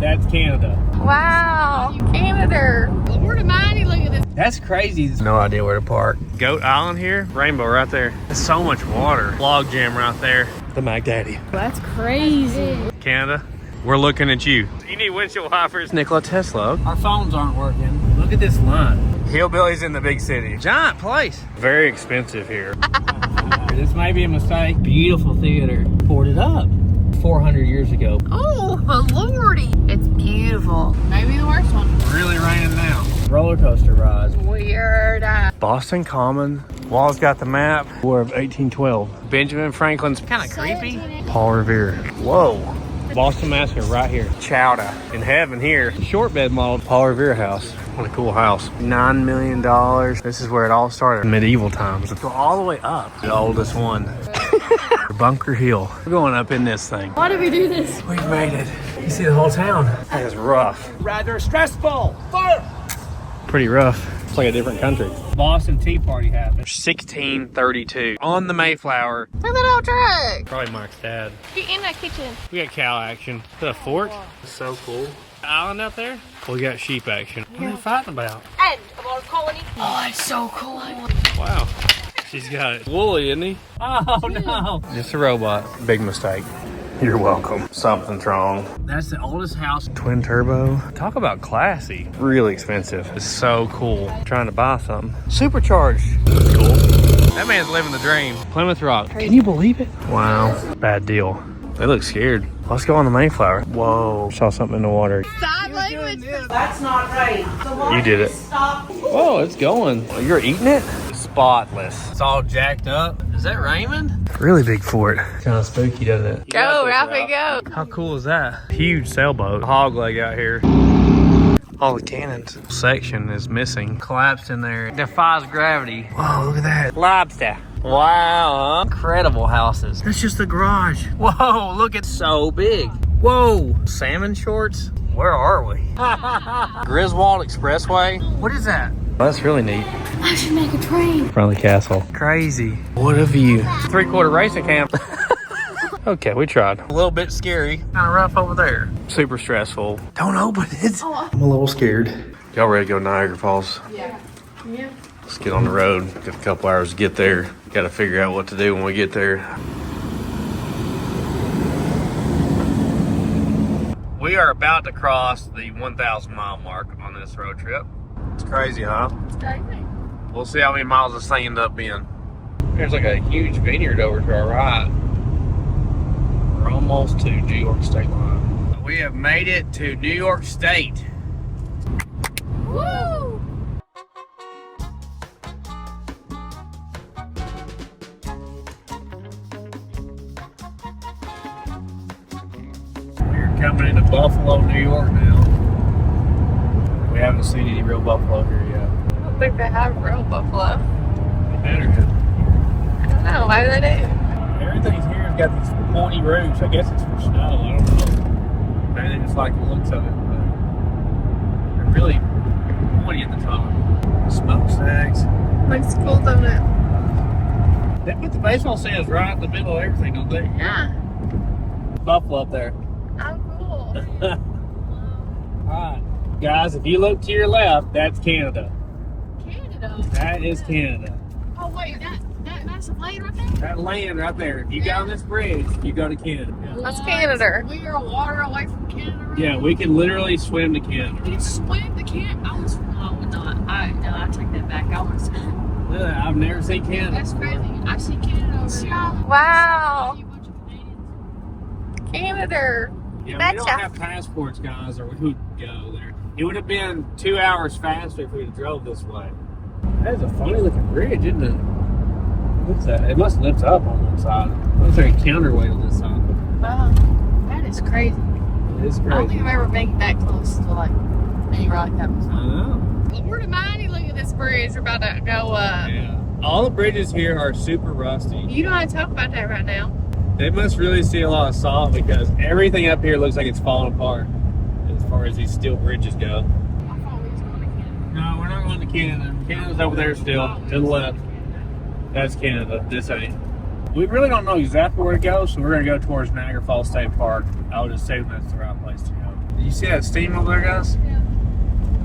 that's Canada. Wow, Canada. Lord Almighty, look at this. That's crazy. No idea where to park. Goat Island here, rainbow right there. There's so much water. Log jam right there. The Mac Daddy. That's crazy. Canada, we're looking at you. You need windshield wipers. Nikola Tesla. Our phones aren't working. Look at this line. Hillbillies in the big city. Giant place. Very expensive here. This may be a mistake. Beautiful theater. Boarded up 400 years ago. Oh, but lordy. It's beautiful. Maybe the worst one. Really raining now. Roller coaster rides. Weird. Boston Common. Wall's got the map. War of 1812. Benjamin Franklin's kind of creepy. Paul Revere. Whoa. Boston Massacre right here. Chowder in heaven here. Short bed model. Paul Revere house. What a cool house. $9 million. This is where it all started. Medieval times. Go all the way up. The oldest one. Bunker Hill. We're going up in this thing. Why did we do this? We've made it. You see the whole town. That is rough. Rather stressful. Fire. Pretty rough. It's like a different country. Boston Tea Party happened. 1632 on the Mayflower. Look at that old truck. Probably Mike's dad. Get in that kitchen. We got cow action. Is that a fort? It's so cool. Island out there. We got sheep action. What are you fighting about? End of our colony. Oh, it's so cool. Wow. She's got it. Woolly, isn't he? Oh no. Just a robot. Big mistake. You're welcome. Something's wrong. That's the oldest house. Twin turbo. Talk about classy. Really expensive. It's so cool. I'm trying to buy something. Supercharged. That's cool. That man's living the dream. Plymouth Rock. Can you believe it? Wow. Bad deal. They look scared. Let's go on the Mayflower. Whoa. Saw something in the water. Sign language. That's not right. You did it. Stop. Whoa, it's going. Oh, you're eating it? Spotless. It's all jacked up. Is that Raymond? Really big fort. Kind of spooky, doesn't it? Go, Ralphie, go. How cool is that? Huge sailboat. Hog leg out here. All the cannons. Section is missing. Collapsed in there. Defies gravity. Whoa, look at that. Lobster. Wow, huh? Incredible houses. That's just the garage. Whoa, look, it's so big. Whoa, salmon shorts? Where are we? Griswold Expressway? What is that? That's really neat. I should make a train. Front of the castle. Crazy. What a view. 3/4 racing camp. Okay, we tried. A little bit scary. Kind of rough over there. Super stressful. Don't open it. I'm a little scared. Y'all ready to go to Niagara Falls? Yeah. Yeah. Let's get on the road. Got a couple hours to get there. Got to figure out what to do when we get there. We are about to cross the 1,000 mile mark on this road trip. It's crazy, huh? It's crazy. We'll see how many miles this thing ends up being. There's like a huge vineyard over to our right. We're almost to New York State line. We have made it to New York State. Woo! We're coming into Buffalo, New York now. We haven't seen any real buffalo here yet. I don't think they have real buffalo. They better. I don't know. Why do they do? Everything's here has got these pointy roofs. I guess it's for snow. I don't know. Maybe they just like the looks of it, but they're really pointy at the top. Smokestacks. Looks cool, doesn't it? They put the baseball stands right in the middle of everything, don't they? Yeah. Buffalo up there. How cool. Alright, guys, if you look to your left, that's Canada. Canada. That is Canada. Oh wait, that massive land right there. That land right there. If you go on this bridge, you go to Canada. That's Canada. We are water away from Canada. Right? Yeah, we can literally swim to Canada. You swim to Canada? I would not. I take that back. I was. I've never seen Canada. That's crazy. I see Canada over there. Wow. You bunch of Canadians. Canada. Yeah, we Betcha. don't have passports, guys, or we would go there. It would have been 2 hours faster if we had drove this way. That is a funny looking bridge, isn't it? What's that? It must lift up on one side. Looks like a counterweight on this side. Wow. That is crazy. It is I don't crazy. think I've ever been that close to like any rock capital. I know. Lord Almighty, look at this bridge. We're about to go up. Yeah. All the bridges here are super rusty. You don't want to talk about that right now. They must really see a lot of salt because everything up here looks like it's falling apart as far as these steel bridges go. I thought we was going to Canada. No, we're not going to Canada. Canada's over there still, to the left. That's Canada. This ain't. We really don't know exactly where to go, so we're going to go towards Niagara Falls State Park. I would assume that's the right place to go. You see that steam over there, guys? Yeah.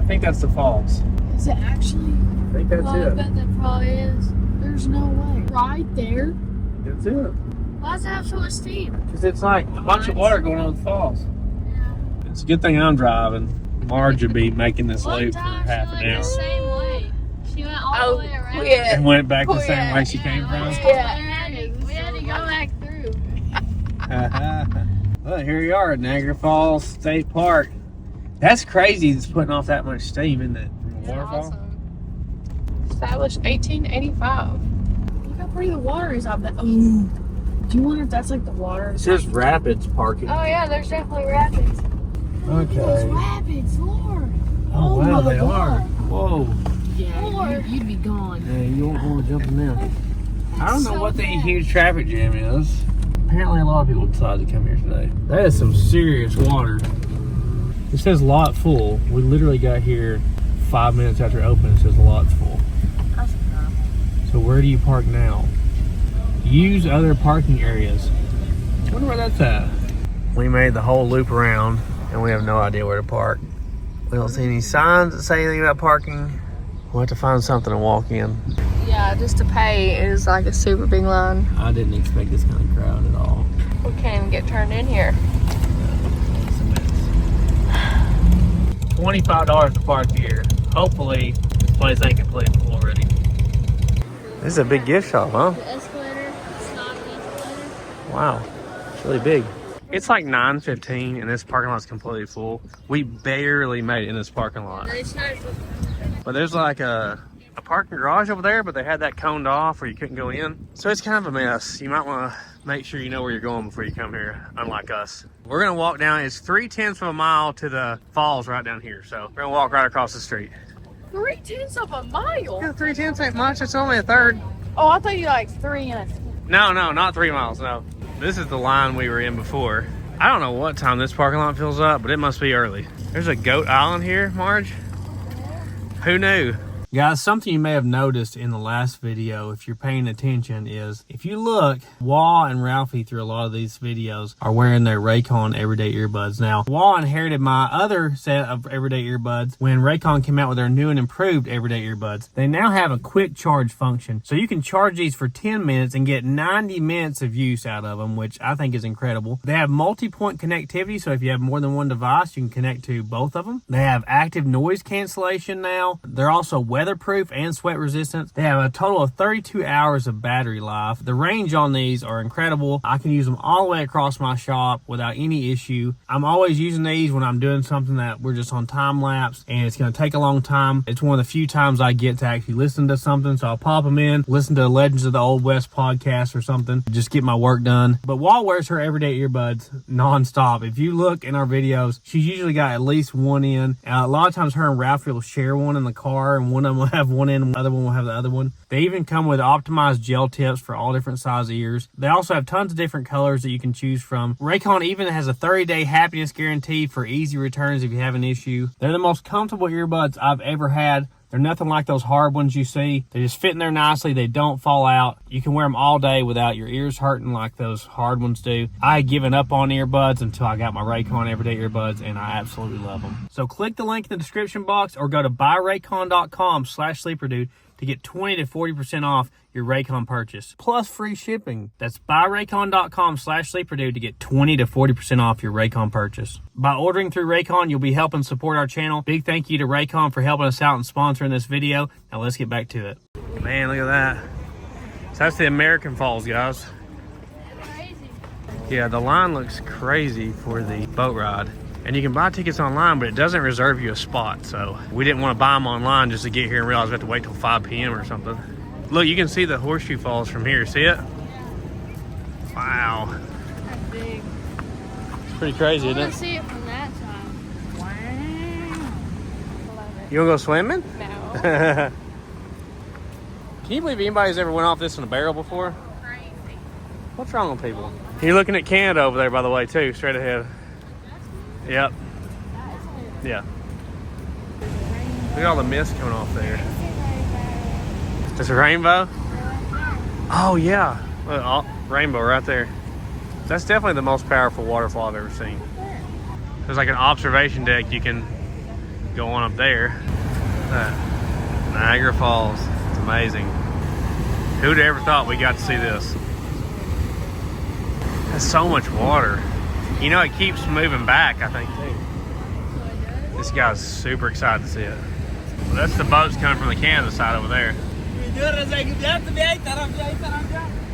I think that's the falls. Is it actually? I think that's I bet that probably is. There's no way. Right there? That's it. Why does it have so much steam? Because it's like a bunch of water going on the falls. Yeah. It's a good thing I'm driving. Marge would be making this One loop for time half she an went hour. the same way. She went all the way around. Yeah. And went back the Oh, same yeah. way she came from. We had to go back through. Well, here we are at Niagara Falls State Park. That's crazy. It's putting off that much steam, isn't it? From the waterfall. Awesome. Established 1885. Look how pretty the water is out there. Oh. Do you wonder if that's like the water? It says rapids parking. Oh yeah, there's definitely rapids. Those Okay. rapids, Lord. Oh, wow, my they God. are. Whoa. Yeah, you'd be gone. Yeah, you won't want to jump in there. I don't know so what the bad. huge traffic jam is. Apparently a lot of people decided to come here today. That is some serious water. It says lot full. We literally got here 5 minutes after it opened. It says lot's full. That's normal. So where do you park now? Use other parking areas. I wonder where that's at. We made the whole loop around and we have no idea where to park. We don't see any signs that say anything about parking. We'll have to find something to walk in. Yeah, just to pay is like a super big line. I didn't expect this kind of crowd at all. We can't even get turned in here. It's a mess. $25 to park here. Hopefully this place ain't completely full already. This is a big gift shop, huh? The escalator, it's not an escalator. Wow, it's really big. It's like 9:15 and this parking lot's completely full. We barely made it in this parking lot. They charge with But there's like a parking garage over there, but they had that coned off where you couldn't go in. So it's kind of a mess. You might want to make sure you know where you're going before you come here, unlike us. We're going to walk down. It's 3/10 of a mile to the falls right down here. So we're going to walk right across the street. 3/10 of a mile? Yeah, 3/10 ain't much. It's only a third. Oh, I thought you like 3 and No, not 3 miles, no. This is the line we were in before. I don't know what time this parking lot fills up, but it must be early. There's a goat island here, Marge. Who knew? Guys, something you may have noticed in the last video, if you're paying attention, is if you look, Wah and Ralphie through a lot of these videos are wearing their Raycon everyday earbuds. Now, Wah inherited my other set of everyday earbuds when Raycon came out with their new and improved everyday earbuds. They now have a quick charge function, so you can charge these for 10 minutes and get 90 minutes of use out of them, which I think is incredible. They have multi-point connectivity, so if you have more than one device, you can connect to both of them. They have active noise cancellation now. They're also weatherproof and sweat resistant. They have a total of 32 hours of battery life. The range on these are incredible. I can use them all the way across my shop without any issue. I'm always using these when I'm doing something that we're just on time lapse and it's going to take a long time. It's one of the few times I get to actually listen to something, so I'll pop them in, listen to Legends of the Old West podcast or something, just get my work done. But Wall wears her everyday earbuds non-stop. If you look in our videos, she's usually got at least one in. A lot of times her and Ralphie will share one in the car, and one of them will have one in and the other one will have the other one. They even come with optimized gel tips for all different size ears. They also have tons of different colors that you can choose from. Raycon even has a 30-day happiness guarantee for easy returns if you have an issue. They're the most comfortable earbuds I've ever had. They're nothing like those hard ones you see. They just fit in there nicely. They don't fall out. You can wear them all day without your ears hurting like those hard ones do. I had given up on earbuds until I got my Raycon everyday earbuds, and I absolutely love them. So click the link in the description box or go to buyraycon.com/sleeperdude to get 20 to 40% off your Raycon purchase, plus free shipping. That's buyraycon.com/sleeperdude to get 20 to 40% off your Raycon purchase. By ordering through Raycon, you'll be helping support our channel. Big thank you to Raycon for helping us out and sponsoring this video. Now let's get back to it. Man, look at that. So that's the American Falls, guys. crazy. Yeah, the line looks crazy for the boat ride. And you can buy tickets online, but it doesn't reserve you a spot. So we didn't want to buy them online just to get here and realize we have to wait till 5 p.m. or something. Look, you can see the Horseshoe Falls from here. See it? Wow. That's big. It's pretty crazy, I isn't want it? to see it from that side. Wow. You want to go swimming? No. Can you believe anybody's ever went off this in a barrel before? Crazy. What's wrong with people? You're looking at Canada over there, by the way, too, straight ahead. Yep. Yeah. Look at all the mist coming off there. It's a rainbow? Oh, yeah. Look, rainbow right there. That's definitely the most powerful waterfall I've ever seen. There's like an observation deck you can go on up there. Niagara Falls. It's amazing. Who'd ever thought we got to see this? There's so much water. You know, it keeps moving back, I think, too. This guy's super excited to see it. Well, that's the boats coming from the Canada side over there.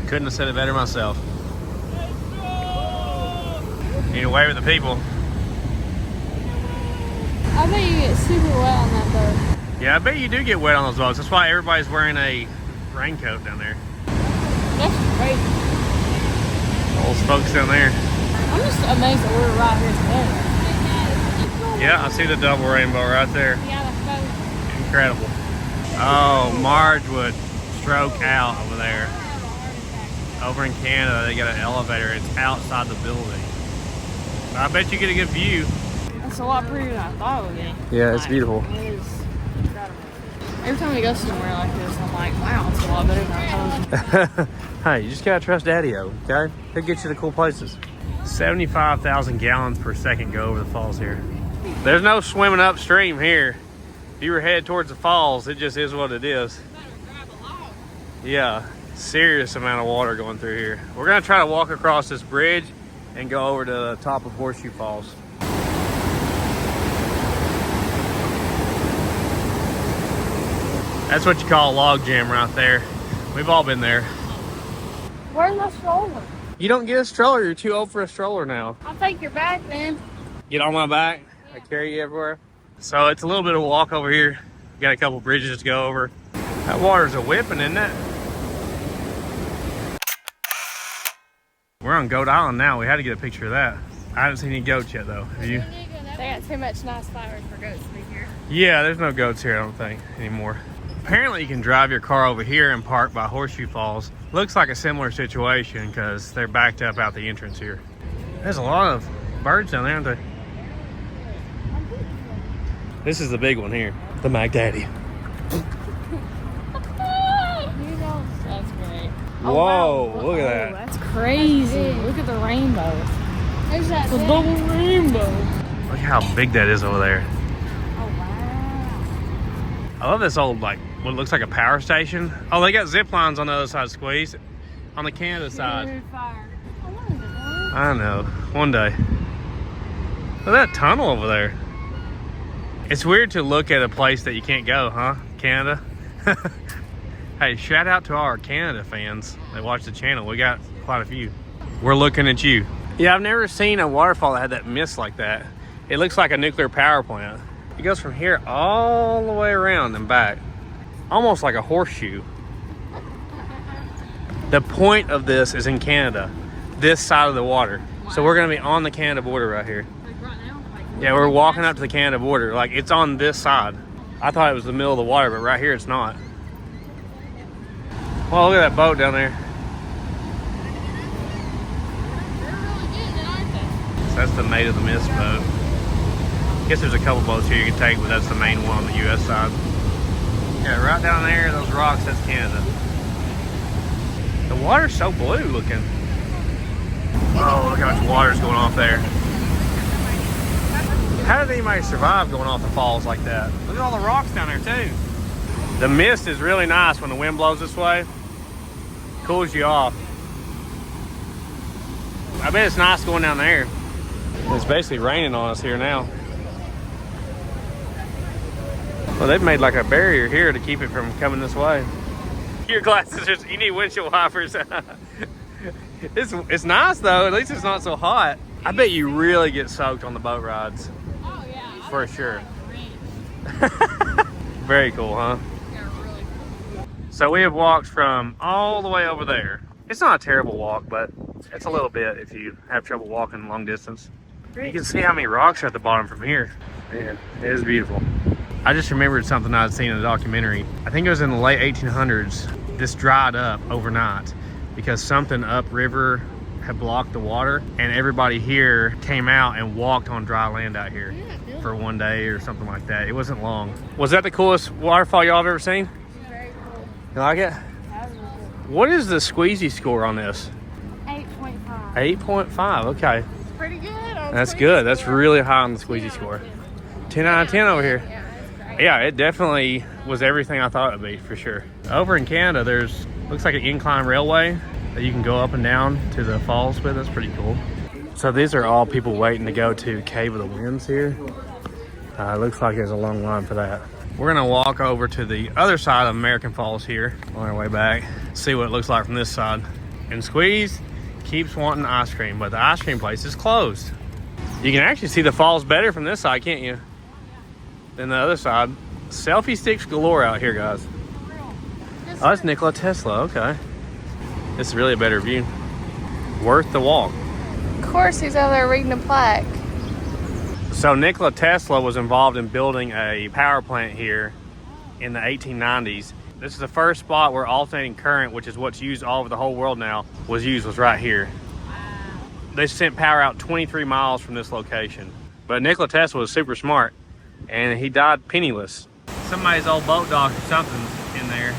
Couldn't have said it better myself. Need to wave at the people. I bet you get super wet on that boat. Yeah, I bet you do get wet on those boats. That's why everybody's wearing a raincoat down there. That's crazy. All those folks down there. I'm just amazed that we're right here today. Yeah, I see the double rainbow right there. Yeah, that's boat. Incredible. Oh, Marge would stroke out over there. Over in Canada, they got an elevator. It's outside the building. I bet you get a good view. It's a lot prettier than I thought it would be. Yeah, it's beautiful. It is incredible. Every time we go somewhere like this, I'm like, wow, it's a lot better than I thought. Hey, you just gotta trust Daddy-O, okay? He'll get you to cool places. 75,000 gallons per second go over the falls here. There's no swimming upstream here. If you were headed towards the falls, it just is what it is. Yeah, serious amount of water going through here. We're gonna try to walk across this bridge and go over to the top of Horseshoe Falls. That's what you call a log jam right there. We've all been there. Where's my stroller? You don't get a stroller. You're too old for a stroller now. I'll take your bag then. Get on my back. I carry you everywhere. So it's a little bit of a walk over here. Got a couple bridges to go over. That water's a whipping, isn't it? We're on Goat Island now. We had to get a picture of that. I haven't seen any goats yet, though. Have you? They got too much nice flowers for goats to be here. Yeah, there's no goats here, I don't think, anymore. Apparently, you can drive your car over here and park by Horseshoe Falls. Looks like a similar situation because they're backed up out the entrance here. There's a lot of birds down there, aren't there? This is the big one here, the Mac Daddy. That's great. Whoa, wow. look at that. That's crazy. Look at the rainbow. There's that the double rainbow. Look how big that is over there. Oh, wow. I love this old, like, what looks like a power station. Oh, they got zip lines on the other side of Squeeze. On the Canada side. I know. One day. Look at that tunnel over there. It's weird to look at a place that you can't go, huh? Canada. Hey, shout out to our Canada fans that watch the channel. We got quite a few. We're looking at you. Yeah, I've never seen a waterfall that had that mist like that. It looks like a nuclear power plant. It goes from here all the way around and back. Almost like a horseshoe. The point of this is in Canada. This side of the water. Wow. So we're gonna be on the Canada border right here. Like right now? Yeah, we're walking up to the Canada border. Like, it's on this side. I thought it was the middle of the water, but right here it's not. Well, look at that boat down there. They're really good, aren't they? So that's the Maid of the Mist boat. I guess there's a couple boats here you can take, but that's the main one on the U.S. side. Yeah, right down there, those rocks, that's Canada. The water's so blue looking. Oh, look how much water's going off there. How did anybody survive going off the falls like that? Look at all the rocks down there too. The mist is really nice when the wind blows this way. Cools you off. I bet it's nice going down there. It's basically raining on us here now. Well, they've made like a barrier here to keep it from coming this way. Your glasses, you need windshield wipers. It's nice though, at least it's not so hot. I bet you really get soaked on the boat rides. Oh, yeah. For sure. Very cool, huh? Yeah, really cool. So we have walked from all the way over there. It's not a terrible walk, but it's a little bit if you have trouble walking long distance. You can see how many rocks are at the bottom from here. Man, it is beautiful. I just remembered something I'd seen in a documentary. I think it was in the late 1800s. This dried up overnight because something upriver had blocked the water, and everybody here came out and walked on dry land out here for one day or something like that. It wasn't long. Was that the coolest waterfall y'all have ever seen? Very cool. You like it? That was really cool. What is the squeezy score on this? 8.5. 8.5, okay. It's pretty good on That's good. That's really high on the squeezy score. 10 out of 10 over here. Yeah, it definitely was everything I thought it would be, for sure. Over in Canada, there's, looks like an incline railway that you can go up and down to the falls with. That's pretty cool. So these are all people waiting to go to Cave of the Winds here. Looks like there's a long line for that. We're gonna walk over to the other side of American Falls here on our way back, see what it looks like from this side. And Squeeze keeps wanting ice cream, but the ice cream place is closed. You can actually see the falls better from this side, can't you? Than the other side. Selfie sticks galore out here, guys. Oh, that's Nikola Tesla, okay. This is really a better view. Worth the walk. Of course, he's out there reading a plaque. So Nikola Tesla was involved in building a power plant here in the 1890s. This is the first spot where alternating current, which is what's used all over the whole world now, was right here. They sent power out 23 miles from this location. But Nikola Tesla was super smart, and he died penniless. Somebody's old boat dock or something's in there.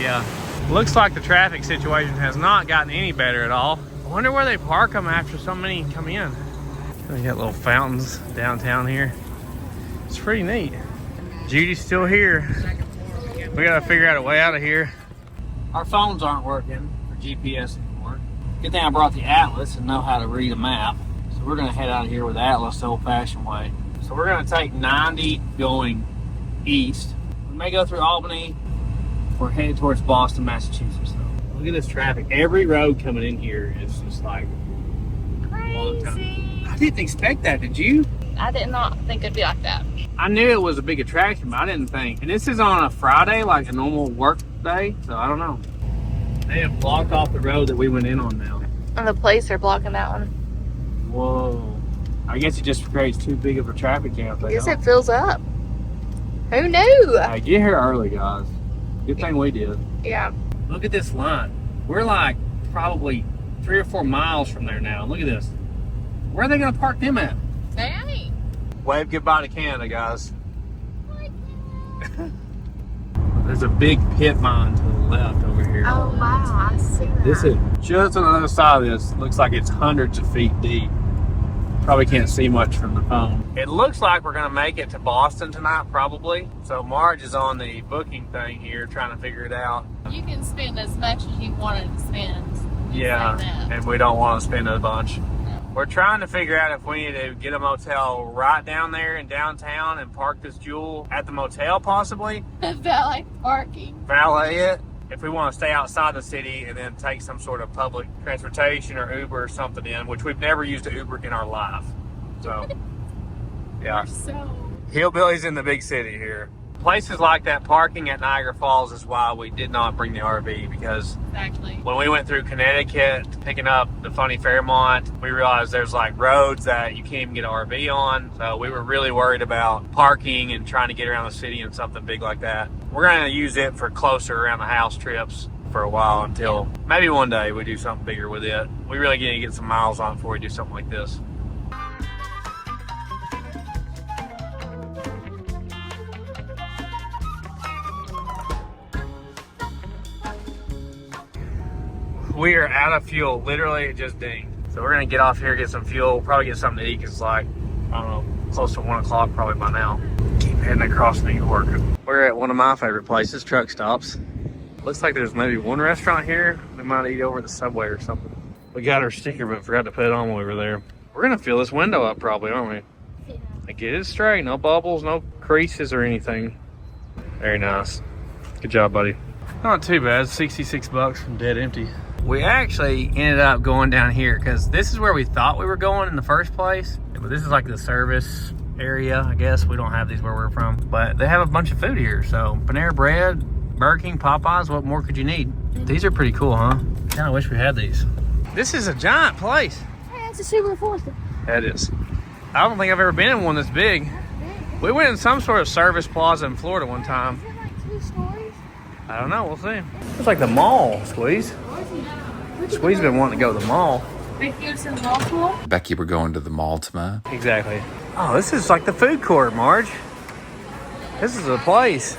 Yeah. Looks like the traffic situation has not gotten any better at all. I wonder where they park them after so many come in. They got little fountains downtown here. It's pretty neat. Judy's still here. We gotta figure out a way out of here. Our phones aren't working for GPS anymore. Good thing I brought the atlas and know how to read a map. So we're gonna head out of here with the atlas the old-fashioned way. So we're gonna take 90 going east. We may go through Albany. We're headed towards Boston, Massachusetts. So look at this traffic. Every road coming in here is just like Crazy. I didn't expect that, did you? I did not think it'd be like that. I knew it was a big attraction, but I didn't think. And this is on a Friday, like a normal work day, so I don't know. They have blocked off the road that we went in on now. And the police are blocking that one. Whoa. I guess it just creates too big of a traffic jam. I guess it fills up. Who knew? Hey, get here early, guys. Good thing we did. Yeah. Look at this line. We're like probably 3 or 4 miles from there now. Look at this. Where are they going to park them at? They ain't. Wave goodbye to Canada, guys. There's a big pit mine to the left over here. Oh, wow. I see that. This is just on the other side of this. Looks like it's hundreds of feet deep. Probably can't see much from the phone. It looks like we're gonna make it to Boston tonight, probably. So Marge is on the booking thing here, trying to figure it out. You can spend as much as you wanted to spend. Yeah, Like that. and we don't want to spend a bunch. We're trying to figure out if we need to get a motel right down there in downtown and park this Jewel at the motel, possibly. Valet parking. Valet it. If we want to stay outside the city and then take some sort of public transportation or Uber or something in, which we've never used an Uber in our life. So, yeah. So. Hillbillies in the big city here. Places like that, parking at Niagara Falls is why we did not bring the RV, because Exactly. when we went through Connecticut picking up the funny Fairmont, we realized there's like roads that you can't even get an RV on. So we were really worried about parking and trying to get around the city in something big like that. We're going to use it for closer around the house trips for a while until maybe one day we do something bigger with it. We really need to get some miles on before we do something like this. We are out of fuel. Literally, it just dinged. So we're gonna get off here, get some fuel, probably get something to eat, because it's like, I don't know, close to 1 o'clock probably by now. Keep heading across New York. We're at one of my favorite places, truck stops. Looks like there's maybe one restaurant here. We might eat over at the Subway or something. We got our sticker, but forgot to put it on when we were there. We're gonna fill this window up probably, aren't we? Yeah. Like, get it straight, no bubbles, no creases or anything. Very nice. Good job, buddy. Not too bad, 66 bucks from dead empty. We actually ended up going down here because this is where we thought we were going in the first place. But this is like the service area, I guess. We don't have these where we're from, but they have a bunch of food here. So Panera Bread, Burger King, Popeyes, what more could you need? These are pretty cool, huh? Kind of wish we had these. This is a giant place. Hey, it's a Subaru Forester. That is. I don't think I've ever been in one this big. We went in some sort of service plaza in Florida one time. Is it like 2 stories? I don't know, we'll see. It's like the mall, Squeeze. Squeeze been wanting to go to the mall. Becky, we're going to the mall tomorrow. Exactly. Oh, this is like the food court, Marge. This is a place.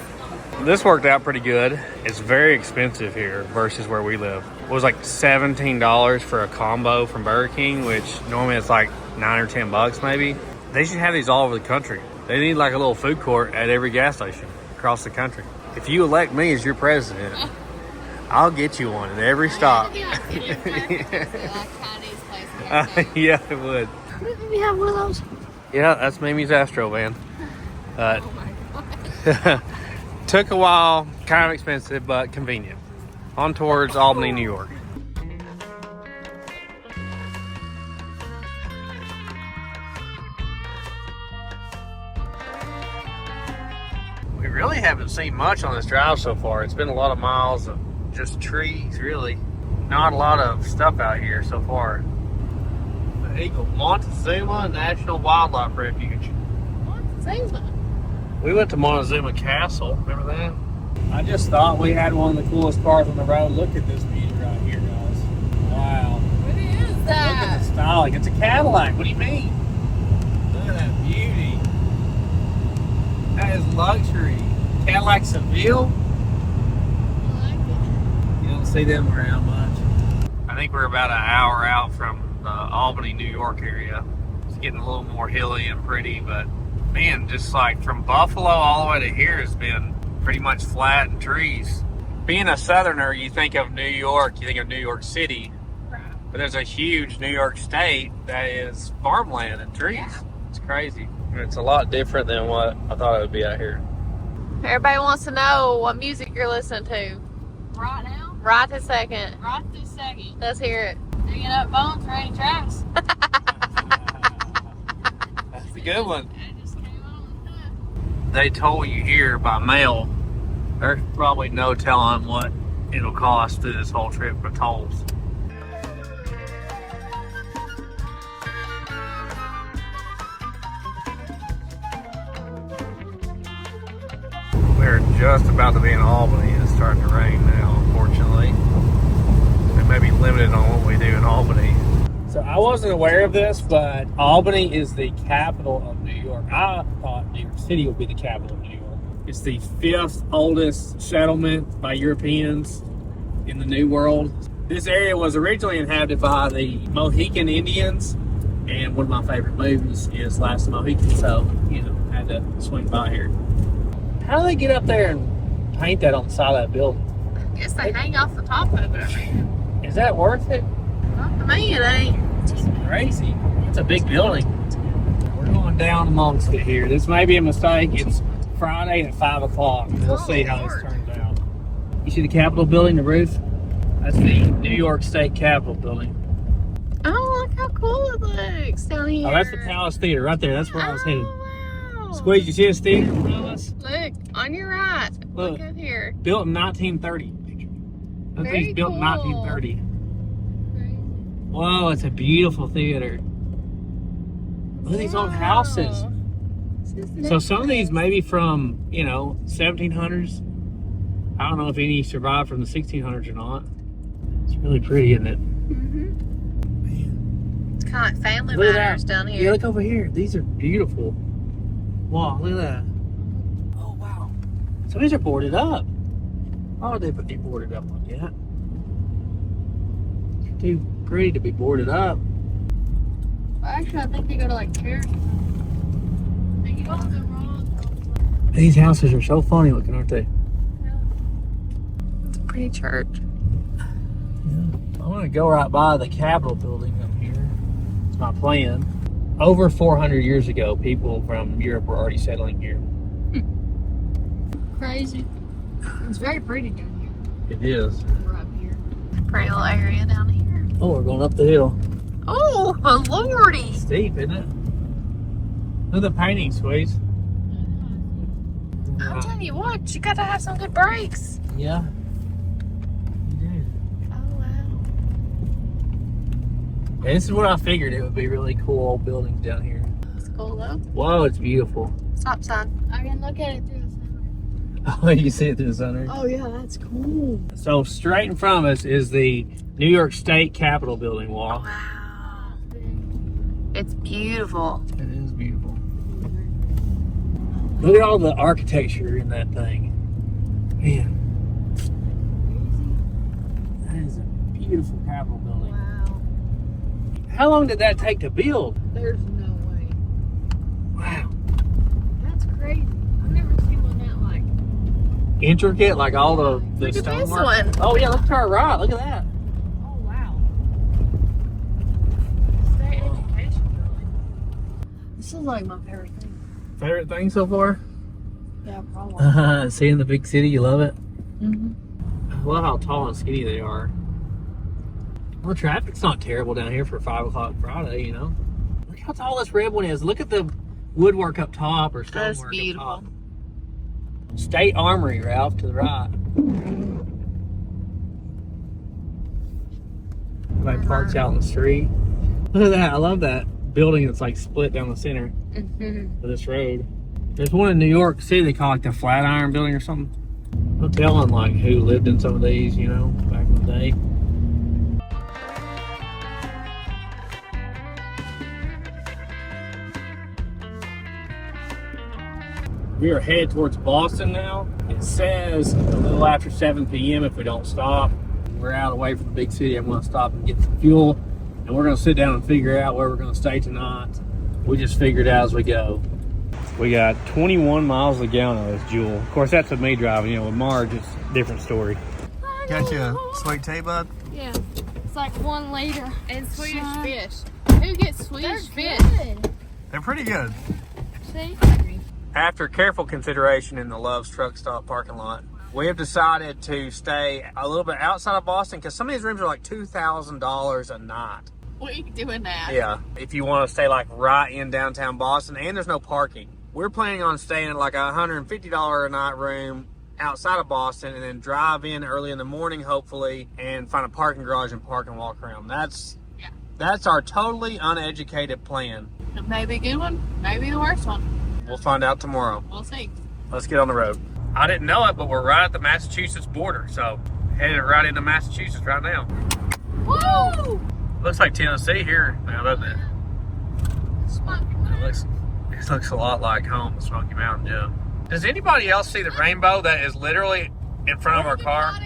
This worked out pretty good. It's very expensive here versus where we live. was like $17 for a combo from Burger King, which normally it's like $9 or $10 maybe. They should have these all over the country. They need like a little food court at every gas station across the country. If you elect me as your president, I'll get you one at every stop. Yeah, Yeah, it would. Didn't we have one of those? Yeah, that's Mimi's Astro van. Oh my god. Took a while, kind of expensive, but convenient. On towards Albany, New York. We really haven't seen much on this drive so far. It's been a lot of miles of just trees, really. Not a lot of stuff out here so far. The Eagle, Montezuma National Wildlife Refuge. Montezuma. We went to Montezuma Castle, remember that? I just thought we had one of the coolest cars on the road. Look at this beauty right here, guys. Wow. What is Look at that? the styling. It's a Cadillac. What do you mean? Look at that beauty. That is luxury. Cadillac Seville. I like it. You don't see them around much. I think we're about an hour out from the Albany, New York area. It's getting a little more hilly and pretty, but man, just like from Buffalo all the way to here has been pretty much flat and trees. Being a southerner, you think of New York, you think of New York City, but there's a huge New York State that is farmland and trees. Yeah. It's crazy. It's a lot different than what I thought it would be out here. Everybody wants to know what music you're listening to. Right now? Right this second. Right this second. Let's hear it. Digging up bones for any tracks. That's a good one. It just came on. They told you here by mail, there's probably no telling what it'll cost through this whole trip for tolls. We're just about to be in Albany. It's starting to rain now, unfortunately. They may be limited on what we do in Albany. So I wasn't aware of this, but Albany is the capital of New York. I thought New York City would be the capital of New York. It's the 5th oldest settlement by Europeans in the New World. This area was originally inhabited by the Mohican Indians, and one of my favorite movies is Last Mohican, so, you know, had to swing by here. How do they get up there and paint that on the side of that building? I guess they hang off the top of it. Is that worth it? Not to me, it ain't. It's crazy. It's a big building. We're going down amongst it here. This may be a mistake. It's Friday at 5 o'clock. We'll see how this turns out. You see the Capitol building, the roof? That's the New York State Capitol building. Oh, look how cool it looks down here. Oh, that's the Palace Theater right there. That's where I was headed. Oh, wow. Squeeze, you see this theater in front of us? Look, on your right. Look Look. up here. Built in 1930. That Very thing's built in cool. 1930. Whoa, it's a beautiful theater. Look at these old houses. So some of these may be from, you know, 1700s. I don't know if any survived from the 1600s or not. It's really pretty, isn't it? It's kind of like Family Look at Matters that. down Yeah, here. look over here. These are beautiful. Wow, look at that. Oh, wow. So these are boarded up. Why would they put these boarded up like that? They're too pretty to be boarded up. Actually, I think they go to like church. They go to the wrong. These houses are so funny looking, aren't they? It's a pretty church. I want to go right by the Capitol building up here. It's my plan. Over 400 years ago, people from Europe were already settling here. Crazy. It's very pretty down here. It is. We're up here. Pretty little area down here. Oh, we're going up the hill. Oh, lordy. Steep, isn't it? Look at the painting, Squeeze. I'm telling you what, you got to have some good brakes. Yeah. You do. Oh, wow. And this is what I figured it would be really cool old buildings down here. It's cool, though. Whoa, it's beautiful. Stop sign. I can look at it through the sunlight. Oh, you see it through the sunroof. Oh yeah, that's cool. So straight in front of us is the New York State Capitol building wall. Wow. It's beautiful. It is beautiful. Look at all the architecture in that thing. Man, that is a beautiful Capitol building. Wow. How long did that take to build? There's no way. Wow. That's crazy. I've never seen one that like. Intricate, like all the Look at this stonework. one. Oh yeah, look to our right. Look at that. Oh wow. State education building. This is like my favorite thing. Favorite thing so far? Yeah, probably. Seeing the big city, you love it? Mm-hmm. I love how tall and skinny they are. Well, traffic's not terrible down here for 5 o'clock Friday, you know? Look how tall this red one is. Look at the woodwork up top or stonework That's beautiful. up top. State Armory, Ralph, to the right. Everybody parks out in the street. Look at that. I love that building that's like split down the center of this road. There's one in New York City they call like the Flatiron Building or something. No telling like who lived in some of these, you know, back in the day. We are headed towards Boston now. It says a little after 7 p.m. if we don't stop. We're out away from the big city. I'm going to stop and get some fuel, and we're going to sit down and figure out where we're going to stay tonight. We just figure it out as we go. We got 21 miles a gallon of this Jewel. Of course, that's with me driving. You know, with Marge, it's a different story. Got you a sweet tea, bud? Yeah. It's like 1 liter. And Swedish fish. Who gets Swedish fish? Good. They're pretty good. See? After careful consideration in the Love's truck stop parking lot, we have decided to stay a little bit outside of Boston because some of these rooms are like $2,000 a night. We doing that. Yeah, if you want to stay like right in downtown Boston, and there's no parking. We're planning on staying in like a $150 a night room outside of Boston and then drive in early in the morning, hopefully, and find a parking garage and park and walk around. That's our totally uneducated plan. It may be a good one, maybe the worst one. We'll find out tomorrow. We'll see. Let's get on the road. I didn't know it, but we're right at the Massachusetts border, so headed right into Massachusetts right now. Woo! Looks like Tennessee here now, doesn't it? It looks a lot like home, the Smoky Mountain, yeah. Does anybody else see the rainbow that is literally in front of our car?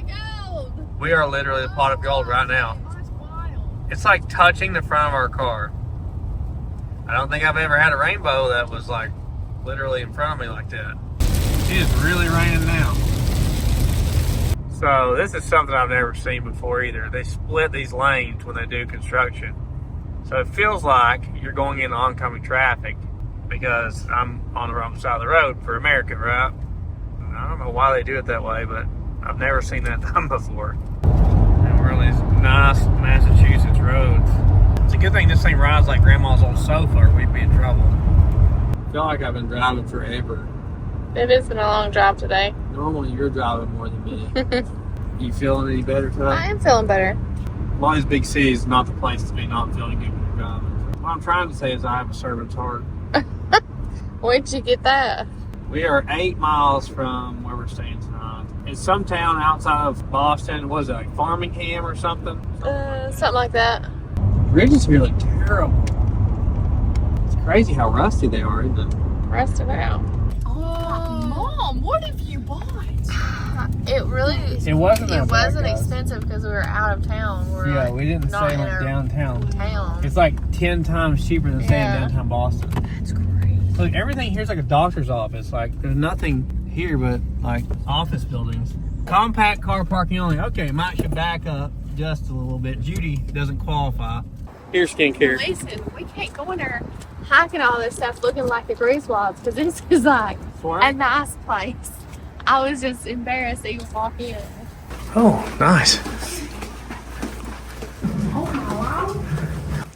We are literally the pot of gold right now. It's like touching the front of our car. I don't think I've ever had a rainbow that was like literally in front of me like that. It is really raining now. So this is something I've never seen before either. They split these lanes when they do construction. So it feels like you're going into oncoming traffic because I'm on the wrong side of the road for America, right? I don't know why they do it that way, but I've never seen that done before. And we're on these nice Massachusetts roads. It's a good thing this thing rides like grandma's old sofa or we'd be in trouble. I feel like I've been driving forever. It has been a long drive today. Normally you're driving more than me. You feeling any better today? I am feeling better. One of these big cities is not the place to be not feeling good when you're driving. What I'm trying to say is I have a servant's heart. Where'd you get that? We are 8 miles from where we're staying tonight. It's some town outside of Boston. Was it like Farmingham or something? Something like that. Bridges here look terrible. It's crazy how rusty they are, isn't it? Rest it out. Mom, what have you bought? It really It wasn't that it bad, wasn't guys. expensive because we were out of town. We're Yeah, like, we didn't not stay in like our downtown. town. It's like 10 times cheaper than staying in downtown Boston. That's crazy. Look, everything here's like a doctor's office. Like, there's nothing here but like office buildings. Compact car parking only. Okay, Mike should back up just a little bit. Judy doesn't qualify. Here's skincare. Listen, we can't go in there hiking all this stuff looking like the Griswolds because this is like a nice place. I was just embarrassed to even walk in. Oh, nice.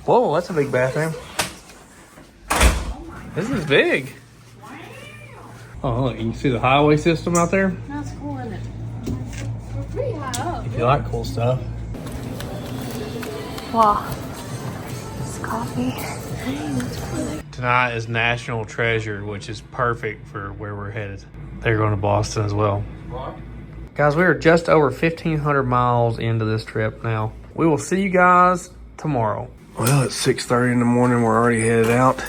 Whoa, that's a big bathroom. This is big. Oh, look, you can see the highway system out there. That's cool, isn't it? We're pretty high up. If you like cool stuff. Wow. It's coffee. Tonight is National Treasure, which is perfect for where we're headed. They're going to Boston as well. Guys, we are just over 1,500 miles into this trip now. We will see you guys tomorrow. Well, it's 6:30 in the morning. We're already headed out.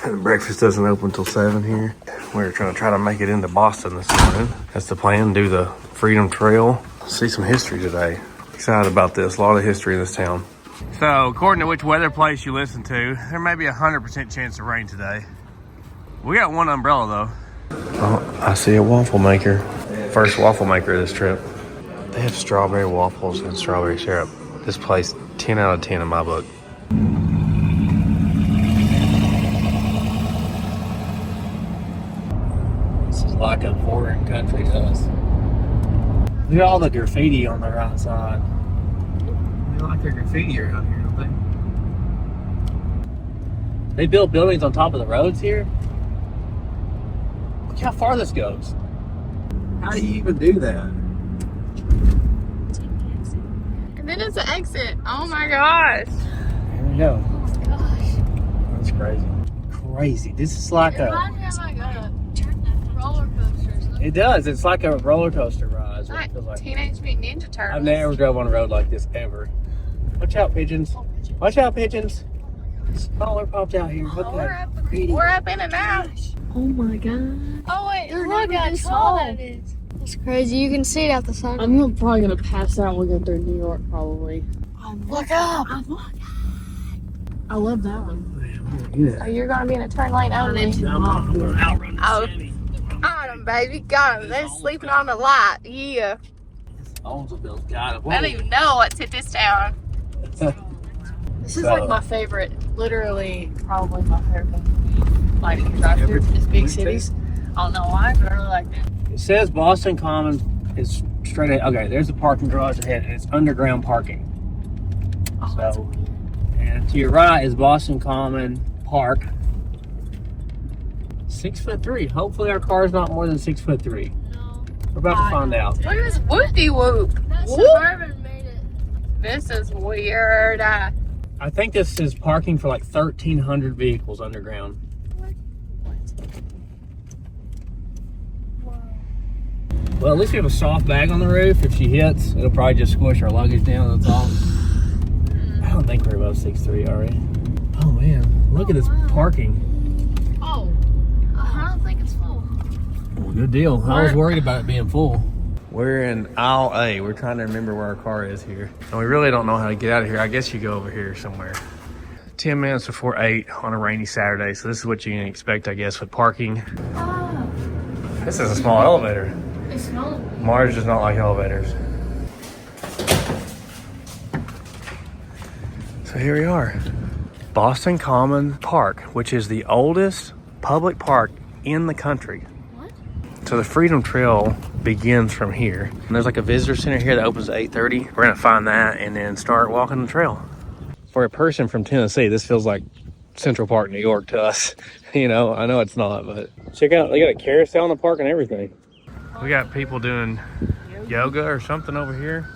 Breakfast doesn't open until 7 here. We're trying to make it into Boston this morning. That's the plan, do the Freedom Trail. See some history today. Excited about this. A lot of history in this town. So, according to which weather place you listen to, there may be 100% chance of rain today. We got one umbrella though. Oh, I see a waffle maker. First waffle maker of this trip. They have strawberry waffles and strawberry syrup. This place, 10 out of 10 in my book. This is like a foreign country to us. Look at all the graffiti on the right side. They like their graffiti around here, don't they? They build buildings on top of the roads here. Look how far this goes. How do you even do that? And then it's an exit. Oh my gosh. Here we go. Oh my gosh. That's crazy. Crazy. This is like It reminds me of like a roller coaster or something. It does. It's like a roller coaster ride. Is what it feels Like like. Teenage Mutant Ninja Turtles. I've never drove on a road like this ever. Watch out, pigeons. Watch out, pigeons. Smaller popped out here. Look at that. We're up in and out. Oh my god. Oh wait, They're look never how this tall tall. that is. That's crazy. You can see it out the side. I'm probably gonna pass out looking through New York, probably. Look up. I love that one. Yeah. Oh, you're gonna be in a turn lane only. I'm gonna outrun the Oh. city. Got him, baby. Got him. They're sleeping on the lot. Yeah. Oldsmobile's got it. I don't even know what's hit this town. This is So- like my favorite, literally, probably my favorite. Like, drive through these big cities. I don't know why, but I really like it. It says Boston Common is straight ahead. Okay, there's the parking garage ahead, and it's underground parking. So, and to your right is Boston Common Park. 6'3". Hopefully our car's not more than 6'3". No. We're about to find out. Look at this whoopty whoop. That Whoop. Suburban made it. This is weird. I think this is parking for like 1,300 vehicles underground. Well, at least we have a soft bag on the roof. If she hits, it'll probably just squish our luggage down, that's all. I don't think we're above 6'3", are we? Oh man, look at this parking. Oh. I don't think it's full. Well, good deal. I was worried about it being full. We're in aisle A. We're trying to remember where our car is here. And we really don't know how to get out of here. I guess you go over here somewhere. 10 minutes before 8 on a rainy Saturday. So this is what you can expect, I guess, with parking. Oh. This is a small elevator. It smells. Mars does not like elevators. So here we are. Boston Common Park, which is the oldest public park in the country. What? So the Freedom Trail begins from here. And there's like a visitor center here that opens at 8:30. We're gonna find that and then start walking the trail. For a person from Tennessee, this feels like Central Park, New York to us. You know, I know it's not, but check out, they got a carousel in the park and everything. We got people doing yoga or something over here.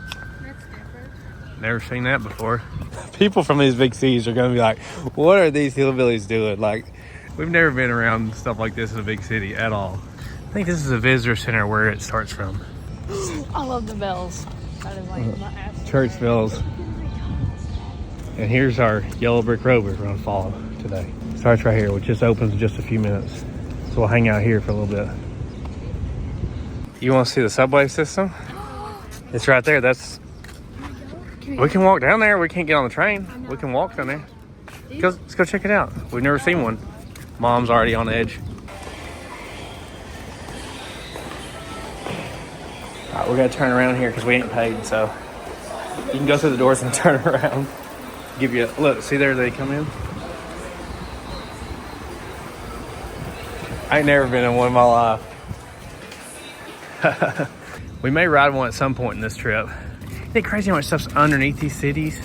That's different. Never seen that before. People from these big cities are gonna be like, what are these hillbillies doing? Like, we've never been around stuff like this in a big city at all. I think this is a visitor center where it starts from. I love the bells. That is like my ass. Church bells. And here's our yellow brick road we're gonna follow today. Starts right here, which just opens in just a few minutes. So we'll hang out here for a little bit. You wanna see the subway system? It's right there. That's, we can walk down there. We can't get on the train. We can walk down there. Let's go check it out. We've never seen one. Mom's already on edge. All right, we're gonna turn around here because we ain't paid, so you can go through the doors and turn around. Give you a look. See there, they come in. I ain't never been in one in my life. We may ride one at some point in this trip. Isn't it crazy how much stuff's underneath these cities?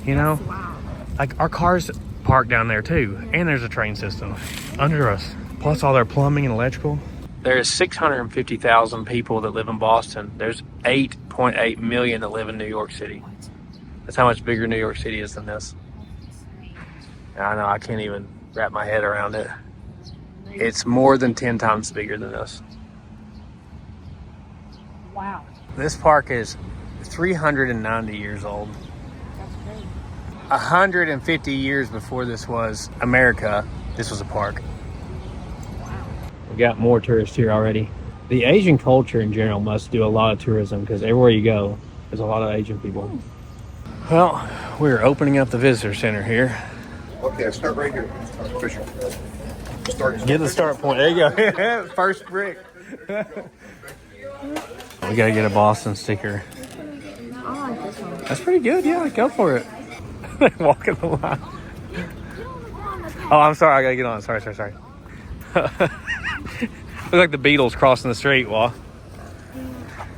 You know, like our cars parked down there too, and there's a train system under us. Plus all their plumbing and electrical. There's 650,000 people that live in Boston. There's 8.8 million that live in New York City. That's how much bigger New York City is than this. I know, I can't even wrap my head around it. It's more than 10 times bigger than this. Wow. This park is 390 years old. That's crazy. 150 years before this was America, this was a park. Wow. We got more tourists here already. The Asian culture in general must do a lot of tourism because everywhere you go, There's a lot of Asian people. Well, we're opening up the visitor center here. Okay, start right here. Official. Get the start point. There you go. First brick. We gotta get a Boston sticker. I like this one. That's pretty good. Yeah, go for it. Walking the line. Oh, I'm sorry. I gotta get on. Sorry. Look like the Beatles crossing the street, Wall.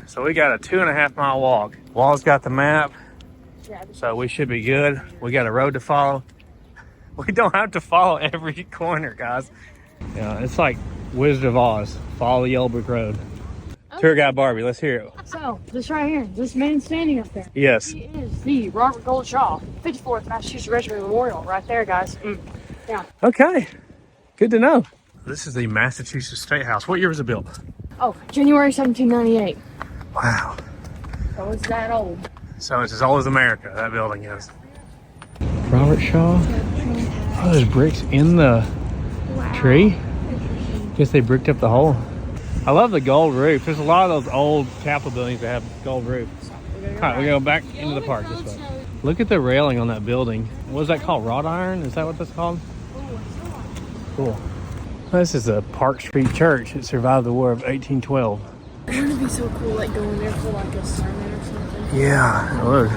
So we got a 2.5 mile walk. Wall's got the map, so we should be good. We got a road to follow. We don't have to follow every corner, guys. Yeah, it's like Wizard of Oz. Follow the yellow brick road. Okay. Tour guide Barbie, let's hear it. So, this right here, this man standing up there. Yes. He is the Robert Gold Shaw, 54th Massachusetts Regiment Memorial, right there, guys. Yeah. Okay, good to know. This is the Massachusetts State House. What year was it built? Oh, January 1798. Wow. So it's that old. So it's as old as America, that building is. Robert Shaw. Oh, there's bricks in the tree. Guess they bricked up the hole. I love the gold roof. There's a lot of those old Capitol buildings that have gold roofs. All right, we go back into the park this way. Look at the railing on that building. What is that called? Wrought iron? Is that what that's called? Cool. This is a Park Street Church. It survived the War of 1812. Wouldn't it be so cool, like going there for like a sermon or something? Yeah, look.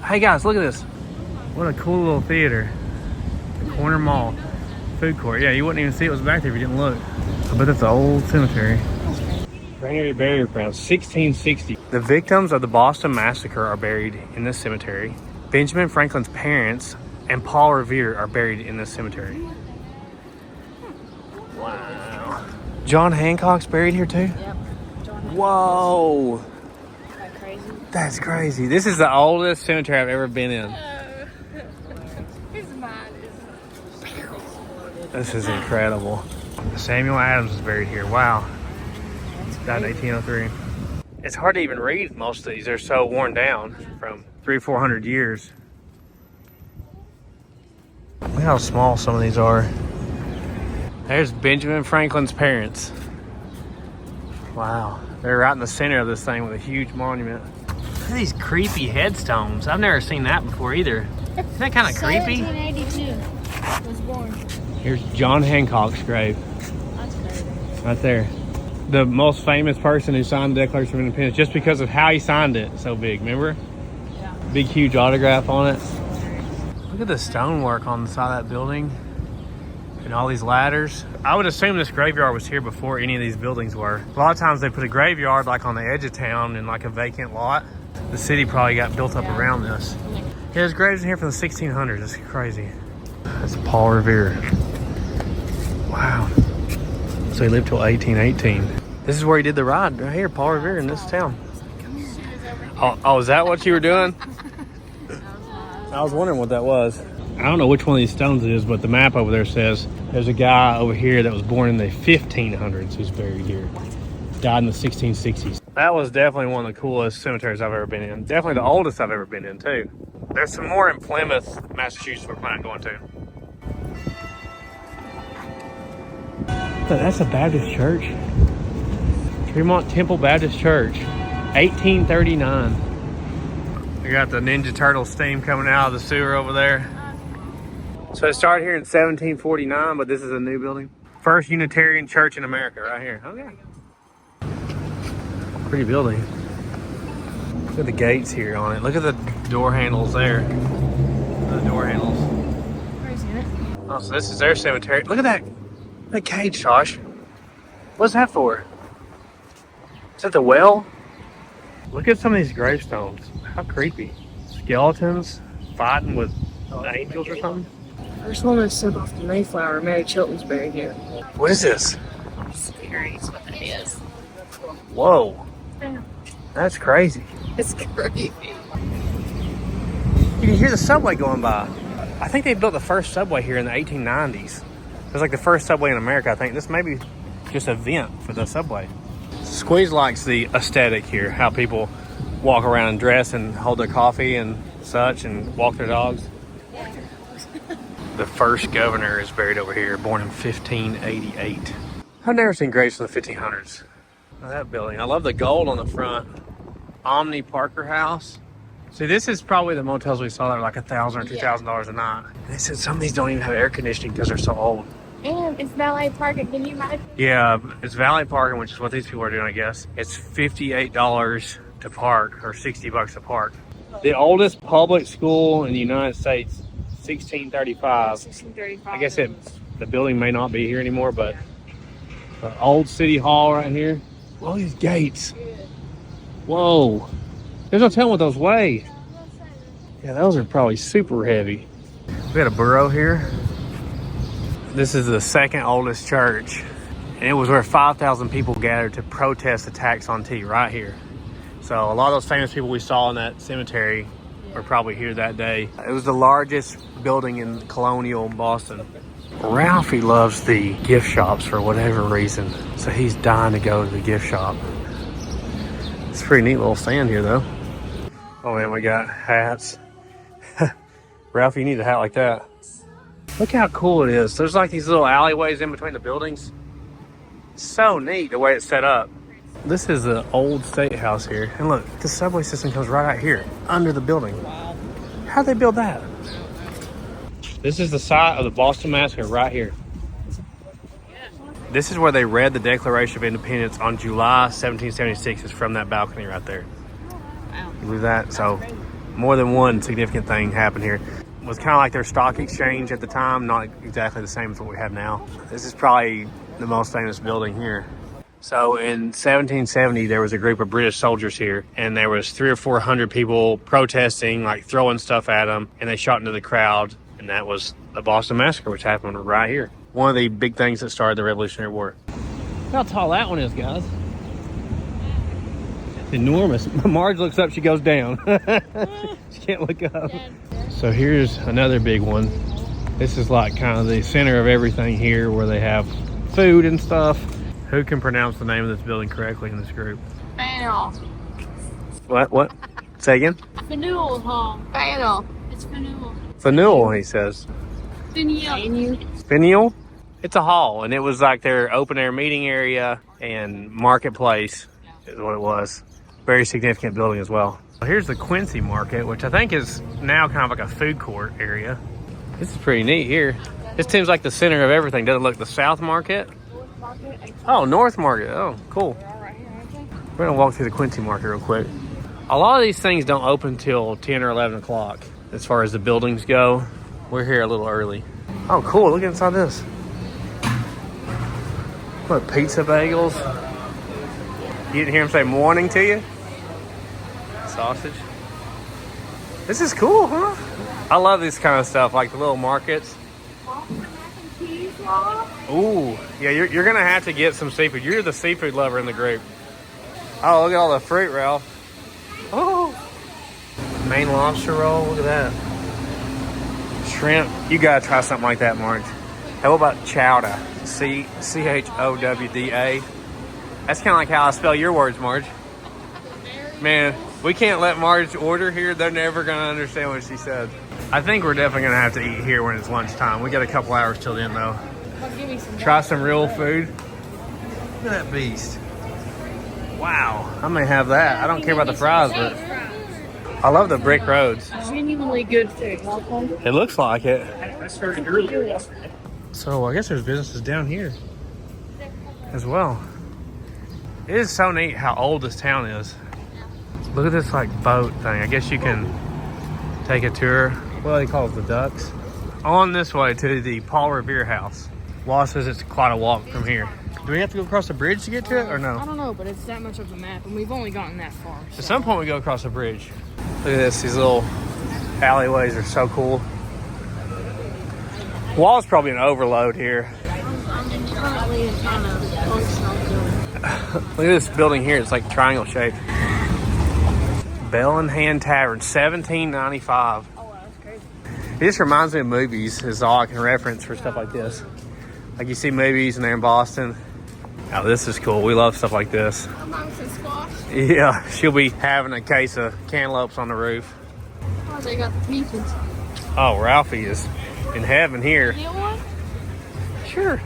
Hey guys, look at this. What a cool little theater. The corner mall. Food court. Yeah, you wouldn't even see it was back there if you didn't look. I bet that's an old cemetery. Granary Burial Ground, 1660. The victims of the Boston Massacre are buried in this cemetery. Benjamin Franklin's parents and Paul Revere are buried in this cemetery. Wow. John Hancock's buried here too? Yep. Whoa. Isn't that crazy? That's crazy. This is the oldest cemetery I've ever been in. His mind is... This is incredible. Samuel Adams is buried here. Wow. Died in 1803. It's hard to even read most of these. They're so worn down from 300-400 years. Look how small some of these are. There's Benjamin Franklin's parents. Wow. They're right in the center of this thing with a huge monument. Look at these creepy headstones. I've never seen that before either. Isn't that kind of creepy? 1782 was born. Here's John Hancock's grave. That's crazy. Right there. The most famous person who signed the Declaration of Independence just because of how he signed it so big, remember? Yeah. Big, huge autograph on it. Look at the stonework on the side of that building. And all these ladders. I would assume this graveyard was here before any of these buildings were. A lot of times they put a graveyard like on the edge of town in like a vacant lot. The city probably got built up around this. Yeah, there's graves in here from the 1600s. It's crazy. That's Paul Revere. Wow. So he lived till 1818. This is where he did the ride right here, Paul Revere in this town. Oh, is that what you were doing? I was wondering what that was. I don't know which one of these stones it is, but the map over there says there's a guy over here that was born in the 1500s who's buried here. Died in the 1660s. That was definitely one of the coolest cemeteries I've ever been in. Definitely the oldest I've ever been in, too. There's some more in Plymouth, Massachusetts we're planning on going to. That's a Baptist church. Tremont Temple Baptist Church, 1839. We got the Ninja Turtle steam coming out of the sewer over there. So it started here in 1749, but this is a new building. First Unitarian church in America right here. Okay. Pretty building. Look at the gates here on it. Look at the door handles there. The door handles. Crazy, isn't it? Oh, so this is their cemetery. Look at that cage, Josh. What's that for? Is that the well? Look at some of these gravestones. How creepy. Skeletons fighting with angels or something. First one that sent off the Mayflower, Mary Chilton's buried here. What is this? Scary is what that is. Whoa. Yeah. That's crazy. It's creepy. You can hear the subway going by. I think they built the first subway here in the 1890s. It was like the first subway in America, I think. This may be just a vent for the subway. Squeeze likes the aesthetic here, how people walk around and dress and hold their coffee and such and walk their dogs. The first governor is buried over here, born in 1588. I've never seen graves from the 1500s. Oh, that building. I love the gold on the front. Omni Parker House. See, this is probably the motels we saw that are like $1,000 or $2,000 a night. And they said some of these don't even have air conditioning because they're so old. And it's valet parking. Can you imagine? Yeah, it's valet parking, which is what these people are doing, I guess. It's $58 to park, or $60 to park. The oldest public school in the United States, 1635. 1635. I guess the building may not be here anymore, but the old city hall right here. All these gates. Whoa. There's no telling what those weigh. Yeah, those are probably super heavy. We got a burrow here. This is the second oldest church. And it was where 5,000 people gathered to protest the tax on tea right here. So a lot of those famous people we saw in that cemetery were probably here that day. It was the largest building in colonial Boston. Ralphie loves the gift shops for whatever reason. So he's dying to go to the gift shop. It's a pretty neat little stand here though. Oh man, we got hats. Ralphie, you need a hat like that. Look how cool it is. There's like these little alleyways in between the buildings. So neat the way it's set up. This is the old state house here. And look, the subway system comes right out here, under the building. How'd they build that? This is the site of the Boston Massacre right here. This is where they read the Declaration of Independence on July 1776. It's from that balcony right there. You believe that? So more than one significant thing happened here. It was kind of like their stock exchange at the time, not exactly the same as what we have now. This is probably the most famous building here. So in 1770, there was a group of British soldiers here, and there was 300 or 400 people protesting, like throwing stuff at them, and they shot into the crowd, and that was the Boston Massacre, which happened right here. One of the big things that started the Revolutionary War. Look how tall that one is, guys. It's enormous. Marge looks up, she goes down. She can't look up. So here's another big one. This is like kind of the center of everything here, where they have food and stuff. Who can pronounce the name of this building correctly in this group? Faneuil. What? Say again? Faneuil Hall. Faneuil. It's Faneuil. Faneuil, he says. Faneuil. Faneuil? It's a hall, and it was like their open air meeting area and marketplace is what it was. Very significant building as well. Here's the Quincy Market, which I think is now kind of like a food court area. This is pretty neat here. This seems like the center of everything. Doesn't it look the South Market? Oh, North Market. Oh, cool. We're gonna walk through the Quincy Market real quick. A lot of these things don't open till 10 or 11 o'clock as far as the buildings go. We're here a little early. Oh, cool. Look inside this. What, pizza bagels? You didn't hear him say morning to you? Sausage. This is cool, huh? I love this kind of stuff, like the little markets. Ooh, yeah, you're gonna have to get some seafood. You're the seafood lover in the group. Oh, look at all the fruit, Ralph. Oh, Maine lobster roll. Look at that. Shrimp. You gotta try something like that, Marge. How about chowder? C-H-O-W-D-A. That's kind of like how I spell your words, Marge. Man, we can't let Marge order here. They're never gonna understand what she said. I think we're definitely gonna have to eat here when it's lunchtime. We got a couple hours till then, though. Try some real food. Look at that beast. Wow, I may have that. I don't care about the fries, but I love the brick roads. Genuinely good food. It looks like it. I started earlier. So I guess there's businesses down here as well. It is so neat how old this town is. Look at this like boat thing. I guess you can take a tour. What do they call it? The ducks. On this way to the Paul Revere house. Wallace says it's quite a walk from here. Do we have to go across the bridge to get to it or no? I don't know, but it's that much of a map, and we've only gotten that far. So. At some point we go across the bridge. Look at this. These little alleyways are so cool. Wallace probably an overload here. I'm currently in kind of functional building. Look at this building here. It's like triangle shaped. Bell in Hand Tavern, $17.95. Oh, wow, that's crazy. It just reminds me of movies, is all I can reference for stuff like this. Like you see movies and they're in Boston. Oh, this is cool. We love stuff like this. I'm buying some squash. Yeah, she'll be having a case of cantaloupes on the roof. Oh, they got the peaches. Oh, Ralphie is in heaven here. You want one? Sure.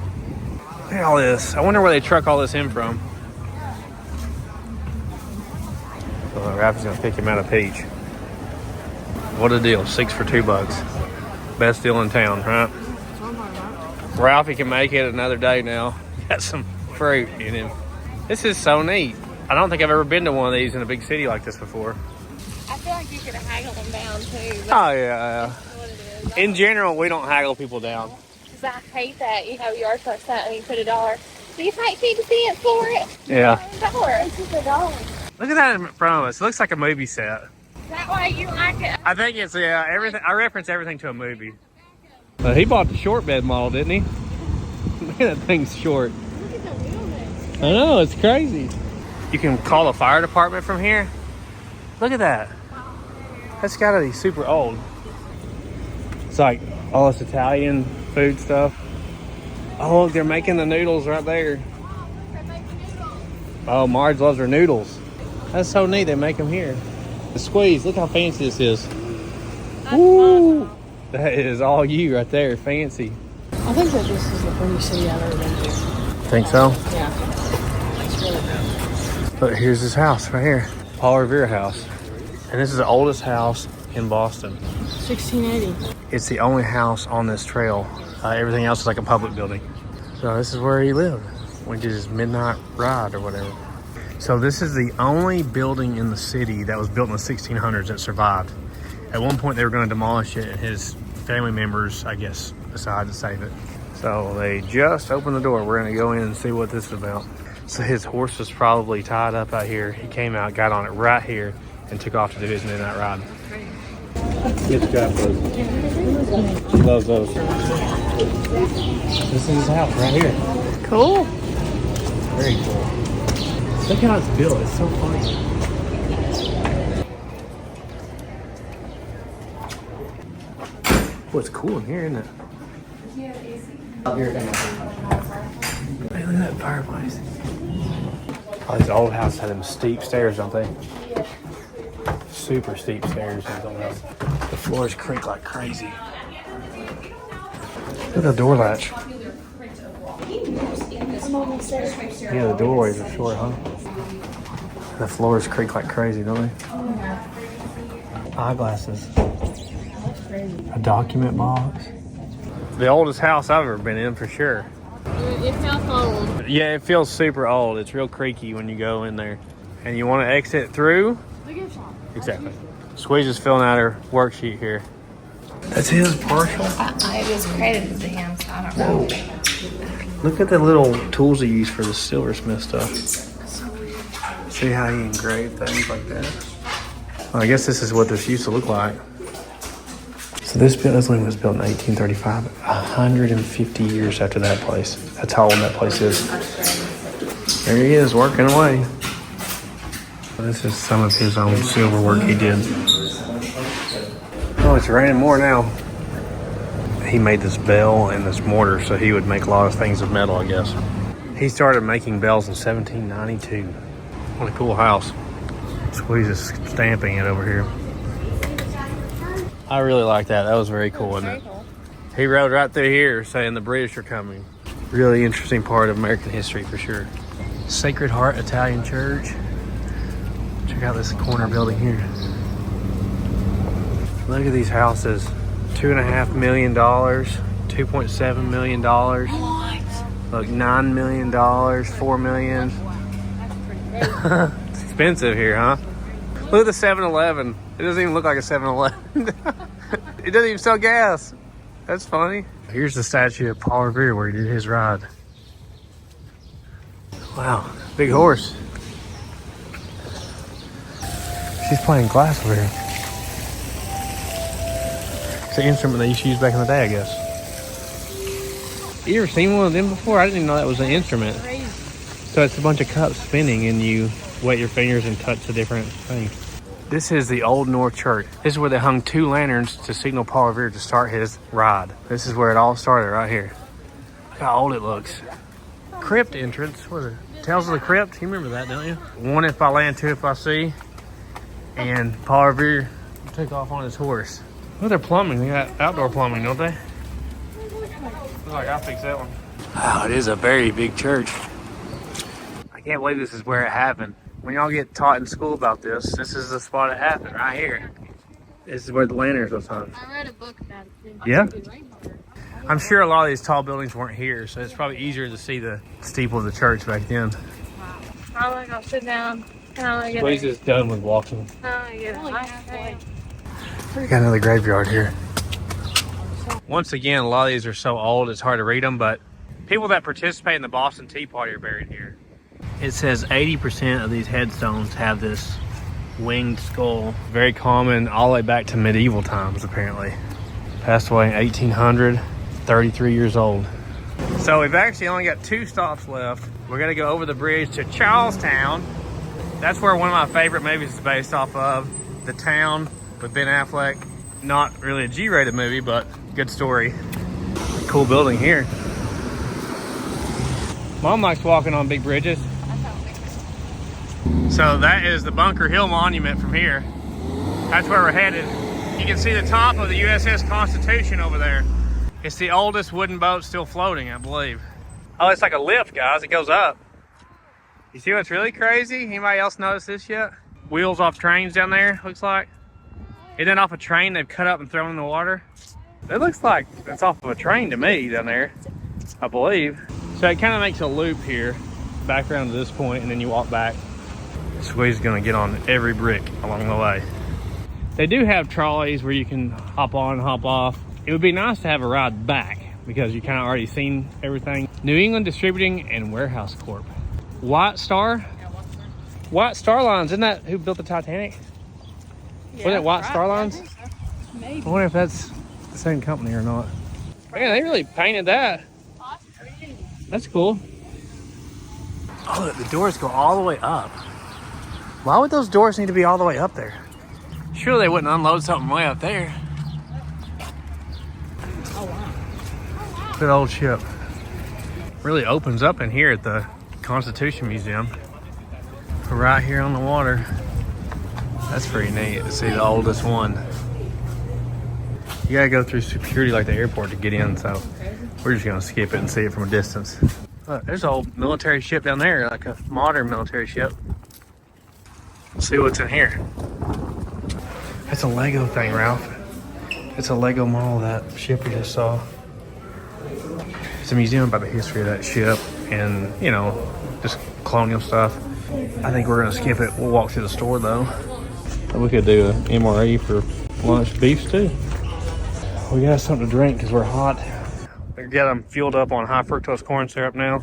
Look at all this. I wonder where they truck all this in from. Ralphie's gonna pick him out a peach. What a deal, 6 for $2. Best deal in town, right? Ralphie can make it another day now. Got some fruit in him. This is so neat. I don't think I've ever been to one of these in a big city like this before. I feel like you could haggle them down too. Oh yeah. What it is. In general, we don't haggle people down. Because I hate that you have yard sale set and you put $1. Do you pay 50 cents for it? Yeah. $1. It's just $1. Look at that in front of us. It looks like a movie set. That way you like it. I think it's everything. I reference everything to a movie. He bought the short bed model, didn't he? Look at that thing's short. Look at the wheelbase. I know, it's crazy. You can call the fire department from here. Look at that. That's gotta be super old. It's like all this Italian food stuff. Oh, look, they're making the noodles right there. Oh, Marge loves her noodles. That's so neat, they make them here. The squeeze, look how fancy this is. Woo! That is all you right there, fancy. I think that this is the prettiest city I've ever been to. Think so? Yeah. It's really good. But here's his house right here. Paul Revere house. And this is the oldest house in Boston. 1680. It's the only house on this trail. Everything else is like a public building. So this is where he lived. We did his midnight ride or whatever. So this is the only building in the city that was built in the 1600s that survived. At one point they were going to demolish it and his family members, I guess, decided to save it. So they just opened the door. We're going to go in and see what this is about. So his horse was probably tied up out here. He came out, got on it right here, and took off to do his midnight ride. Good job, Liz. She loves those. This is his house right here. Cool. Very cool. Look how it's built. It's so funny. Oh, it's cool in here, isn't it? Hey, look at that fireplace. Oh, these old houses had them steep stairs, don't they? Super steep stairs. The floors creak like crazy. Look at the door latch. Yeah, the doorways are short, huh? The floors creak like crazy, don't they? Eyeglasses. A document box. The oldest house I've ever been in, for sure. It feels old. Yeah, it feels super old. It's real creaky when you go in there. And you want to exit through? Exactly. Squeeze is filling out her worksheet here. That's his partial? I was credited to him, so I don't know. Look at the little tools he used for the silversmith stuff. See how he engraved things like that? Well, I guess this is what this used to look like. So this building was built in 1835, 150 years after that place. That's how old that place is. There he is, working away. This is some of his own silver work he did. Oh, it's raining more now. He made this bell and this mortar, so he would make a lot of things of metal, I guess. He started making bells in 1792. What a cool house. Squeeze is stamping it over here. I really like that. That was very cool, wasn't it? He rode right through here saying the British are coming. Really interesting part of American history for sure. Sacred Heart Italian Church. Check out this corner building here. Look at these houses. $2.5 million, $2.7 million. Look, $9 million, $4 million. It's expensive here, huh? Look at the 7-Eleven. It doesn't even look like a 7-Eleven. It doesn't even sell gas. That's funny. Here's the statue of Paul Revere where he did his ride. Wow, big horse. She's playing glass over here. It's an instrument they used to use back in the day, I guess. You ever seen one of them before? I didn't even know that was an instrument. So it's a bunch of cups spinning and you wet your fingers and touch the different things. This is the Old North Church. This is where they hung 2 lanterns to signal Paul Revere to start his ride. This is where it all started, right here. Look how old it looks. Crypt entrance. What is it? Tales of the Crypt. You remember that, don't you? 1 if I land, 2 if I see. And Paul Revere took off on his horse. Look, they're plumbing. They got outdoor plumbing, don't they? Looks like I'll fix that one. Wow, it is a very big church. I can't believe this is where it happened. when y'all get taught in school about this, this is the spot it happened right here. This is where the lanterns was hung. I read a book about it too. Yeah? I'm sure a lot of these tall buildings weren't here, so it's probably easier to see the steeple of the church back then. I'm gonna go sit down. And I'm gonna get Place is done with walking. halfway. Got another graveyard here. Once again, a lot of these are so old it's hard to read them, but people that participate in the Boston Tea Party are buried here. It says 80% of these headstones have this winged skull. Very common all the way back to medieval times, apparently. Passed away in 1800, 33 years old. So we've actually only got 2 stops left. We're gonna go over the bridge to Charlestown. That's where one of my favorite movies is based off of. The Town with Ben Affleck. Not really a G-rated movie, but good story. Cool building here. Mom likes walking on big bridges. So that is the Bunker Hill Monument from here. That's where we're headed. You can see the top of the USS Constitution over there. It's the oldest wooden boat still floating, I believe. Oh, it's like a lift, guys. It goes up. You see what's really crazy? Anybody else notice this yet? Wheels off trains down there, looks like. Isn't that off a train they've cut up and thrown in the water? It looks like it's off of a train to me down there, I believe. So it kind of makes a loop here, back around to this point, and then you walk back. Squeeze is gonna get on every brick along the way. They do have trolleys where you can hop on and hop off. It would be nice to have a ride back because you kind of already seen everything. New England Distributing and Warehouse Corp. White Star? White Star Lines, isn't that who built the Titanic? Was it White Star Lines? Maybe. I wonder if that's the same company or not. Man, they really painted that. That's cool. Oh, look, the doors go all the way up. Why would those doors need to be all the way up there? Surely they wouldn't unload something way up there. Oh, wow. Good old ship. Really opens up in here at the Constitution Museum. Right here on the water. That's pretty neat to see the oldest one. You gotta go through security like the airport to get in, so we're just gonna skip it and see it from a distance. Look, there's an old military ship down there, like a modern military ship. Let's see what's in here. That's a Lego thing, Ralph. It's a Lego model of that ship we just saw. It's a museum about the history of that ship and, you know, just colonial stuff. I think we're gonna skip it. We'll walk through the store though. We could do a MRE for lunch beef stew. We got something to drink because we're hot. We got them fueled up on high fructose corn syrup now.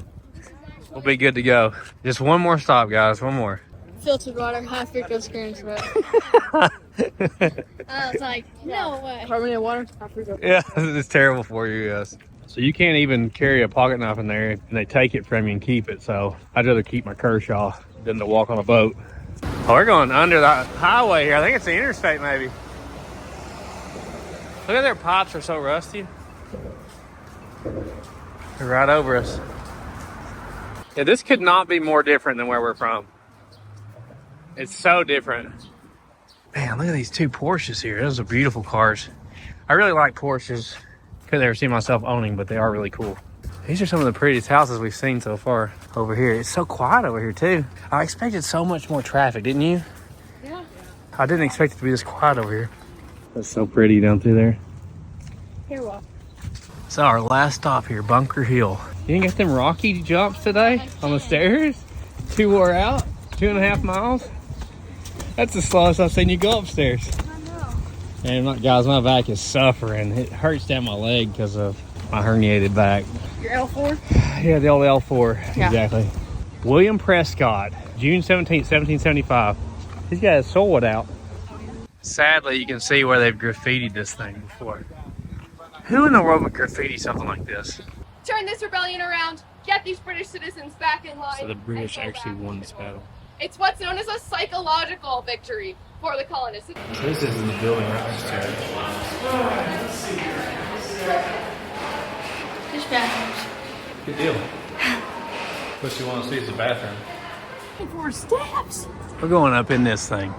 We'll be good to go. Just one more stop, guys. One more. Filtered water, high fructose corn syrup. I was like, no way. Carbonated water, high fructose. Yeah, it's terrible for you, yes. So you can't even carry a pocket knife in there and they take it from you and keep it. So I'd rather keep my Kershaw than to walk on a boat. Oh, we're going under the highway here. I think it's the interstate maybe. Look at their pipes are so rusty. They're right over us. Yeah, this could not be more different than where we're from. It's so different. Man, look at these 2 Porsches here. Those are beautiful cars. I really like Porsches. Couldn't ever see myself owning, but they are really cool. These are some of the prettiest houses we've seen so far over here. It's so quiet over here too. I expected so much more traffic, didn't you? Yeah. I didn't expect it to be this quiet over here. That's so pretty down through there. Here, walk. So our last stop here, Bunker Hill. You didn't get them rocky jumps today on the stairs? 2 wore out, 2.5 miles. That's the slowest I've seen you go upstairs. I know. And guys, my back is suffering. It hurts down my leg because of my herniated back. Your L4? Yeah, the old L4, Yeah. exactly. William Prescott, June 17th, 1775. He's got his sword out. Sadly, you can see where they've graffitied this thing before. Who in the world would graffiti something like this? Turn this rebellion around. Get these British citizens back in line. So the British and go actually back. won this battle. It's what's known as a psychological victory for the colonists. So this is the building right next to it. There's bathrooms. Good deal. What you want to see is the bathroom. 4 steps. We're going up in this thing.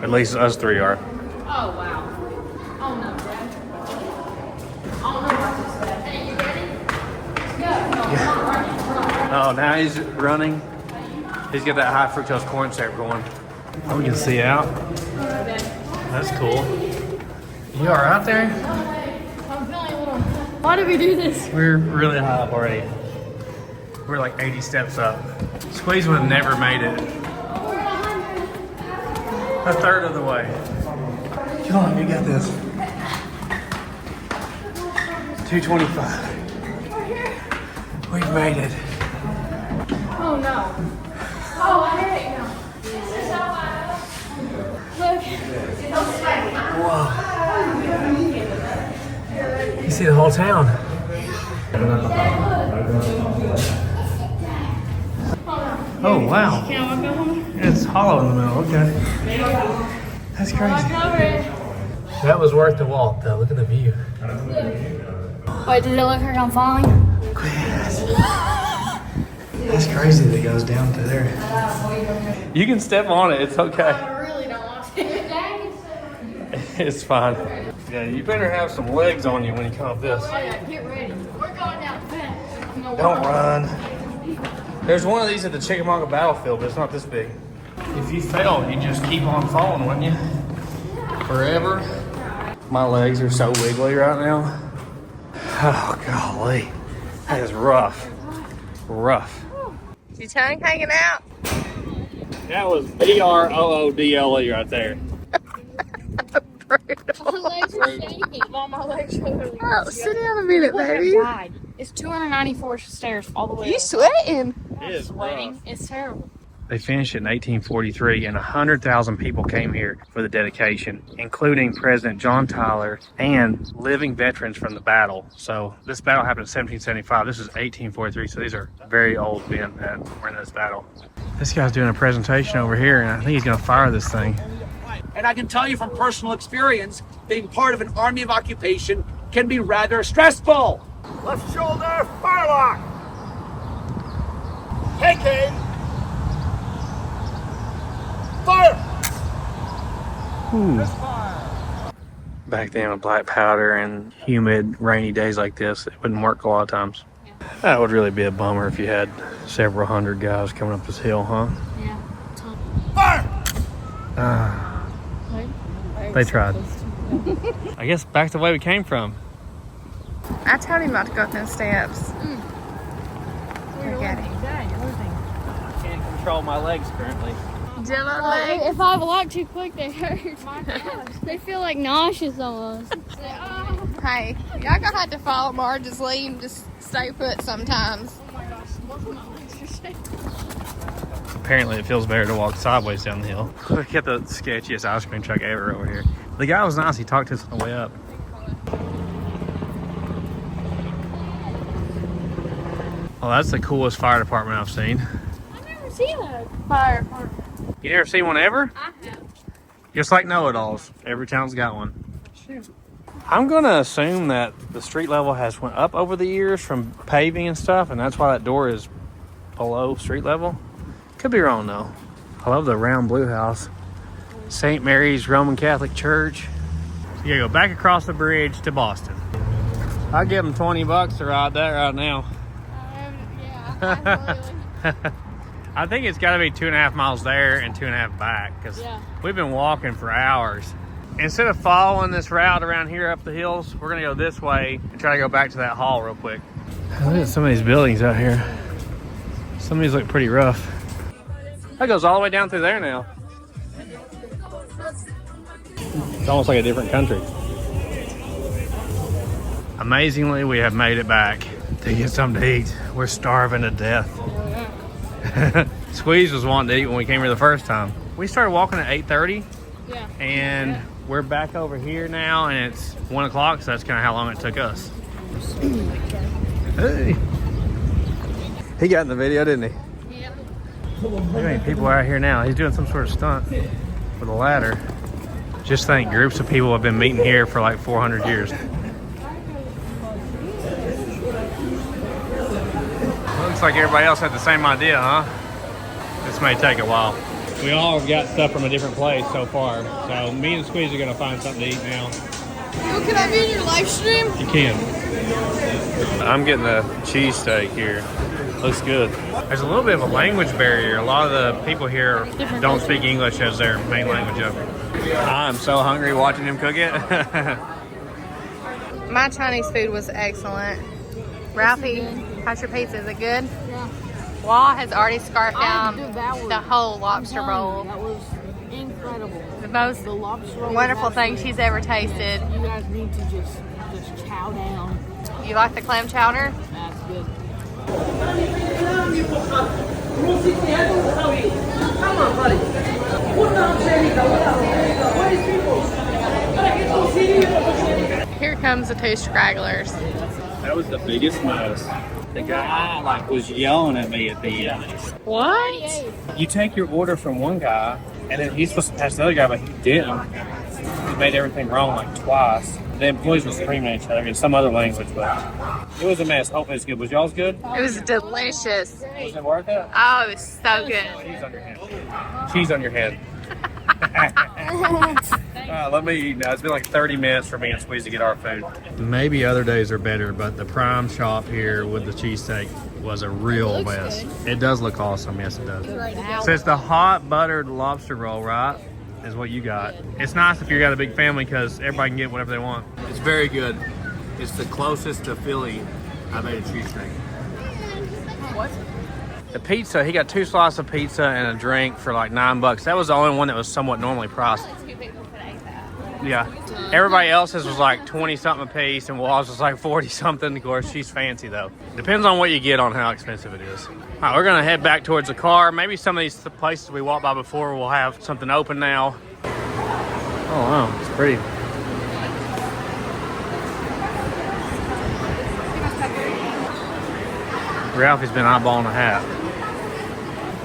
At least us 3 are. Oh, wow. Oh, no, Dad. Oh, no, what's this, Dad? Hey, you ready? Let's go. No, I'm not running. Oh, now he's running. He's got that high fructose corn syrup going. Oh, we can see out. That's cool. You are out there? I'm feeling a little. Why did we do this? We're really high up already. We're like 80 steps up. Squeeze would have never made it. A third of the way. Come on, you got this. 225. We've made it. Oh no. Oh, heck no. Look. Whoa. You see the whole town. Oh, wow. Can I go home? It's hollow in the middle, okay. That's crazy. That was worth the walk, though. Look at the view. Wait, did it look like I'm falling? That's crazy that it goes down to there. You can step on it, it's okay. I really don't want to. It's fine. Yeah, you better have some legs on you when you come up this. Oh yeah, get ready. We're going down fast. Don't run. There's one of these at the Chickamauga battlefield, but it's not this big. If you fell, you just keep on falling, wouldn't you? Forever. My legs are so wiggly right now. Oh, golly. That is rough. Rough. Is your tongue hanging out? That was BROODLE right there. My legs are shaking. All my legs are shaking. Oh, sit down a minute, baby. It's 294 stairs all the way You up. sweating? It is Sweating. rough. It's terrible. They finished it in 1843, and 100,000 people came here for the dedication, including President John Tyler and living veterans from the battle. So this battle happened in 1775. This is 1843, so these are very old men that were in this battle. This guy's doing a presentation over here, and I think he's going to fire this thing. And I can tell you from personal experience, being part of an army of occupation can be rather stressful. Left shoulder, firelock. Take aim. Fire! Back then with black powder and humid, rainy days like this, it wouldn't work a lot of times. That would really be a bummer if you had several hundred guys coming up this hill, huh? Yeah. Fire! They tried. I guess back the way we came from. I told him not to go up them steps. Look at him. I can't control my legs currently. Jello legs. If I walk too quick, they hurt. They feel like nauseous almost. Hey, y'all gonna have to follow Marge's lead and just stay put sometimes. Oh my gosh, both of my legs are shaking. Apparently it feels better to walk sideways down the hill. Look at the sketchiest ice cream truck ever over here. The guy was nice. He talked to us on the way up. Oh, that's the coolest fire department I've seen. I've never seen a fire department. You never seen one ever? I have. Just like know-it-alls. Every town's got one. Sure. I'm gonna assume that the street level has went up over the years from paving and stuff, and that's why that door is below street level. Could be wrong though. I love the round blue house. St. Mary's Roman Catholic Church. You gotta go back across the bridge to Boston. I'd give them $20 to ride that right now. Yeah. I think it's gotta be 2.5 miles there and 2.5 back, because we've been walking for hours. Instead of following this route around here up the hills, we're gonna go this way and try to go back to that hall real quick. Look at some of these buildings out here. Some of these look pretty rough. That goes all the way down through there now. It's almost like a different country. Amazingly, we have made it back to get something to eat. We're starving to death. Squeeze was wanting to eat when we came here the first time. We started walking at 8:30, and we're back over here now, and it's 1 o'clock, so that's kind of how long it took us. Hey. He got in the video, didn't he? Yeah. Look how many people are out here now. He's doing some sort of stunt with a ladder. Just think, groups of people have been meeting here for like 400 years. Looks like everybody else had the same idea, huh? This may take a while. We all got stuff from a different place so far. So me and Squeeze are gonna find something to eat now. Can I be in your live stream? You can. I'm getting a cheesesteak here. Looks good. There's a little bit of a language barrier. A lot of the people here don't speak English as their main language over. I'm so hungry watching him cook it. My Chinese food was excellent. Ralphie, how's your pizza? Is it good? Yeah. Wall has already scarfed down devoured the whole lobster roll. That was incredible. The most The lobster roll wonderful was thing she's ever tasted. You guys need to just chow down. You like the clam chowder? That's good. Here comes the two stragglers. That was the biggest mess. The guy like was yelling at me at the end. What? You take your order from one guy, and then he's supposed to pass the other guy, but he didn't. He made everything wrong like twice. The employees were screaming at each other in some other language, but it was a mess. Hopefully it's good. Was y'all's good? It was delicious. Was it worth it? Oh, it was so good. Cheese on your head. Cheese on your head. Let me eat now. It's been like 30 minutes for me and Squeeze to get our food. Maybe other days are better, but the prime shop here with the cheesesteak was a real mess. It does look awesome. Yes, it does. So it's the hot buttered lobster roll, right? Is what you got. It's nice if you got a big family because everybody can get whatever they want. It's very good. It's the closest to Philly I've ate a cheesesteak. What? The pizza, he got 2 slices of pizza and a drink for like $9. That was the only one that was somewhat normally priced. Yeah. Everybody else's was like 20 something a piece and Wall's was like 40 something. Of course, she's fancy though. Depends on what you get on how expensive it is. All right, we're gonna head back towards the car. Maybe some of these places we walked by before will have something open now. Oh wow, it's pretty. Ralphie's been eyeballing a hat.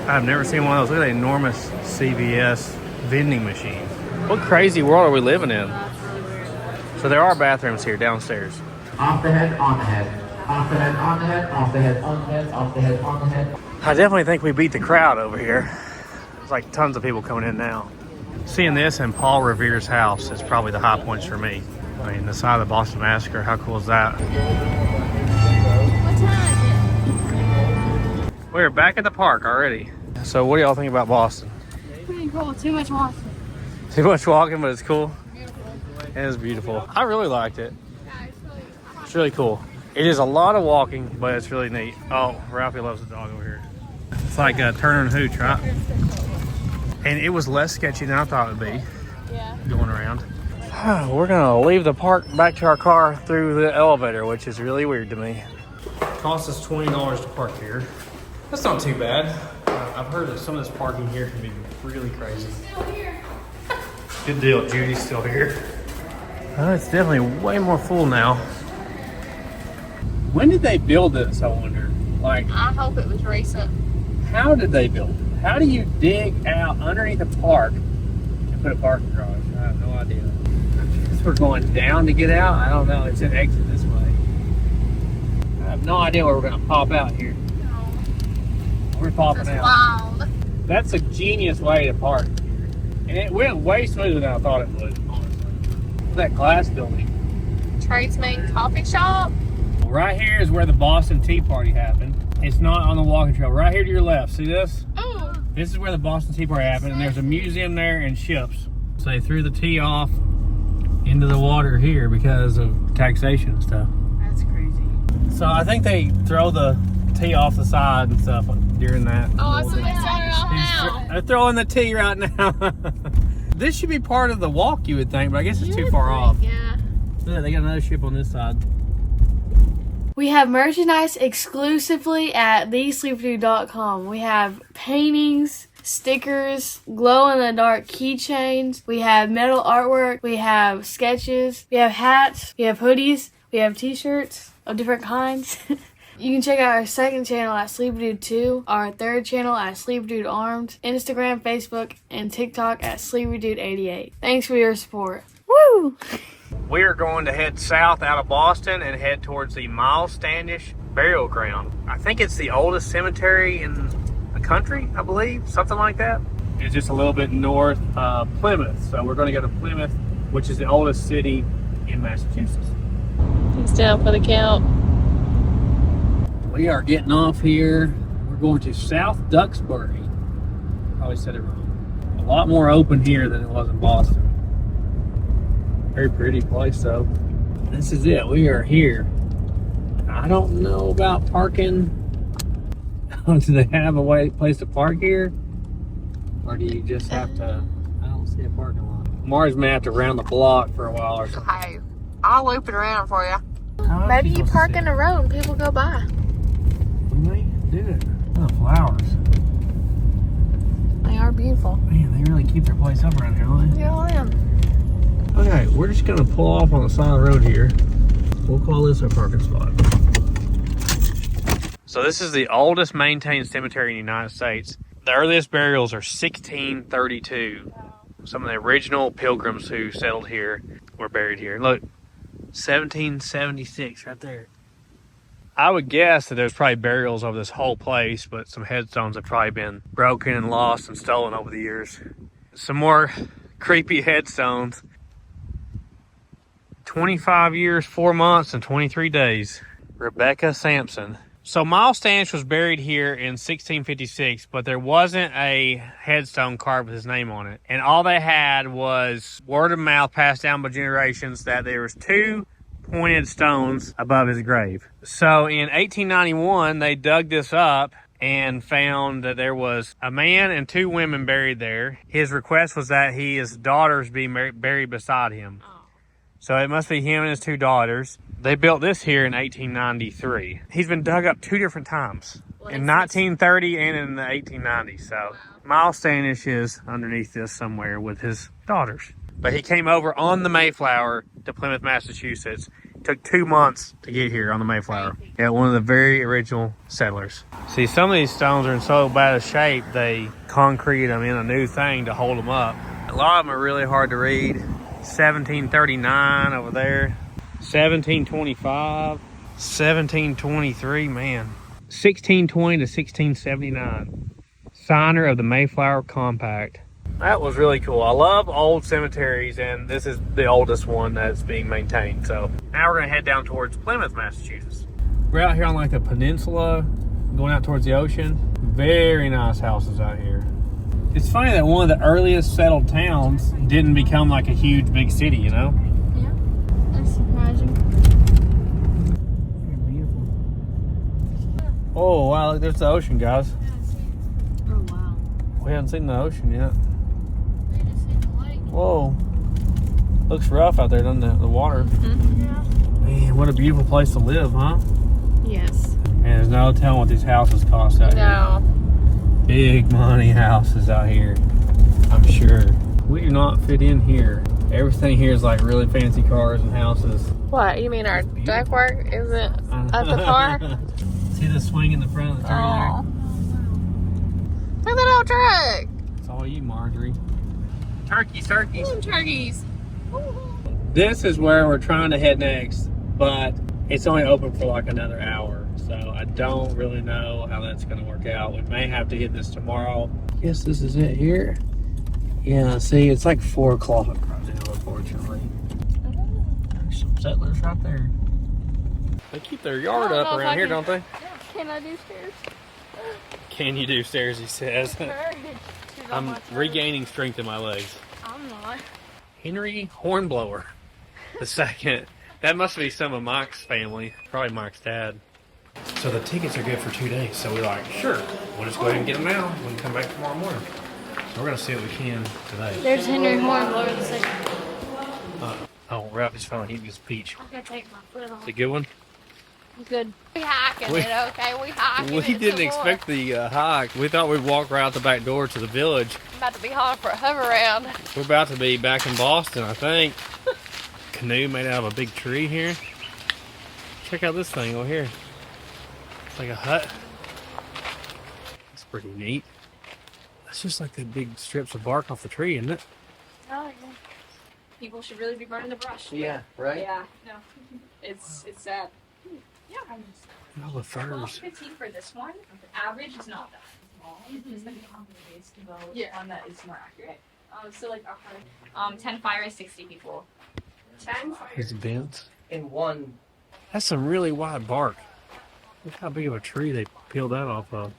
I've never seen one of those. Look at that enormous CVS vending machine. What crazy world are we living in? So there are bathrooms here downstairs. Off the head, on the head. Off the head, on the head. Off the head, on the head. Off the head, on the head. I definitely think we beat the crowd over here. There's like tons of people coming in now. Seeing this in Paul Revere's house is probably the high points for me. I mean, the side of the Boston Massacre, how cool is that? What time is it? We're back at the park already. So what do y'all think about Boston? Pretty cool. Too much walking. Too much walking, but it's cool. It is beautiful. I really liked it. It's really cool. It is a lot of walking, but it's really neat. Oh, Ralphie loves the dog over here. It's like a turn and hooch, right? And it was less sketchy than I thought it would be. Yeah. Going around. We're gonna leave the park back to our car through the elevator, which is really weird to me. Cost us $20 to park here. That's not too bad. I've heard that some of this parking here can be really crazy. Still here. Good deal, Judy's still here. It's definitely way more full now. When did they build this, I wonder? Like, I hope it was recent. how did they build it? How do you dig out underneath a park and put a parking garage? I have no idea. I guess we're going down to get out. I don't know. It's an exit this way. I have no idea where we're going to pop out here. We're popping That's out. wild. That's a genius way to park here. And it went way smoother than I thought it would, honestly. Look at that glass building. Tradesman coffee shop. Well, right here is where the Boston Tea Party happened. It's not on the walking trail. Right here to your left. See this? Oh. This is where the Boston Tea Party happened, and there's a museum there and ships. So they threw the tea off into the water here because of taxation and stuff. That's crazy. So I think they throw the tea off the side and stuff during that. Oh, so they started off now. They're throwing the tea right now. This should be part of the walk, you would think, but I guess it's too far off. Yeah. Look, they got another ship on this side. We have merchandise exclusively at thesleepdude.com. We have paintings, stickers, glow-in-the-dark keychains. We have metal artwork. We have sketches. We have hats. We have hoodies. We have t-shirts of different kinds. You can check out our second channel at Sleepdude 2, our third channel at Sleepdude Armed, Instagram, Facebook, and TikTok at Sleepdude88. Thanks for your support. Woo! We are going to head south out of Boston and head towards the Miles Standish Burial Ground. I think it's the oldest cemetery in the country, I believe, something like that. It's just a little bit north of Plymouth. So we're going to go to Plymouth, which is the oldest city in Massachusetts. He's down for the count. We are getting off here. We're going to South Duxbury. Probably said it wrong. A lot more open here than it was in Boston. Very pretty place though. This is it. We are here. I don't know about parking. Do they have a place to park here? Or do you just have to... I don't see a parking lot. Mars may have to round the block for a while or something. Hey, I'll loop it around for you. How Maybe am I you supposed park to in see the road and people go by. We may do it. Oh, flowers. They are beautiful. Man, they really keep their place up around here, don't they? Yeah, I am. Okay, we're just gonna pull off on the side of the road here. We'll call this our parking spot. So this is the oldest maintained cemetery in the United States. The earliest burials are 1632. Some of the original pilgrims who settled here were buried here. Look, 1776 right there. I would guess that there's probably burials over this whole place, but some headstones have probably been broken and lost and stolen over the years. Some more creepy headstones. 25 years, 4 months, and 23 days. Rebecca Sampson. So Miles Standish was buried here in 1656, but there wasn't a headstone carved with his name on it. And all they had was word of mouth passed down by generations that there was 2 pointed stones above his grave. So in 1891, they dug this up and found that there was a man and 2 women buried there. His request was that his daughters be buried beside him. So it must be him and his 2 daughters. They built this here in 1893. He's been dug up 2 different times. In 1930 and in the 1890s. So Miles Standish is underneath this somewhere with his daughters. But he came over on the Mayflower to Plymouth, Massachusetts. It took 2 months to get here on the Mayflower. Yeah, one of the very original settlers. See, some of these stones are in so bad a shape, they concrete them in a new thing to hold them up. A lot of them are really hard to read. 1739 over there. 1725. 1723, man. 1620 to 1679. Signer of the Mayflower Compact. That was really cool. I love old cemeteries, and this is the oldest one that's being maintained. So now we're going to head down towards Plymouth, Massachusetts. We're out here on like the peninsula, going out towards the ocean. Very nice houses out here. It's funny that one of the earliest settled towns didn't become like a huge big city, you know? Yeah, that's surprising. Beautiful. Oh, wow, look, there's the ocean, guys. Oh, wow. We haven't seen the ocean yet. We just hit the lake. Whoa. Looks rough out there, doesn't it? The water. Mm-hmm. Yeah. Man, what a beautiful place to live, huh? Yes. And there's no telling what these houses cost out here. No. Big money houses out here, I'm sure. We do not fit in here. Everything here is like really fancy cars and houses. What? You mean our ductwork isn't up to par? See the swing in the front of the trailer there? Oh. Look at that old truck. It's all you, Marjorie. Turkeys, turkeys. Turkeys. This is where we're trying to head next, but it's only open for like another hour. So I don't really know how that's going to work out. We may have to hit this tomorrow. Guess this is it here. Yeah, see, it's like 4 o'clock right now, unfortunately. There's some settlers right there. They keep their yard up around here, don't they? Can I do stairs? Can you do stairs, he says. I'm regaining strength in my legs. I'm not. Henry Hornblower the second. That must be some of Mike's family. Probably Mike's dad. So the tickets are good for 2 days. So we're like, sure, we'll just go ahead and get them now. We can come back tomorrow morning. So we're going to see what we can today. There's Henry Hornblower the second. Oh, we're out his phone. He gets peach. I'm gonna take my foot off. It's a good one. Good. We hiking it, okay? We hiking We it. didn't some expect the hike. We thought we'd walk right out the back door to the village. more. About to be hot for a hover around. We're about to be back in Boston, I think. Canoe made out of a big tree here. Check out this thing over here. It's like a hut. It's pretty neat. That's just like the big strips of bark off the tree, isn't it? Oh, yeah. People should really be burning the brush. Yeah, right? Yeah, no. It's sad. Yeah. All the furs. 15 for this one. The average is not that small. It's like a company base to go with one that is more accurate. So like 10 fire is 60 people. 10 fire. His vents. In one. That's some really wide bark. Look how big of a tree they peeled that off of.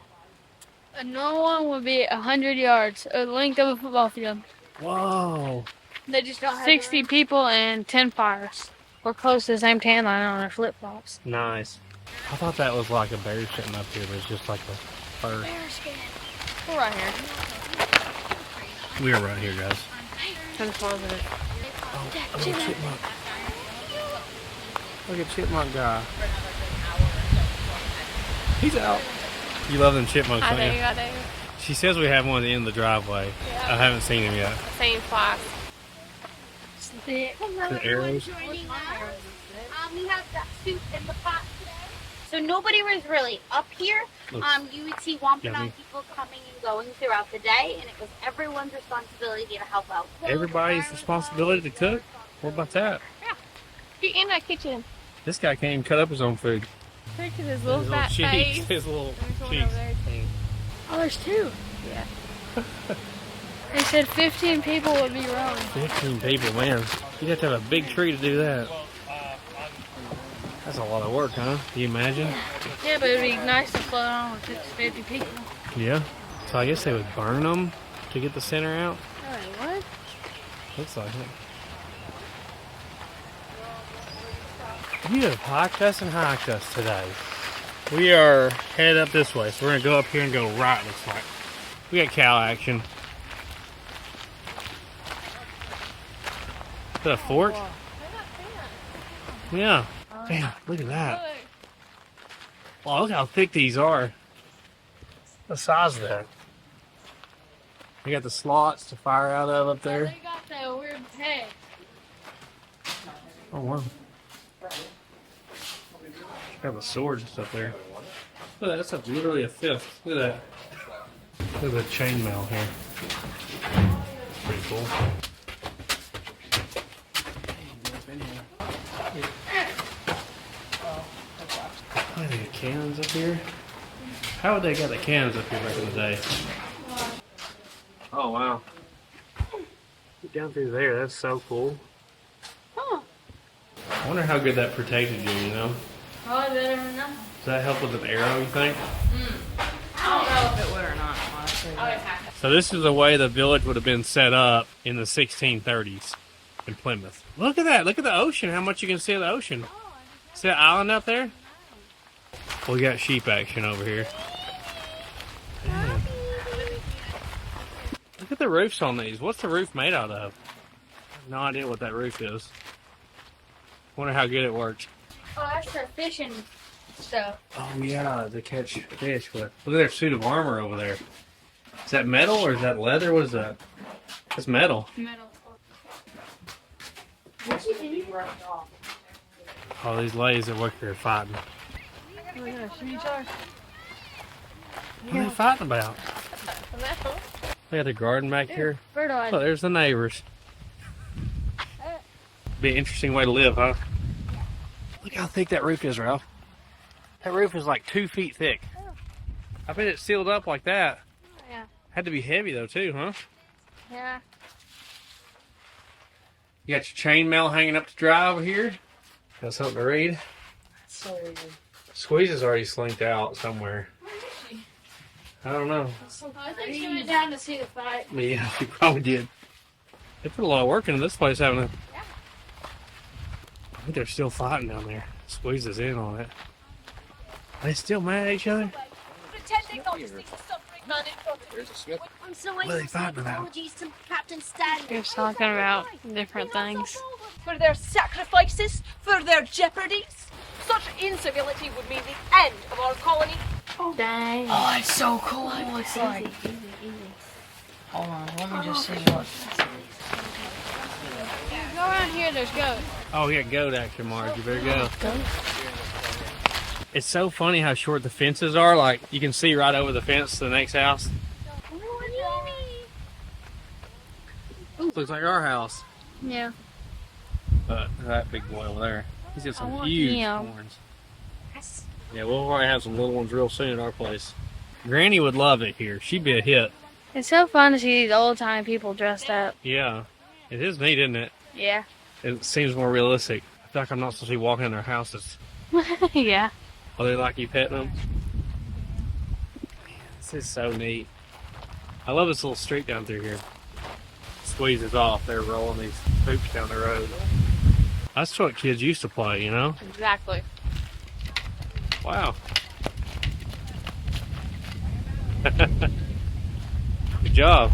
A normal one would be 100 yards, the length of a football field. Whoa. They just don't 60 people and 10 fires. We're close to the same tan line on our flip flops. Nice. I thought that was like a bear sitting up here, but it's just like a fur. Bear skin. We're right here. We are right here, guys. Kind of positive. Oh, a little chipmunk. Look at chipmunk guy. He's out. You love them chipmunks, don't you? I do. She says we have one at the end of the driveway. Yeah. I haven't seen him yet. Same class. The arrows. We have that soup in the pot today. So nobody was really up here. You would see Wampanoag people coming and going throughout the day, and it was everyone's responsibility to help out. Everybody's responsibility to cook? What about that? Yeah. Get in that kitchen. This guy can't even cut up his own food. Look at his little fat cheeks. face. His little There's one cheeks. over there too. Oh, there's two. Yeah. They said 15 people would be wrong. 15 people, man. You'd have to have a big tree to do that. That's a lot of work, huh? Can you imagine? Yeah, but it'd be nice to float on with 50 people. Yeah. So I guess they would burn them to get the center out. Oh, what? Looks like it. You have high cuss and high cuss today. We are headed up this way, so we're gonna go up here and go right, looks like. We got cow action. Is that a fork? Yeah. Damn, look at that. Wow, look how thick these are. The size of that. We got the slots to fire out of up there. They got that weird peg. Oh, wow. Have a sword just up there. Look at that, that's literally a fifth. Look at that. Look at the chainmail here. That's pretty cool. Oh, they got cannons up here. How would they got the cannons up here back in the day? Oh wow. Get down through there, that's so cool. Huh. I wonder how good that protected you, you know? Probably better than nothing. Does that help with an arrow, you think? I don't know if it would or not, honestly. So this is the way the village would have been set up in the 1630s in Plymouth. Look at that. Look at the ocean. How much you can see of the ocean. See that island out there? We got sheep action over here. Damn. Look at the roofs on these. What's the roof made out of? I have no idea what that roof is. Wonder how good it works. Oh, that's for fishing stuff. Oh yeah, to catch fish with. Look at their suit of armor over there. Is that metal or is that leather? What is that? That's metal. Metal. All these ladies that work here are fighting. Oh my gosh, should we charge? What are they fighting about? They got the garden back here. Bird eye. Oh, there's the neighbors. Be an interesting way to live, huh? Look how thick that roof is, Ralph. That roof is like 2 feet thick. I bet it's sealed up like that. Yeah. Had to be heavy though too, huh? Yeah. You got your chainmail hanging up to dry over here. Got something to read? So weird. Squeeze is already slinked out somewhere. I don't know. I think she went down to see the fight. Yeah, she probably did. They put a lot of work into this place, haven't they? Yeah. I think they're still fighting down there. Squeeze is in on it. Are they still mad at each other? Pretending not to see the suffering man in front of There's a slip. I'm so What are they fighting about? apologies to Captain Stanley. He was talking about different things. For their sacrifices, for their jeopardies. Such incivility would mean the end of our colony. Dang. Oh, it's so cool. It looks like. Hold on, let me just see what. Go around here, there's goats. Oh, yeah, goat action, Marge. You better go. It's so funny how short the fences are. Like, you can see right over the fence to the next house. Ooh, looks like our house. Yeah. But that big boy over there, he's got I some want huge him. horns. Yeah, we'll probably have some little ones real soon at our place. Granny would love it here. She'd be a hit. It's so fun to see these old time people dressed up. Yeah. It is neat, isn't it? Yeah. It seems more realistic. I feel like I'm not supposed to be walking in their houses. Yeah. Oh, they like you petting them? This is so neat. I love this little street down through here. Squeezes off. They're rolling these hoops down the road. That's what kids used to play, you know? Exactly. Wow. Good job.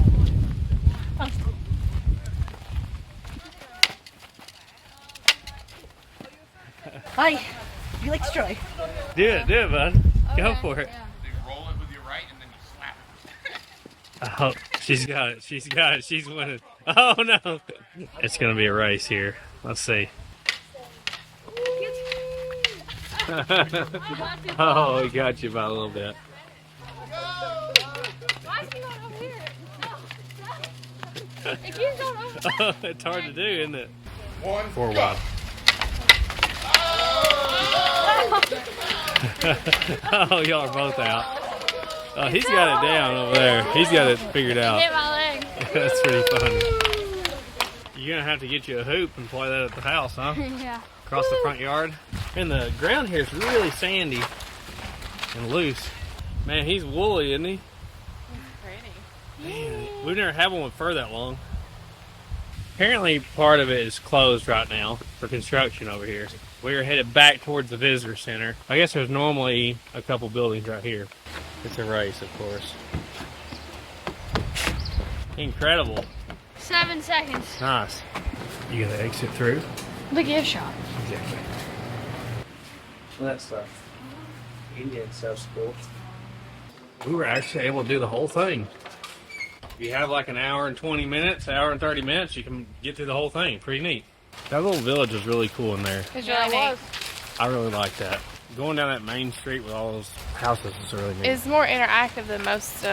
Hi. You like to try? Do it, bud. Okay, Go for it. yeah. You roll it with your right and then you slap it. Oh, she's got it. She's got it. She's winning. Oh, no. It's going to be a race here. Let's see. Oh, he got you by a little bit. Why is he going over here? No, it keeps going over. Oh, it's hard to do, isn't it? 4 wide. Oh, y'all are both out. Oh, he's got it down over there. He's got it figured out. Hit my leg. That's pretty funny. You're going to have to get you a hoop and play that at the house, huh? Yeah. Across the front yard. And the ground here is really sandy and loose. Man, he's woolly, isn't he? Pretty. Man, we've never had one with fur that long. Apparently, part of it is closed right now for construction over here. We are headed back towards the visitor center. I guess there's normally a couple buildings right here. It's a race, of course. Incredible. 7 seconds. Nice. You gotta exit through. The gift shop. Exactly. Well, that stuff. Indian stuff's cool. We were actually able to do the whole thing. If you have like an hour and 20 minutes, hour and 30 minutes, you can get through the whole thing. Pretty neat. That little village is really cool in there. It's really neat. I really like that. Going down that main street with all those houses is really neat. It's more interactive than most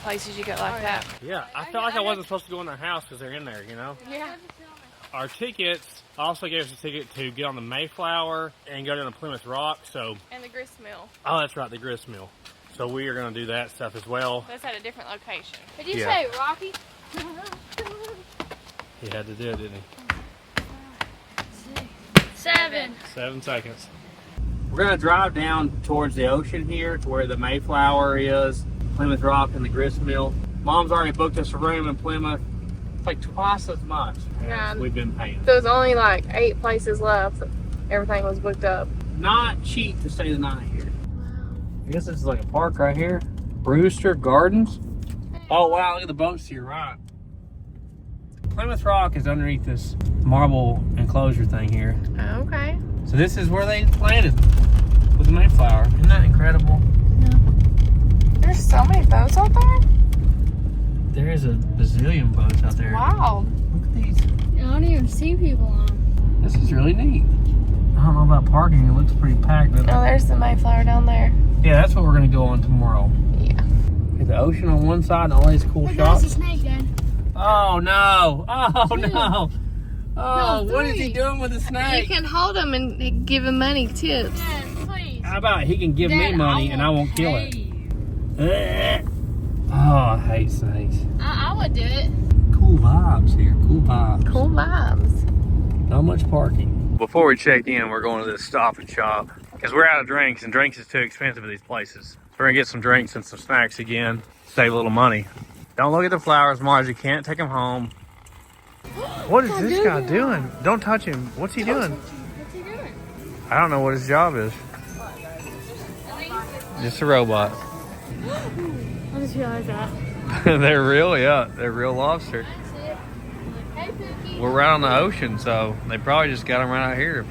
places you get like that. Yeah, I felt like I wasn't supposed to go in their house because they're in there, you know? Yeah. Our tickets also gave us a ticket to get on the Mayflower and go down to Plymouth Rock. So. And the grist mill. Oh, that's right, the grist mill. So we are going to do that stuff as well. That's at a different location. Did you say Rocky? He had to do it, didn't he? 7. 7 seconds. We're going to drive down towards the ocean here to where the Mayflower is, Plymouth Rock and the grist mill. Mom's already booked us a room in Plymouth. It's like twice as much as we've been paying. There was only like 8 places left. Everything was booked up. Not cheap to stay the night here. I guess this is like a park right here. Brewster Gardens. Oh wow, look at the boats to your right. Plymouth Rock is underneath this marble enclosure thing here. Okay. So this is where they planted with the Mayflower. Isn't that incredible? There's so many boats out there. There is a bazillion boats out there. Wow. Look at these. I don't even see people on them. This is really neat. I don't know about parking. It looks pretty packed. Oh, there's the Mayflower down there. Yeah, that's what we're going to go on tomorrow. Yeah. Get the ocean on one side and all these cool There's shops. a snake, Dad. Oh no! Oh 2. no! Oh, No, what is 3. he doing with the You snake? can hold them and give them money tips. Dad, please. How about he can give me Dad, money and I won't kill it? Oh, I hate snakes. I would do it. Cool vibes here. Cool vibes. Cool vibes. Not much parking. Before we check in, we're going to this Stop and Shop because we're out of drinks and drinks is too expensive at these places. So we're gonna get some drinks and some snacks again, save a little money. Don't look at the flowers, Mars. You can't take them home. What is this guy doing? Don't touch him. What's he doing? What's he doing? I don't know what his job is. Just a robot. I just realized that. They're real, yeah. They're real lobster. Hey, Pookie. We're right on the ocean, so they probably just got them right out here.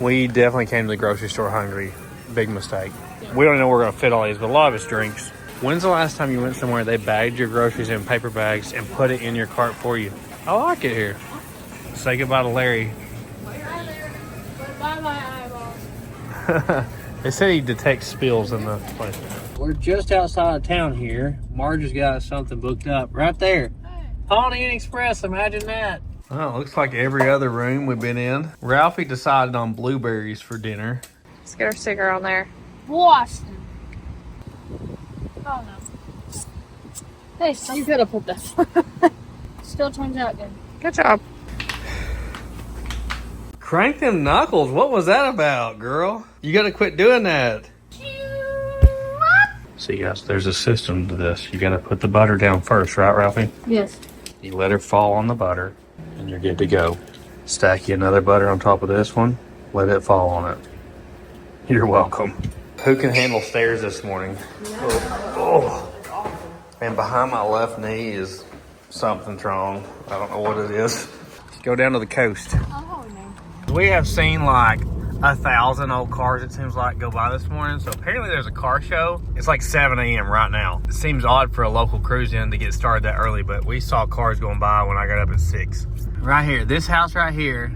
We definitely came to the grocery store hungry. Big mistake. We don't know where we're going to fit all these, but a lot of it's drinks. When's the last time you went somewhere they bagged your groceries in paper bags and put it in your cart for you? I like it here. Say goodbye to Larry. Bye, my eyeballs. They said he detects spills in the place. We're just outside of town here. Marge has got something booked up right there. Pawnee Inn Express, imagine that. Oh, it looks like every other room we've been in. Ralphie decided on blueberries for dinner. Let's get our sticker on there. Boston. Oh no. Hey, so you could have put that. Still turns out good. Good job. Crank them knuckles. What was that about, girl? You gotta quit doing that. See guys, there's a system to this. You gotta put the butter down first, right Ralphie? Yes. You let her fall on the butter and you're good to go. Stack you another butter on top of this one. Let it fall on it. You're welcome. Who can handle stairs this morning? Oh. And behind my left knee is something wrong. I don't know what it is. Let's go down to the coast. Oh, no. We have seen like 1,000 old cars, it seems like, go by this morning. So apparently there's a car show. It's like 7 a.m. right now. It seems odd for a local cruise in to get started that early, but we saw cars going by when I got up at 6. Right here, this house right here,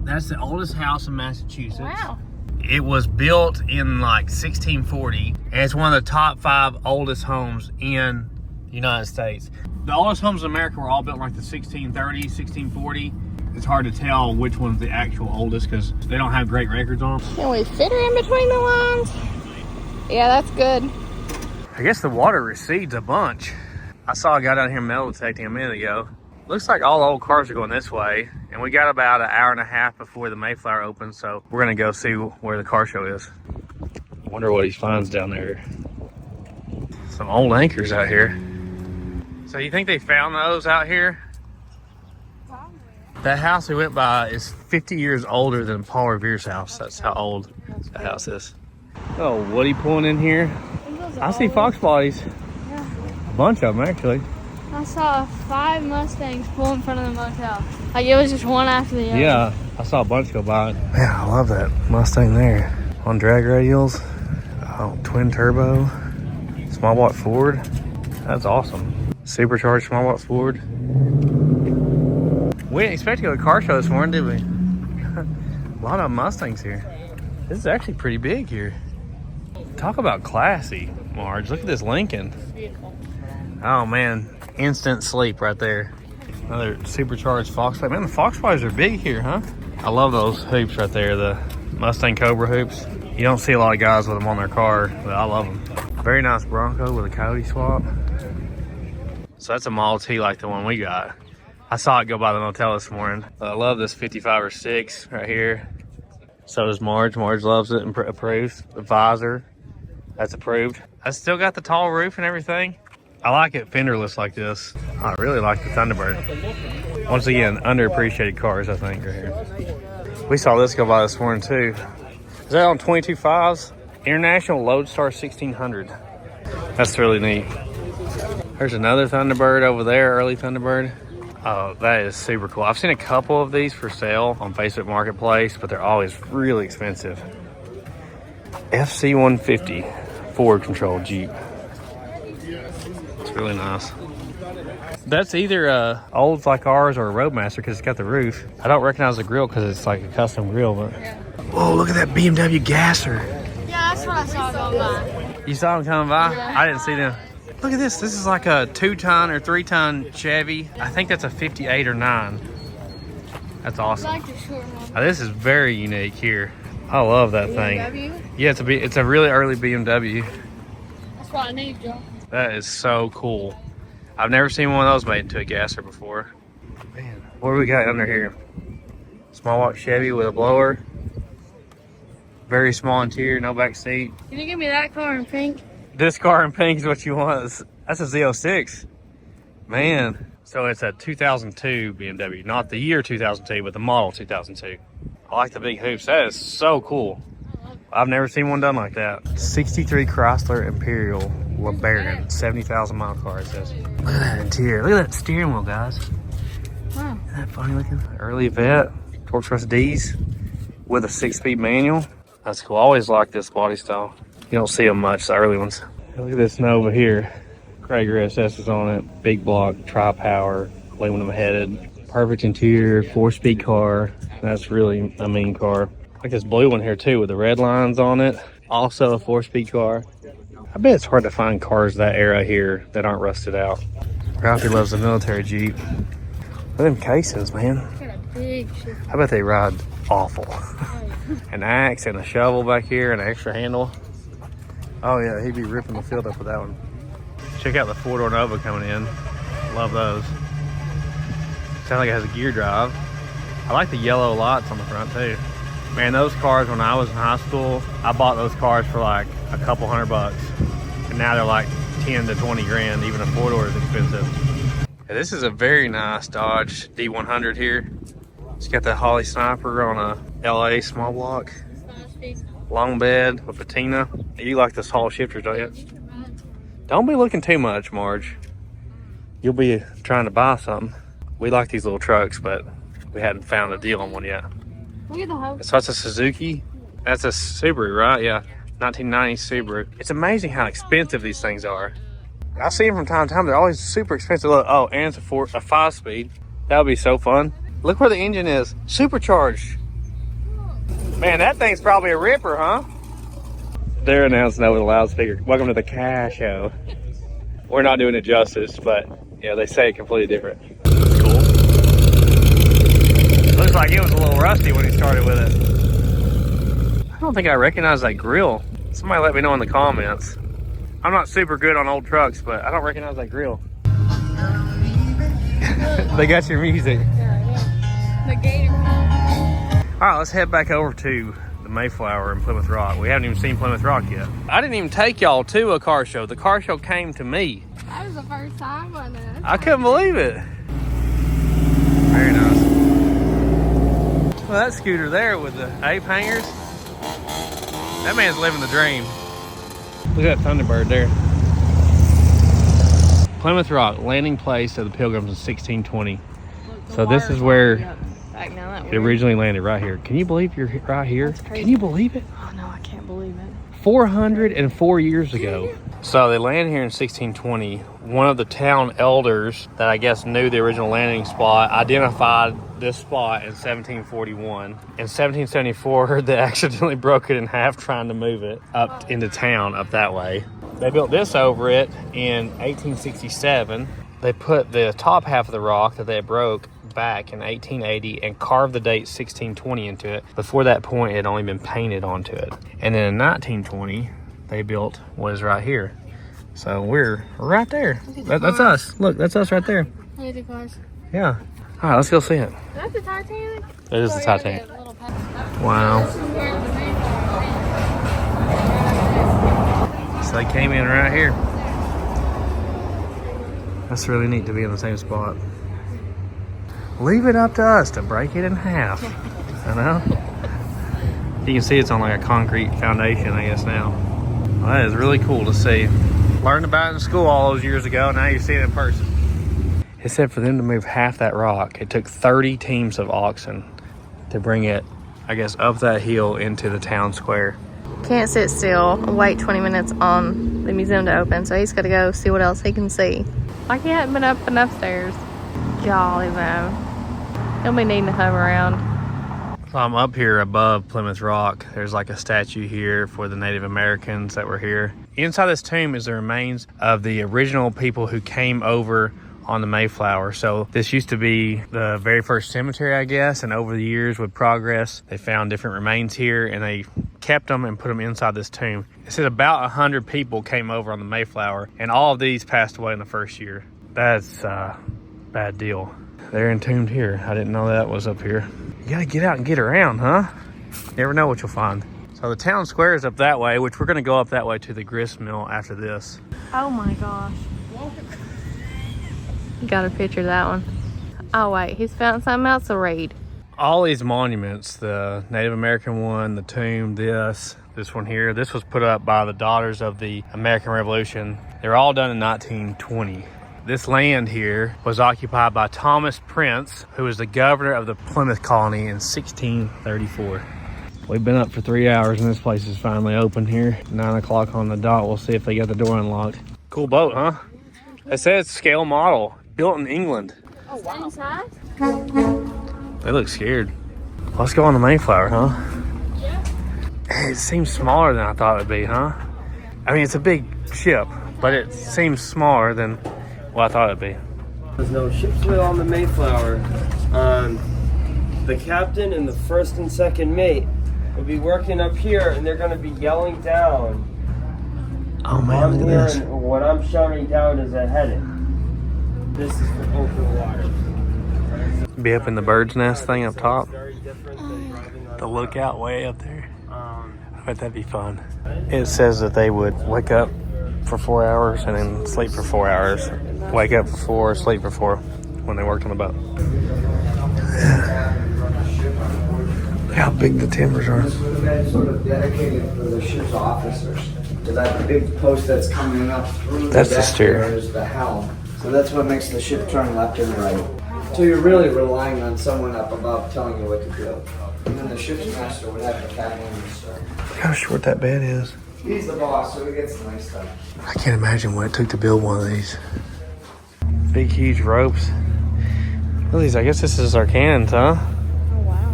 that's the oldest house in Massachusetts. Wow. It was built in like 1640, and it's one of the top 5 oldest homes in the United States. The oldest homes in America were all built in like the 1630, 1640. It's hard to tell which one's the actual oldest because they don't have great records on them. Can we fit her in between the lines? Yeah, that's good. I guess the water recedes a bunch. I saw a guy down here metal detecting a minute ago. Looks like all old cars are going this way, and we got about an hour and a half before the Mayflower opens, so we're gonna go see where the car show is. I wonder what he finds down there. Some old anchors out here. So you think they found those out here? That house we went by is 50 years older than Paul Revere's house. That's how old that house is. Oh, Woody pulling in here. I see fox bodies. Yeah. A bunch of them, actually. I saw 5 Mustangs pull in front of the motel. Like it was just one after the other. Yeah, I saw a bunch go by. Man, I love that Mustang there. On drag radials. Oh, twin turbo. Small block Ford. That's awesome. Supercharged small block Ford. We didn't expect to go to the car show this morning, did we? A lot of Mustangs here. This is actually pretty big here. Talk about classy, Marge. Look at this Lincoln. Oh man, instant sleep right there. Another supercharged Fox plate. Man, the Fox plates are big here, huh? I love those hoops right there, the Mustang Cobra hoops. You don't see a lot of guys with them on their car, but I love them. Very nice Bronco with a Coyote swap. So that's a Model T like the one we got. I saw it go by the motel this morning. I love this 55 or 6 right here. So does Marge. Marge loves it and approves. The visor, that's approved. I still got the tall roof and everything. I like it fenderless like this. I really like the Thunderbird. Once again, underappreciated cars, I think, right here. We saw this go by this morning too. Is that on 22.5s? International Lodestar 1600. That's really neat. There's another Thunderbird over there, early Thunderbird. Oh, that is super cool. I've seen a couple of these for sale on Facebook Marketplace, but they're always really expensive. FC-150 forward control Jeep. It's really nice. That's either old like ours or a Roadmaster because it's got the roof. I don't recognize the grill because it's like a custom grill, but whoa, look at that BMW gasser. Yeah, that's what I saw going by. You saw them coming by? Yeah. I didn't see them. Look at this. This is like a 2-ton or 3-ton Chevy. I think that's a 58 or 9. That's awesome. I like the short one. This is very unique here. I love that BMW? thing. Yeah, it's a really early BMW. That's what I need, Joe. That is so cool. I've never seen one of those made into a gasser before. Man, what do we got under here? Small block Chevy with a blower. Very small interior, no back seat. Can you give me that car in pink? This car in pink is what you want. That's a Z06. Man. So it's a 2002 BMW. Not the year 2002, but the model 2002. I like the big hoops. That is so cool. I've never seen one done like that. 63 Chrysler Imperial LeBaron. 70,000 mile car, it says. Look at that interior. Look at that steering wheel, guys. Wow. Isn't that funny looking? Early Vet. Torque Trust D's with a 6-speed manual. That's cool. I always like this body style. You don't see them much, the early ones. Look at this Nova here. Krager SS is on it. Big block, tri-power, aluminum headed. Perfect interior, 4-speed car. That's really a mean car. Like this blue one here too with the red lines on it. Also a 4-speed car. I bet it's hard to find cars that era here that aren't rusted out. Ralphie loves the military Jeep. Look at them casings, man. Got a big shit. I bet they ride awful. An axe and a shovel back here and an extra handle. Oh yeah, he'd be ripping the field up with that one. Check out the 4-door Nova coming in. Love those. Sounds like it has a gear drive. I like the yellow lights on the front too. Man, those cars when I was in high school, I bought those cars for like a couple $100. And now they're like 10 to 20 grand. Even a 4-door is expensive. Yeah, this is a very nice Dodge D100 here. It's got the Holly Sniper on a LA small block. Long bed with patina. You like this Hall shifters, don't you? Don't be looking too much, Marge. You'll be trying to buy something. We like these little trucks, but we hadn't found a deal on one yet. Look at the house. So that's a Suzuki. That's a Subaru, right? Yeah, 1990 Subaru. It's amazing how expensive these things are. I see them from time to time. They're always super expensive. Look, oh, and it's a 5-speed. That would be so fun. Look where the engine is. Supercharged. Man, that thing's probably a ripper, huh? They're announcing that with a loudspeaker. Welcome to the car show. We're not doing it justice, but yeah, they say it completely different. Cool. Looks like it was a little rusty when he started with it. I don't think I recognize that grill. Somebody let me know in the comments. I'm not super good on old trucks, but I don't recognize that grill. They got your music. The gator. All right, let's head back over to the Mayflower in Plymouth Rock. We haven't even seen Plymouth Rock yet. I didn't even take y'all to a car show. The car show came to me. That was the first time, wasn't it? I couldn't believe it. Very nice. Well, that scooter there with the ape hangers, that man's living the dream. Look at that Thunderbird there. Plymouth Rock, landing place of the Pilgrims in 1620. So this is where it originally landed, right here. Can you believe you're right here? Can you believe it? Oh no, I can't believe it. 404 years ago. So they landed here in 1620. One of the town elders that I guess knew the original landing spot identified this spot in 1741. In 1774, they accidentally broke it in half trying to move it up into town up that way. They built this over it in 1867. They put the top half of the rock that they broke back in 1880 and carved the date 1620 into it. Before that point, it had only been painted onto it. And then in 1920, they built what is right here. So we're right there. That's us. Look, that's us right there. Look at the cars. Yeah. All right, let's go see it. Is that the Titanic? It is the Titanic. Wow. So they came in right here. That's really neat to be in the same spot. Leave it up to us to break it in half. I know. You can see it's on like a concrete foundation, I guess now. Well, that is really cool to see. Learned about it in school all those years ago. Now you see it in person. It said for them to move half that rock, it took 30 teams of oxen to bring it, I guess, up that hill into the town square. Can't sit still, wait 20 minutes on the museum to open, so he's got to go see what else he can see. Like he hadn't been up and upstairs. Jolly man. He'll be needing to home around. So I'm up here above Plymouth Rock. There's like a statue here for the Native Americans that were here. Inside this tomb is the remains of the original people who came over on the Mayflower. So this used to be the very first cemetery, I guess, and over the years with progress, they found different remains here and they kept them and put them inside this tomb. It said about 100 people came over on the Mayflower and all of these passed away in the first year. That's a bad deal. They're entombed here. I didn't know that was up here. You gotta get out and get around, huh? You never know what you'll find. So the town square is up that way, which we're gonna go up that way to the grist mill after this. Oh my gosh. You got a picture of that one. Oh wait, he's found something else to read. All these monuments, the Native American one, the tomb, this one here, this was put up by the daughters of the American Revolution. They were all done in 1920. This land here was occupied by Thomas Prince, who was the governor of the Plymouth colony in 1634. We've been up for 3 hours and this place is finally open here. 9 o'clock on the dot. We'll see if they got the door unlocked. Cool boat, huh? It says scale model, built in England. Oh, wow. They look scared. Let's go on the Mayflower, huh? Yeah. It seems smaller than I thought it would be, huh? I mean, it's a big ship, but it seems smaller than what I thought it'd be. There's no ships on the Mayflower. The captain and the first and second mate will be working up here, and they're going to be yelling down. Oh man, look at this. What I'm shouting down is a heading. This is for open water. Be up in the bird's nest thing up top. The lookout way up there. I bet that'd be fun. It says that they would wake up for 4 hours and then sleep for 4 hours. Wake up for 4, sleep for 4 when they worked on the boat. Look how big the timbers are. This would have been sort of dedicated for the ship's officers. So that big post that's coming up through that's the the steer. there is the helm. So that's what makes the ship turn left and right. So you're really relying on someone up above telling you what to do. And then the ship's master would have the cabin. Look how short that bed is. He's the boss, so he gets the nice stuff. I can't imagine what it took to build one of these. Big, huge ropes. Look at these. I guess this is our cannons, huh? Oh, wow.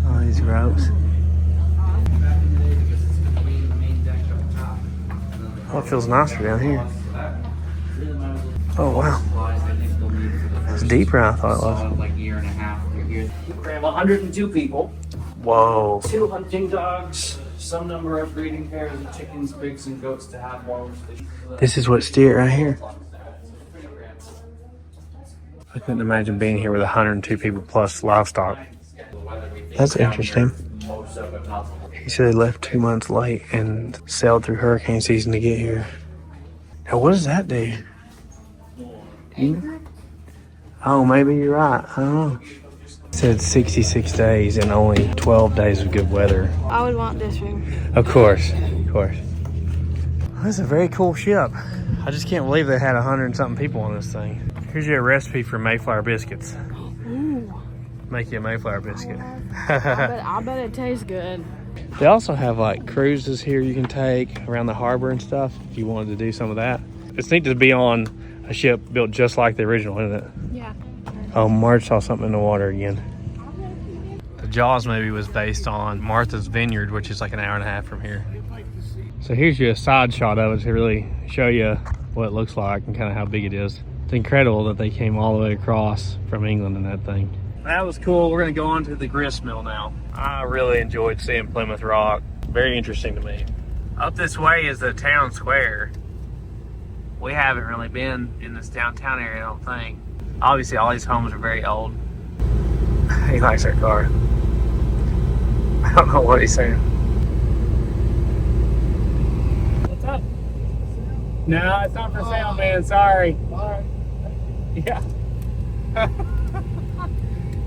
All these ropes. Oh, it feels nicer down here. Oh, wow. It's deeper than I thought it was. Like a year and a half. We have 102 people. Whoa. 2 hunting dogs. Some number of breeding pairs of chickens, pigs, and goats to have homes. This is what steer right here. I couldn't imagine being here with 102 people plus livestock. That's interesting. He said they left 2 months late and sailed through hurricane season to get here. Now, what does that do? Oh, maybe you're right. I don't know. It said 66 days and only 12 days of good weather. I would want this room. Of course, of course. This is a very cool ship. I just can't believe they had 100 and something people on this thing. Here's your recipe for Mayflower biscuits. Ooh. Make you a Mayflower biscuit. I bet it tastes good. They also have like cruises here you can take around the harbor and stuff if you wanted to do some of that. It's neat to be on a ship built just like the original, isn't it? Yeah. Oh, Marge saw something in the water again. The Jaws movie was based on Martha's Vineyard, which is like an hour and a half from here. So here's your side shot of it to really show you what it looks like and kind of how big it is. It's incredible that they came all the way across from England in that thing. That was cool. We're going to go on to the grist mill now. I really enjoyed seeing Plymouth Rock. Very interesting to me. Up this way is the town square. We haven't really been in this downtown area, I don't think. Obviously, all these homes are very old. He likes our car. I don't know what he's saying. What's up? No, it's not for sale, man. Sorry. Sorry. Yeah. I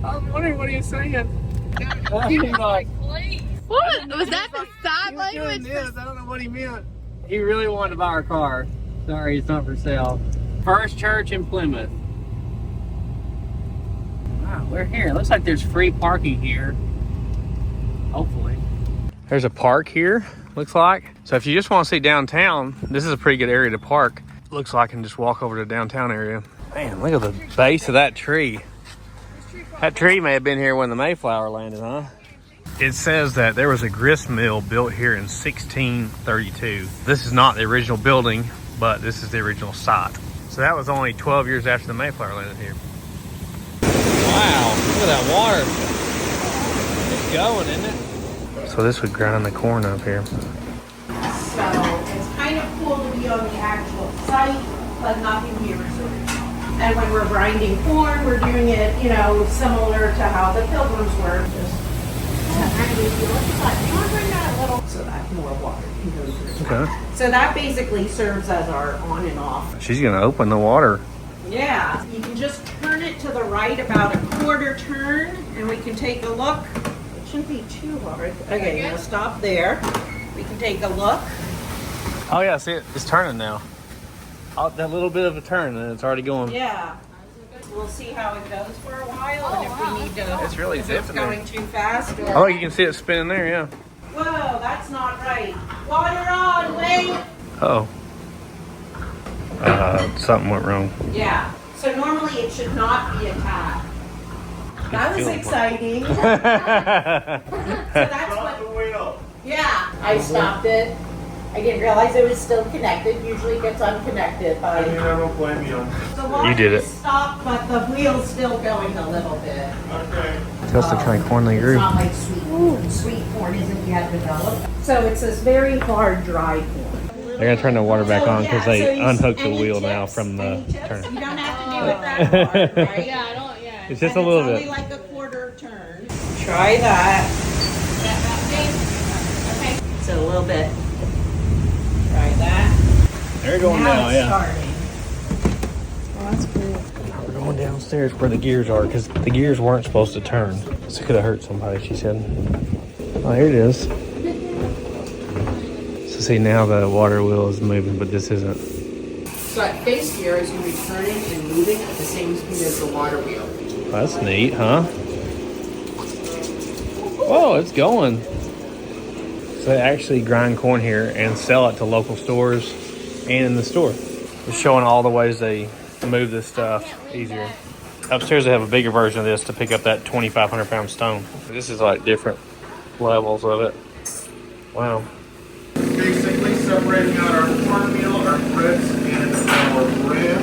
was wondering what he was saying. What? Was that the sign language? I don't know what he meant. He really wanted to buy our car. Sorry, it's not for sale. First church in Plymouth. Wow, we're here. It looks like there's free parking here. Hopefully. There's a park here, looks like. So if you just want to see downtown, this is a pretty good area to park. Looks like I can just walk over to the downtown area. Man, look at the base of that tree. That tree may have been here when the Mayflower landed, huh? It says that there was a grist mill built here in 1632. This is not the original building, but this is the original site. So that was only 12 years after the Mayflower landed here. Wow, look at that water. It's going, isn't it? So this would grind the corn up here. So it's kind of cool to be on the actual site, but nothing here is original. And when we're grinding corn, we're doing it, you know, similar to how the Pilgrims were. Just so that more water can go through. Okay. So that basically serves as our on and off. She's gonna open the water. Yeah, you can just turn it to the right about a quarter turn, and we can take a look. It shouldn't be too hard. Okay, now stop there. We can take a look. Oh yeah, see it? It's turning now. Oh, that little bit of a turn and it's already going. Yeah. We'll see how it goes for a while, and if we need to. It's really if zipping it's going too fast. Or, Oh, you can see it spinning there, yeah. Whoa, that's not right. Water on, wait. Oh. Something went wrong. Yeah. So normally it should not be a tap. That was exciting. So that's what. the wheel. Yeah, I stopped it. I didn't realize it was still connected. Usually it gets unconnected, but I don't blame you. the water You did it. is stopped, but the wheel's still going a little bit. Okay. That's the kind of corn they It's grew. not like sweet corn isn't yet developed. So it's this very hard dry corn. They're gonna turn the water back on because they So you- unhooked the any wheel tips? now from the Any tips? turn. You don't have to do it that hard, right? Yeah, I don't, yeah. It's just And a little it's bit. only like a quarter turn. Try that. Okay. So a little bit. Try that. They're going now, yeah. Starting. Oh, that's cool. We're going downstairs where the gears are because the gears weren't supposed to turn. So it could have hurt somebody, she said. Oh, here it is. So see, now the water wheel is moving, but this isn't. So that face gear is going to be turning and moving at the same speed as the water wheel. That's neat, huh? Whoa, it's going. So they actually grind corn here and sell it to local stores and in the store. It's showing all the ways they move this stuff easier. Upstairs they have a bigger version of this to pick up that 2,500 pound stone. This is like different levels of it. Wow. Basically separating out our cornmeal, our grits, and our bread.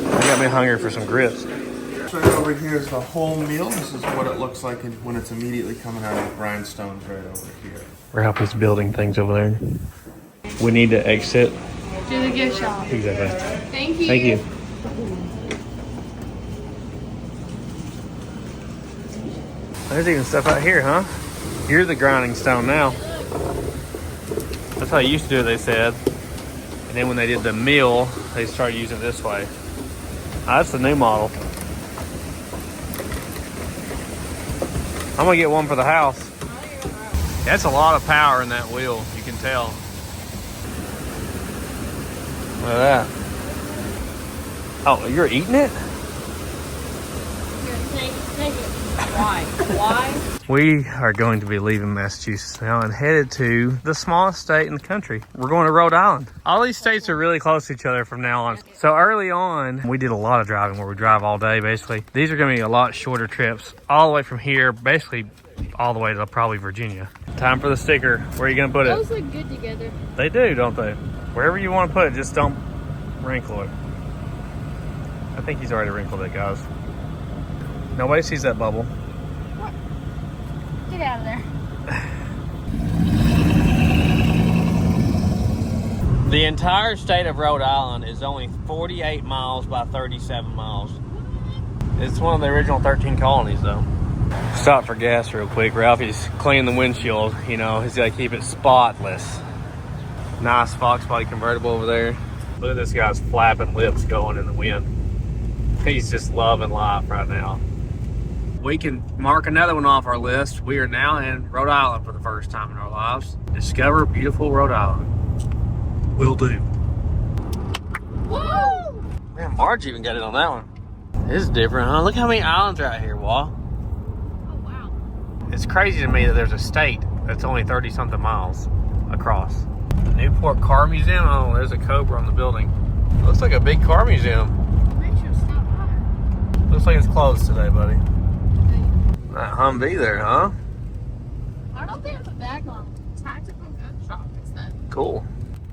That got me hungry for some grits. Right over here is the whole meal. This is what it looks like when it's immediately coming out of the grindstones right over here. Ralphie's building things over there. We need to exit. Do the gift shop. Exactly. Thank you. Thank you. There's even stuff out here, huh? Here's the grinding stone now. That's how they used to do it, they said. And then when they did the mill, they started using it this way. That's the new model. I'm gonna get one for the house. That's a lot of power in that wheel, you can tell. Look at that. Oh, you're eating it? Take it. Why? Why? We are going to be leaving Massachusetts now and headed to the smallest state in the country. We're going to Rhode Island. All these states are really close to each other from now on. So early on, we did a lot of driving where we drive all day, basically. These are going to be a lot shorter trips all the way from here, basically all the way to probably Virginia. Time for the sticker. Where are you going to put it? Those look good together. They do, don't they? Wherever you want to put it, just don't wrinkle it. I think he's already wrinkled it, guys. Nobody sees that bubble. What? Get out of there. The entire state of Rhode Island is only 48 miles by 37 miles. It's one of the original 13 colonies, though. Stop for gas real quick. Ralphie's cleaning the windshield. You know, he's got to keep it spotless. Nice Fox body convertible over there. Look at this guy's flapping lips going in the wind. He's just loving life right now. We can mark another one off our list. We are now in Rhode Island for the first time in our lives. Discover beautiful Rhode Island. Will do. Woo! Man, Marge even got it on that one. This is different, huh? Look how many islands are out here, Wall. Oh, wow. It's crazy to me that there's a state that's only 30-something miles across. The Newport Car Museum. Oh, there's a Cobra on the building. Looks like a big car museum. Looks like it's closed today, buddy. That Humvee there, huh? I don't think it's a bag on. Tactical gun shop instead. Cool.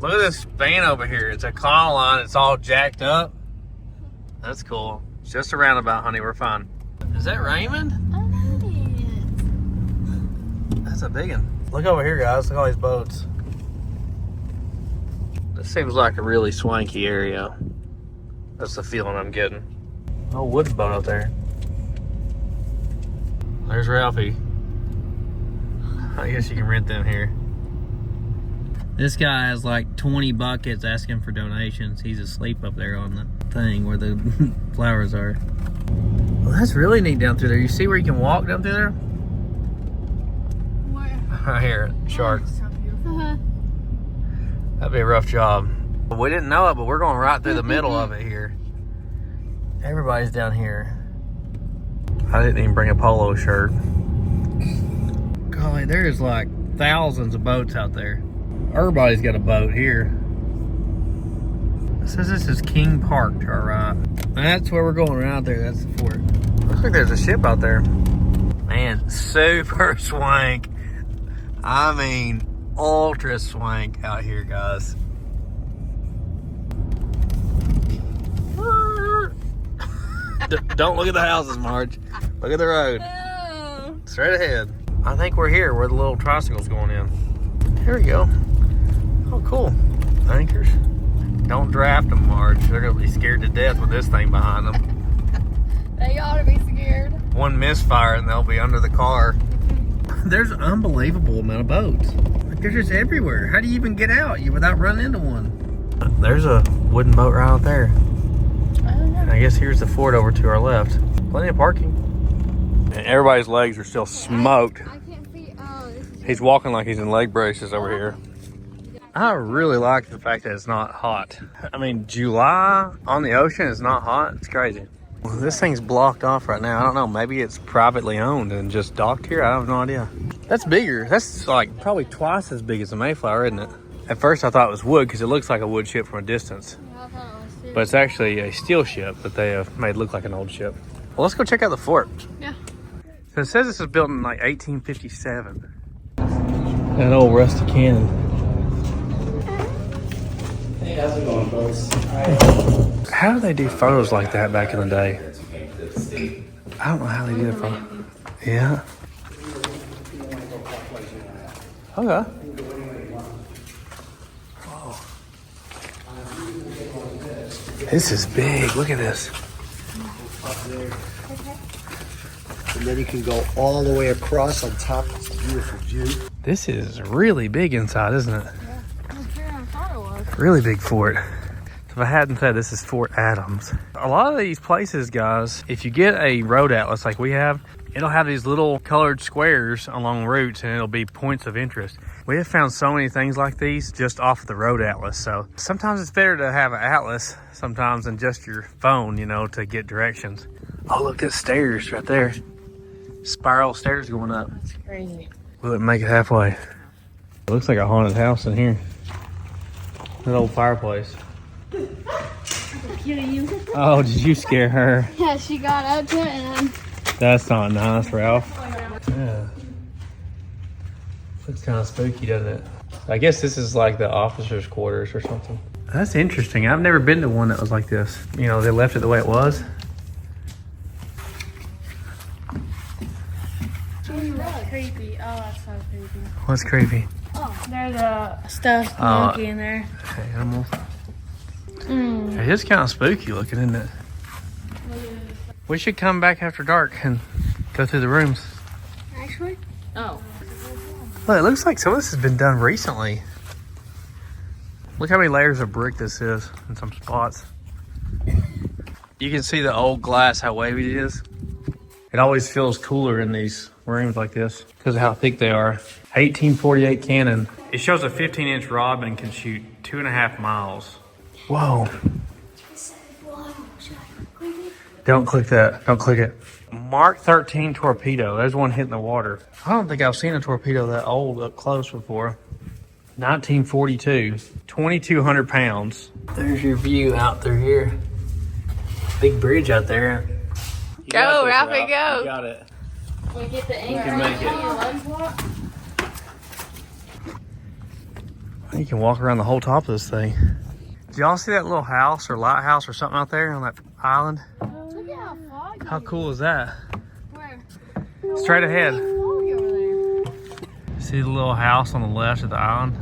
Look at this van over here. It's a Econoline. It's all jacked up. That's cool. It's just a roundabout, honey. We're fine. Is that Raymond? That's a big one. Look over here, guys. Look at all these boats. This seems like a really swanky area. That's the feeling I'm getting. Oh, wooden boat up there. There's Ralphie. I guess you can rent them here. This guy has like 20 buckets asking for donations. He's asleep up there on the thing where the flowers are. Well, that's really neat down through there. You see where you can walk down through there? Where? Right here, shark. Oh, so beautiful. That'd be a rough job. We didn't know it, but we're going right through the middle of it here. Everybody's down here. I didn't even bring a polo shirt. Golly, there's like thousands of boats out there. Everybody's got a boat here. It says this is King Park to our right. That's where we're going, right out there. That's the fort. Looks like there's a ship out there. Man, super swank. I mean, ultra swank out here, guys. Don't look at the houses, Marge. Look at the road. Oh. Straight ahead. I think we're here where the little tricycle's going in. Here we go. Oh, cool. Anchors. Don't draft them, Marge. They're going to be scared to death with this thing behind them. They ought to be scared. One misfire and they'll be under the car. There's an unbelievable amount of boats. Like, they're just everywhere. How do you even get out without running into one? There's a wooden boat right out there. And I guess here's the fort over to our left. Plenty of parking. And everybody's legs are still smoked. He's walking like he's in leg braces over here. I really like the fact that it's not hot. I mean, July on the ocean is not hot. It's crazy. Well, this thing's blocked off right now. I don't know. Maybe it's privately owned and just docked here. I have no idea. That's bigger. That's like probably twice as big as the Mayflower, isn't it? At first I thought it was wood because it looks like a wood ship from a distance. But it's actually a steel ship that they have made look like an old ship. Well, let's go check out the fort. Yeah. So it says this was built in like 1857. That old rusty cannon. Hey, how's it going, folks? How do they do photos like that back in the day? I don't know how they did it. Yeah. Okay. Whoa. This is big. Look at this. And then you can go all the way across on top. It's a beautiful view. This is really big inside, isn't it? Yeah. I'm sure I thought it was. Really big fort. If I hadn't said this is Fort Adams. A lot of these places, guys, if you get a road atlas like we have, it'll have these little colored squares along routes and it'll be points of interest. We have found so many things like these just off the road atlas. So sometimes it's better to have an atlas sometimes than just your phone, you know, to get directions. Oh, look at stairs right there. Spiral stairs going up. That's crazy. Will it make it halfway? It looks like a haunted house in here. That old fireplace. Oh, did you scare her? Yeah, she got up to it and That's not nice, Ralph. Yeah. Looks kind of spooky, doesn't it? I guess this is like the officers' quarters or something. That's interesting. I've never been to one that was like this. You know, they left it the way it was. creepy. Oh, that's so creepy. What's creepy? Oh, there's a stuffed monkey in there. Animals. It is kind of spooky looking, isn't it? We should come back after dark and go through the rooms. Actually? Oh. Look, it looks like some of this has been done recently. Look how many layers of brick this is in some spots. You can see the old glass, how wavy it is. It always feels cooler in these rooms like this because of how thick they are. 1848 cannon. It shows a 15-inch rod and can shoot 2.5 miles. Whoa. Don't click that. Don't click it. Mark 13 torpedo. There's one hitting the water. I don't think I've seen a torpedo that old up close before. 1942. 2,200 pounds. There's your view out through here. Big bridge out there. Go, Ralphie, go. You got it. We get the You can make it. You can walk around the whole top of this thing. Did y'all see that little house or lighthouse or something out there on that island? Look at how foggy. How cool is that? Where? Straight ahead. Foggy over there. See the little house on the left of the island?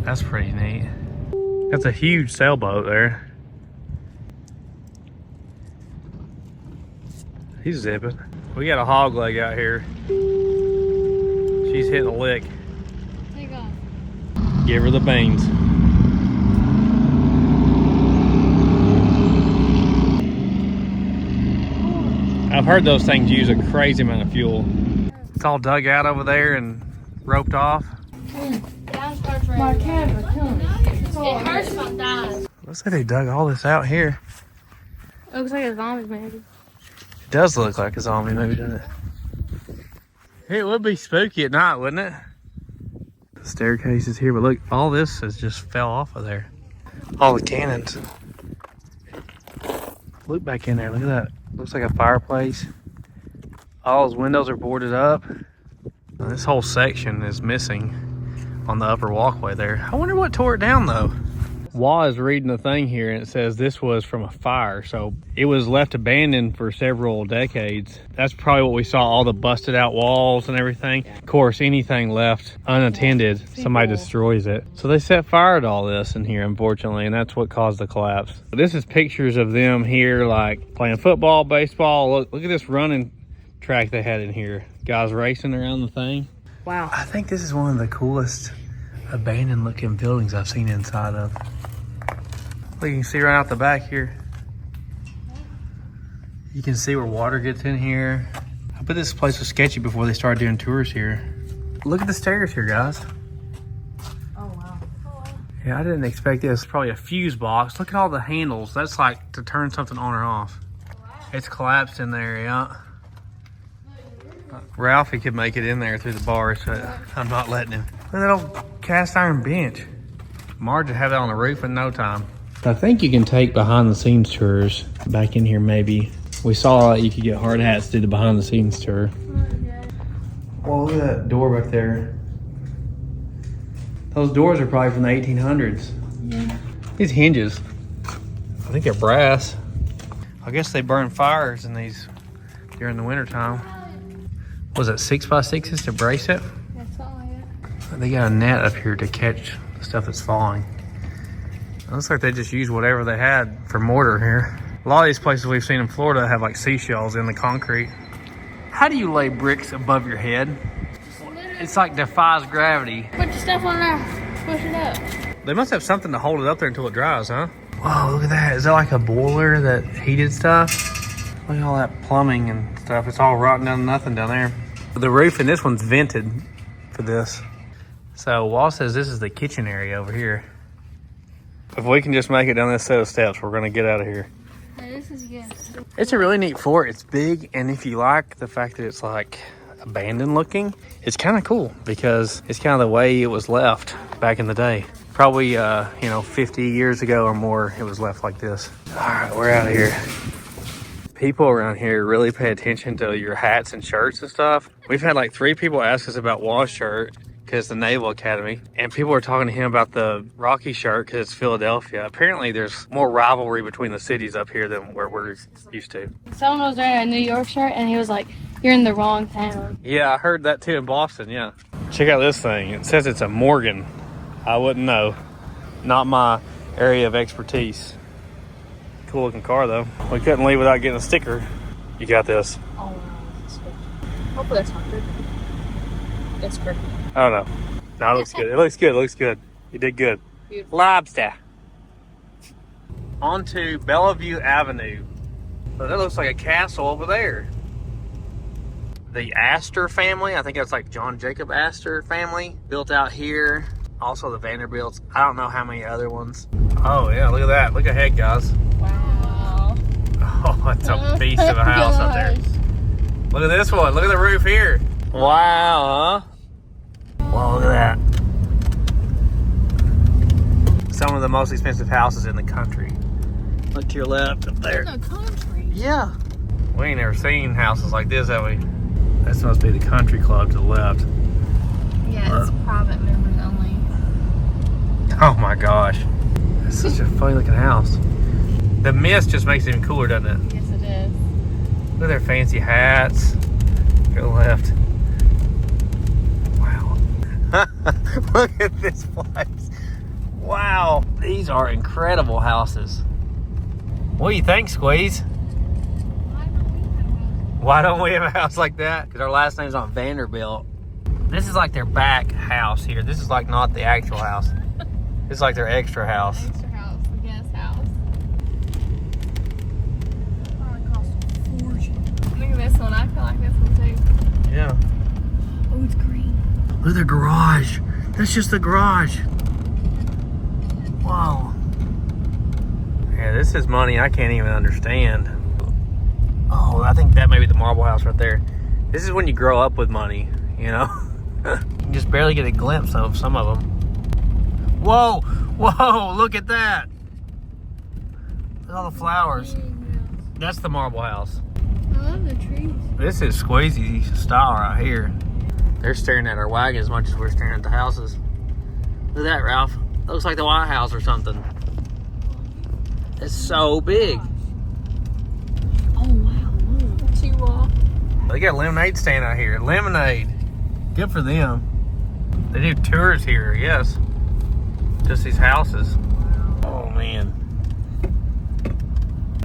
That's pretty neat. That's a huge sailboat there. He's zipping. We got a hog leg out here. She's hitting a lick. Take off. Give her the beans. I've heard those things use a crazy amount of fuel. It's all dug out over there and roped off. My camera, come. It hurts my thighs. Looks like they dug all this out here. It looks like a zombie maybe. It does look like a zombie movie, doesn't it? It would be spooky at night, wouldn't it? The staircase is here, but look, all this has just fell off of there. All the cannons. Look back in there, look at that. Looks like a fireplace. All those windows are boarded up. Now, this whole section is missing on the upper walkway there. I wonder what tore it down though. Wah is reading the thing here and it says this was from a fire. So it was left abandoned for several decades. That's probably what we saw, all the busted out walls and everything. Of course, anything left unattended, somebody destroys it. So they set fire to all this in here, unfortunately, and that's what caused the collapse. This is pictures of them here like playing football, baseball. Look at this running track they had in here. Guys racing around the thing. Wow. I think this is one of the coolest abandoned looking buildings I've seen inside of. Look, you can see right out the back here. You can see where water gets in here. I bet this place was sketchy before they started doing tours here. Look at the stairs here, guys. Oh, wow. Yeah, I didn't expect this. Probably a fuse box. Look at all the handles. That's like to turn something on or off. It's collapsed in there, yeah. Ralphie could make it in there through the bars, but I'm not letting him. Look at that old cast iron bench. Marge would have that on the roof in no time. I think you can take behind the scenes tours back in here maybe. We saw that you could get hard hats to do the behind the scenes tour. Well, look at that door back there. Those doors are probably from the 1800s. Yeah. These hinges, I think they're brass. I guess they burn fires in these during the winter time. Was it 6x6s to brace it? That's all I got. They got a net up here to catch the stuff that's falling. It looks like they just used whatever they had for mortar here. A lot of these places we've seen in Florida have like seashells in the concrete. How do you lay bricks above your head? It's like defies gravity. Put your stuff on there. Push it up. They must have something to hold it up there until it dries, huh? Wow, look at that. Is that like a boiler that heated stuff? Look at all that plumbing and stuff. It's all rotten down to nothing down there. The roof in this one's vented for this. So Wall says this is the kitchen area over here. If we can just make it down this set of steps, we're gonna get out of here. This is good. It's a really neat fort. It's big, and if you like the fact that it's like abandoned looking, it's kind of cool because it's kind of the way it was left back in the day. Probably, you know, 50 years ago or more, it was left like this. All right, we're out of here. People around here really pay attention to your hats and shirts and stuff. We've had like 3 people ask us about Wall's shirt because it's the Naval Academy, and people are talking to him about the Rocky shirt because it's Philadelphia. Apparently there's more rivalry between the cities up here than where we're used to. Someone was wearing a New York shirt and he was like, "You're in the wrong town." Yeah, I heard that too in Boston, yeah. Check out this thing. It says it's a Morgan. I wouldn't know. Not my area of expertise. Cool looking car though. We couldn't leave without getting a sticker. You got this. Oh, wow. That's good. Hopefully that's not good. That's perfect. I don't know. No, it looks good. It looks good. It looks good. You did good. Beautiful. Lobster. On to Bellevue Avenue. So that looks like a castle over there. The Astor family, I think that's like John Jacob Astor family, built out here. Also the Vanderbilts. I don't know how many other ones. Oh yeah, look at that. Look ahead, guys. Wow. Oh, it's a beast of a house up there. Look at this one. Look at the roof here. Wow, huh? Wow, look at that. Some of the most expensive houses in the country. Look to your left up there. In the country? Yeah. We ain't never seen houses like this, have we? That's supposed to be the country club to the left. Yeah, it's private members only. Oh my gosh. That's such a funny looking house. The mist just makes it even cooler, doesn't it? Yes, it is. Look at their fancy hats. To the left. Wow. Look at this place. Wow. These are incredible houses. What do you think, Squeeze? Why don't we have a house like that? Because our last name's not Vanderbilt. This is like their back house here. This is like not the actual house. It's like their extra house. Extra house, the guest house. Oh, it cost a fortune. Look at this one. I feel like this one too. Yeah. Oh, it's green. Look at the garage. That's just the garage. Wow. Yeah, this is money I can't even understand. Oh, I think that may be the Marble House right there. This is when you grow up with money, you know? You just barely get a glimpse of some of them. Whoa, whoa, look at that. Look at all the flowers. That's the Marble House. I love the trees. This is Squeezy style right here. They're staring at our wagon as much as we're staring at the houses. Look at that, Ralph. Looks like the White House or something. It's so big. Oh, wow. Look. You walk. They got a lemonade stand out here. Lemonade. Good for them. They do tours here, yes. Just these houses. Oh, man.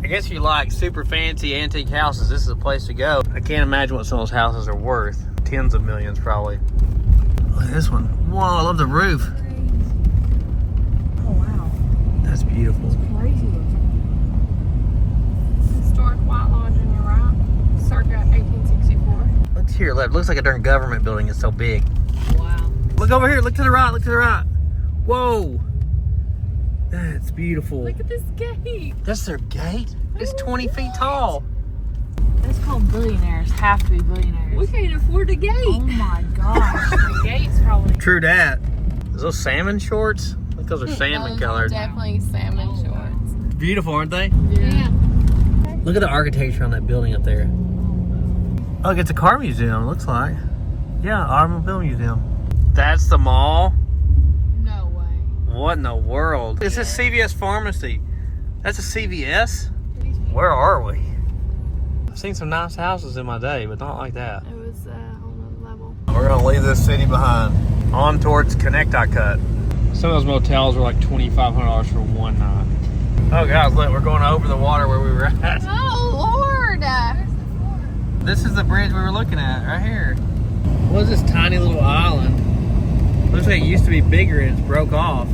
I guess if you like super fancy antique houses, this is a place to go. I can't imagine what some of those houses are worth. Tens of millions, probably. Look at this one. Whoa, I love the roof. beautiful. It's crazy looking. Historic White Lodge on your right, circa 1864. Look to your left. Looks like a darn government building. It's so big. Wow. Look over here. Look to the right. Look to the right. Whoa. That's beautiful. Look at this gate. That's their gate? It's 20 feet tall. That's called billionaires. Have to be billionaires. We can't afford the gate. Oh my gosh. The gate's probably... True that. Is those salmon shorts? I think those are salmon colored. Definitely salmon shorts. Beautiful, aren't they? Yeah. Look at the architecture on that building up there. Oh, it's a car museum, it looks like. Yeah, automobile museum. That's the mall? No way. What in the world? It's a CVS pharmacy. That's a CVS? Where are we? I've seen some nice houses in my day, but not like that. It was on another level. We're gonna leave this city behind. On towards Connecticut. Some of those motels are like $2,500 for one night. Oh guys, look, we're going over the water where we were at. Oh Lord! This is the bridge we were looking at, right here. What is this tiny little island? Looks like it used to be bigger and it's broke off.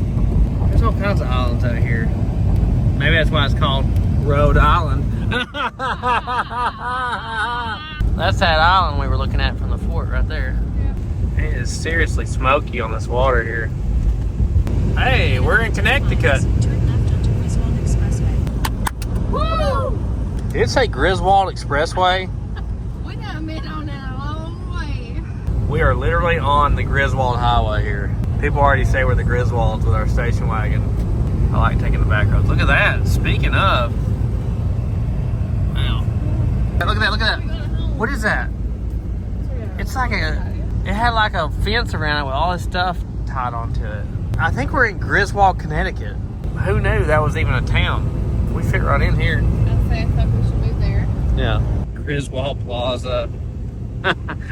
There's all kinds of islands out here. Maybe that's why it's called Rhode Island. That's that island we were looking at from the fort right there. It is seriously smoky on this water here. Hey, we're in Connecticut. Woo! Did it say Griswold Expressway? We done been on that a long way. We are literally on the Griswold Highway here. People already say we're the Griswolds with our station wagon. I like taking the back roads. Look at that. Speaking of. Wow. Look at that, look at that. What is that? It's like it had like a fence around it with all this stuff tied onto it. I think we're in Griswold, Connecticut. Who knew that was even a town? We fit right in here. I'd say I thought we should move there. Yeah. Griswold Plaza.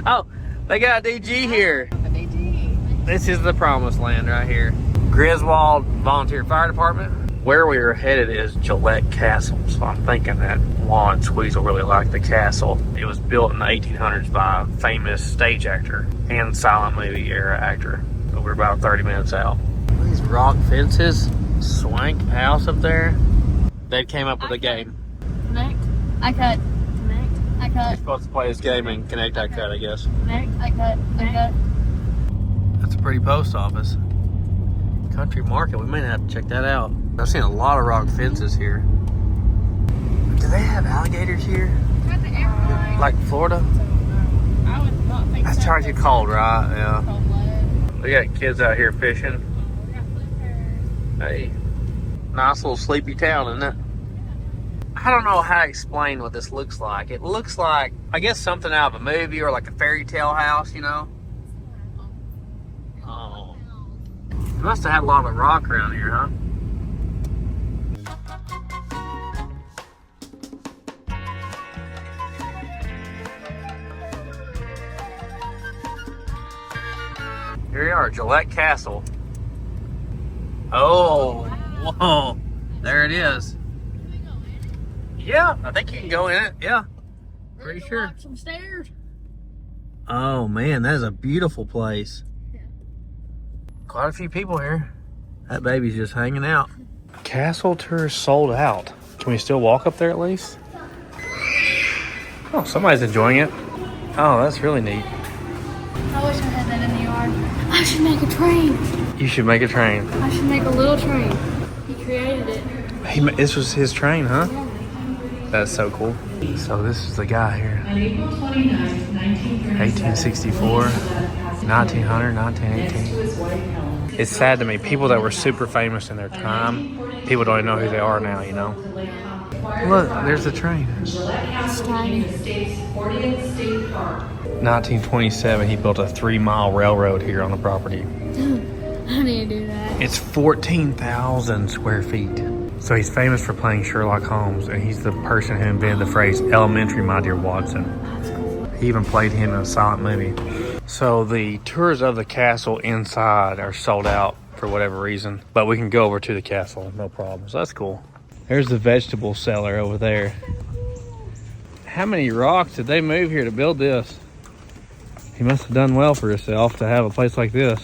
Oh, they got a DG here. A DG. This is the promised land right here. Griswold Volunteer Fire Department. Where we are headed is Gillette Castle. So I'm thinking that Law and Squeeze will really like the castle. It was built in the 1800s by a famous stage actor and silent movie era actor. But we're about 30 minutes out. These rock fences, swank house up there. They came up with a game. Connect. I cut. Connect. I You're cut. supposed to play this game and connect that cut, I guess. Connect. I cut. I cut. That's a pretty post office. Country Market, we may have to check that out. I've seen a lot of rock fences here. Do they have alligators here? Like Florida? I would not think That's so. charged you cold, right? Yeah. Cold blooded. We got kids out here fishing. Hey, nice little sleepy town, isn't it? I don't know how to explain what this looks like. It looks like, I guess, something out of a movie or like a fairy tale house, you know? Oh. It must have had a lot of rock around here, huh? Here we are, Gillette Castle. Oh, whoa, there it is. Yeah, I think you can go in it, yeah. Pretty sure. Some stairs. Oh man, that is a beautiful place. Quite a few people here. That baby's just hanging out. Castle tour sold out. Can we still walk up there at least? Oh, somebody's enjoying it. Oh, that's really neat. I wish I had that in the yard. I should make a train. You should make a train. I should make a little train. He created it. This was his train, huh? That's so cool. So this is the guy here. 1864, 1900, 1918. It's sad to me. People that were super famous in their time, people don't even know who they are now, you know? Look, there's the train. It's tiny. 1927, he built a 3-mile railroad here on the property. I need to do that. It's 14,000 square feet. So he's famous for playing Sherlock Holmes, and he's the person who invented the phrase, "Elementary, my dear Watson." That's cool. He even played him in a silent movie. So the tours of the castle inside are sold out for whatever reason, but we can go over to the castle, no problem. So that's cool. There's the vegetable cellar over there. How many rocks did they move here to build this? He must have done well for himself to have a place like this.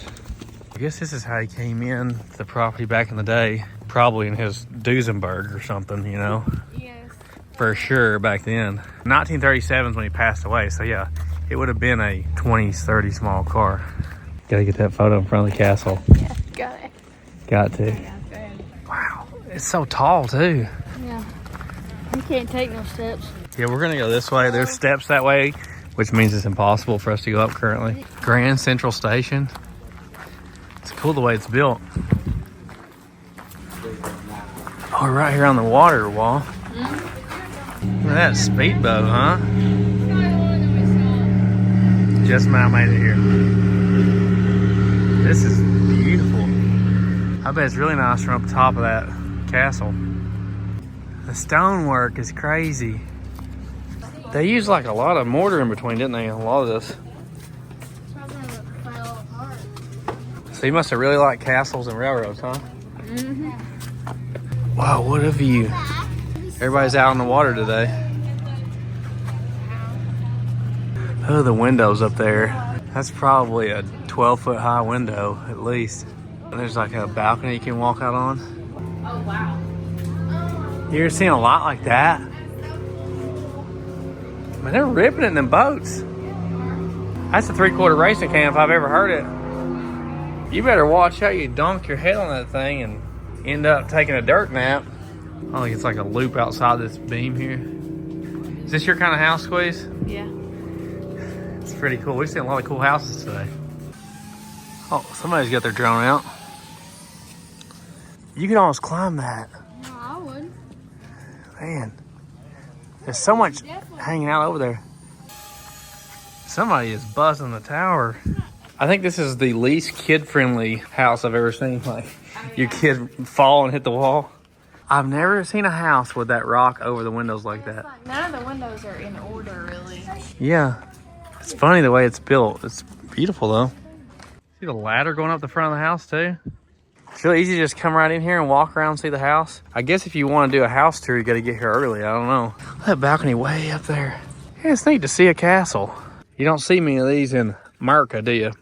I guess this is how he came in the property back in the day. probably in his Duesenberg or something, you know? Yes. For sure, back then. 1937 is when he passed away, so yeah, it would have been a 20s, 30 small car. Gotta get that photo in front of the castle. Yeah, got it. Got to. Wow, it's so tall too. Yeah. You can't take no steps. Yeah, we're gonna go this way. There's steps that way, which means it's impossible for us to go up currently. Grand Central Station. It's cool the way it's built. Oh, we're right here on the water wall. Look at that speedboat, huh? Just about made it here. This is beautiful. I bet it's really nice from up top of that castle. The stonework is crazy. They used like a lot of mortar in between, didn't they? A lot of this. So you must have really liked castles and railroads, huh? Mm-hmm. Wow, what a view. Everybody's out on the water today. Oh, the windows up there. That's probably a 12-foot high window, at least. And there's like a balcony you can walk out on. Oh, wow. You ever seen a lot like that? Man, they're ripping it in them boats. That's a 3/4 racing cam if I've ever heard it. You better watch out you dunk your head on that thing and end up taking a dirt nap. I think it's like a loop outside this beam here. Is this your kind of house, Squeeze? Yeah. It's pretty cool. We've seen a lot of cool houses today. Oh, somebody's got their drone out. You could almost climb that. No, I would. Man, there's so much hanging out over there. Somebody is buzzing the tower. I think this is the least kid-friendly house I've ever seen. Like, your kid fall and hit the wall. I've never seen a house with that rock over the windows like that. None of the windows are in order, really. Yeah. It's funny the way it's built. It's beautiful, though. See the ladder going up the front of the house, too? It's really easy to just come right in here and walk around and see the house. I guess if you want to do a house tour, you got to get here early. I don't know. That balcony way up there. Yeah, it's neat to see a castle. You don't see many of these in America, do you?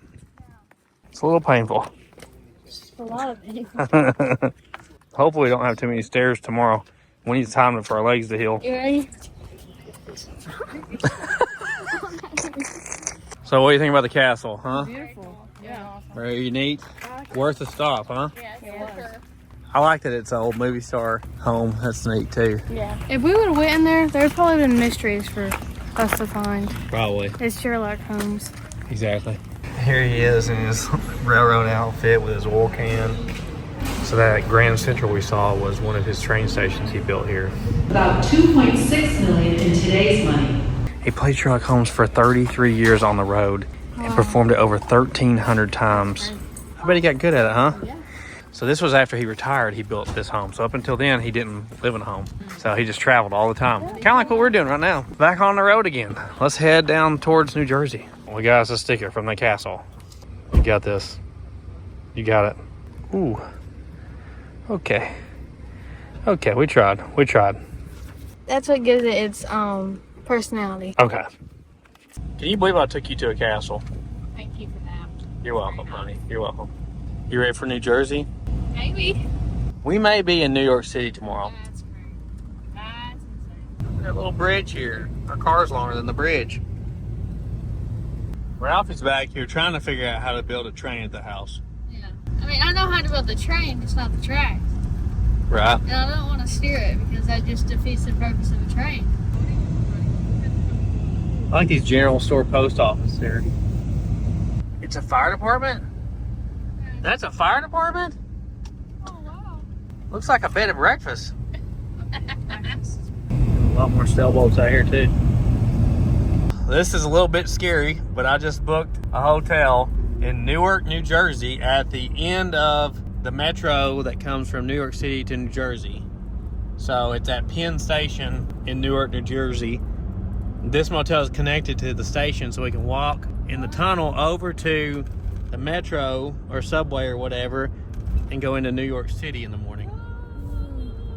It's a little painful. Just a lot of people. Hopefully we don't have too many stairs tomorrow. We need time for our legs to heal. You ready? So what do you think about the castle, huh? Beautiful. Yeah. Very neat. Worth a stop, huh? Yeah. I like that it's an old movie star home. That's neat too. Yeah. If we would have went in there, there's probably been mysteries for us to find. Probably. It's Sherlock Holmes. Exactly. Here he is in his railroad outfit with his oil can. So that Grand Central we saw was one of his train stations he built here. About $2.6 million in today's money. He played Sherlock Holmes for 33 years on the road and performed it over 1,300 times. I bet he got good at it, huh? Yeah. So this was after he retired, he built this home. So up until then, he didn't live in a home. So he just traveled all the time. Kind of like what we're doing right now. Back on the road again. Let's head down towards New Jersey. We got us a sticker from the castle. You got this. You got it. Ooh. Okay. Okay, we tried. We tried. That's what gives it its personality. Okay. Can you believe I took you to a castle? Thank you for that. You're welcome, honey. You're welcome. You ready for New Jersey? Maybe. We may be in New York City tomorrow. That's great. That's insane. Look at that little bridge here. Our car's longer than the bridge. Ralph is back here trying to figure out how to build a train at the house. Yeah. I mean, I know how to build the train, it's not the track. Right. And I don't want to steer it because that just defeats the purpose of a train. I like these general store post office there. It's a fire department? That's a fire department? Oh, wow. Looks like a bed and breakfast. A lot more sailboats out here too. This is a little bit scary, but I just booked a hotel in Newark, New Jersey at the end of the metro that comes from New York City to New Jersey. So it's at Penn Station in Newark, New Jersey. This motel is connected to the station so we can walk in the tunnel over to the metro or subway or whatever and go into New York City in the morning.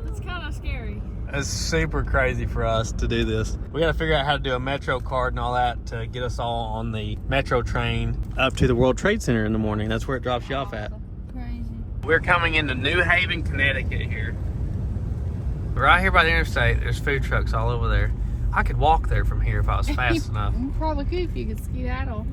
That's kind of scary. It's super crazy for us to do this. We got to figure out how to do a metro card and all that to get us all on the metro train up to the World Trade Center in the morning. That's where it drops you off at. Crazy. We're coming into New Haven, Connecticut here. Right here by the interstate, there's food trucks all over there. I could walk there from here if I was fast enough. You probably could if you could skedaddle.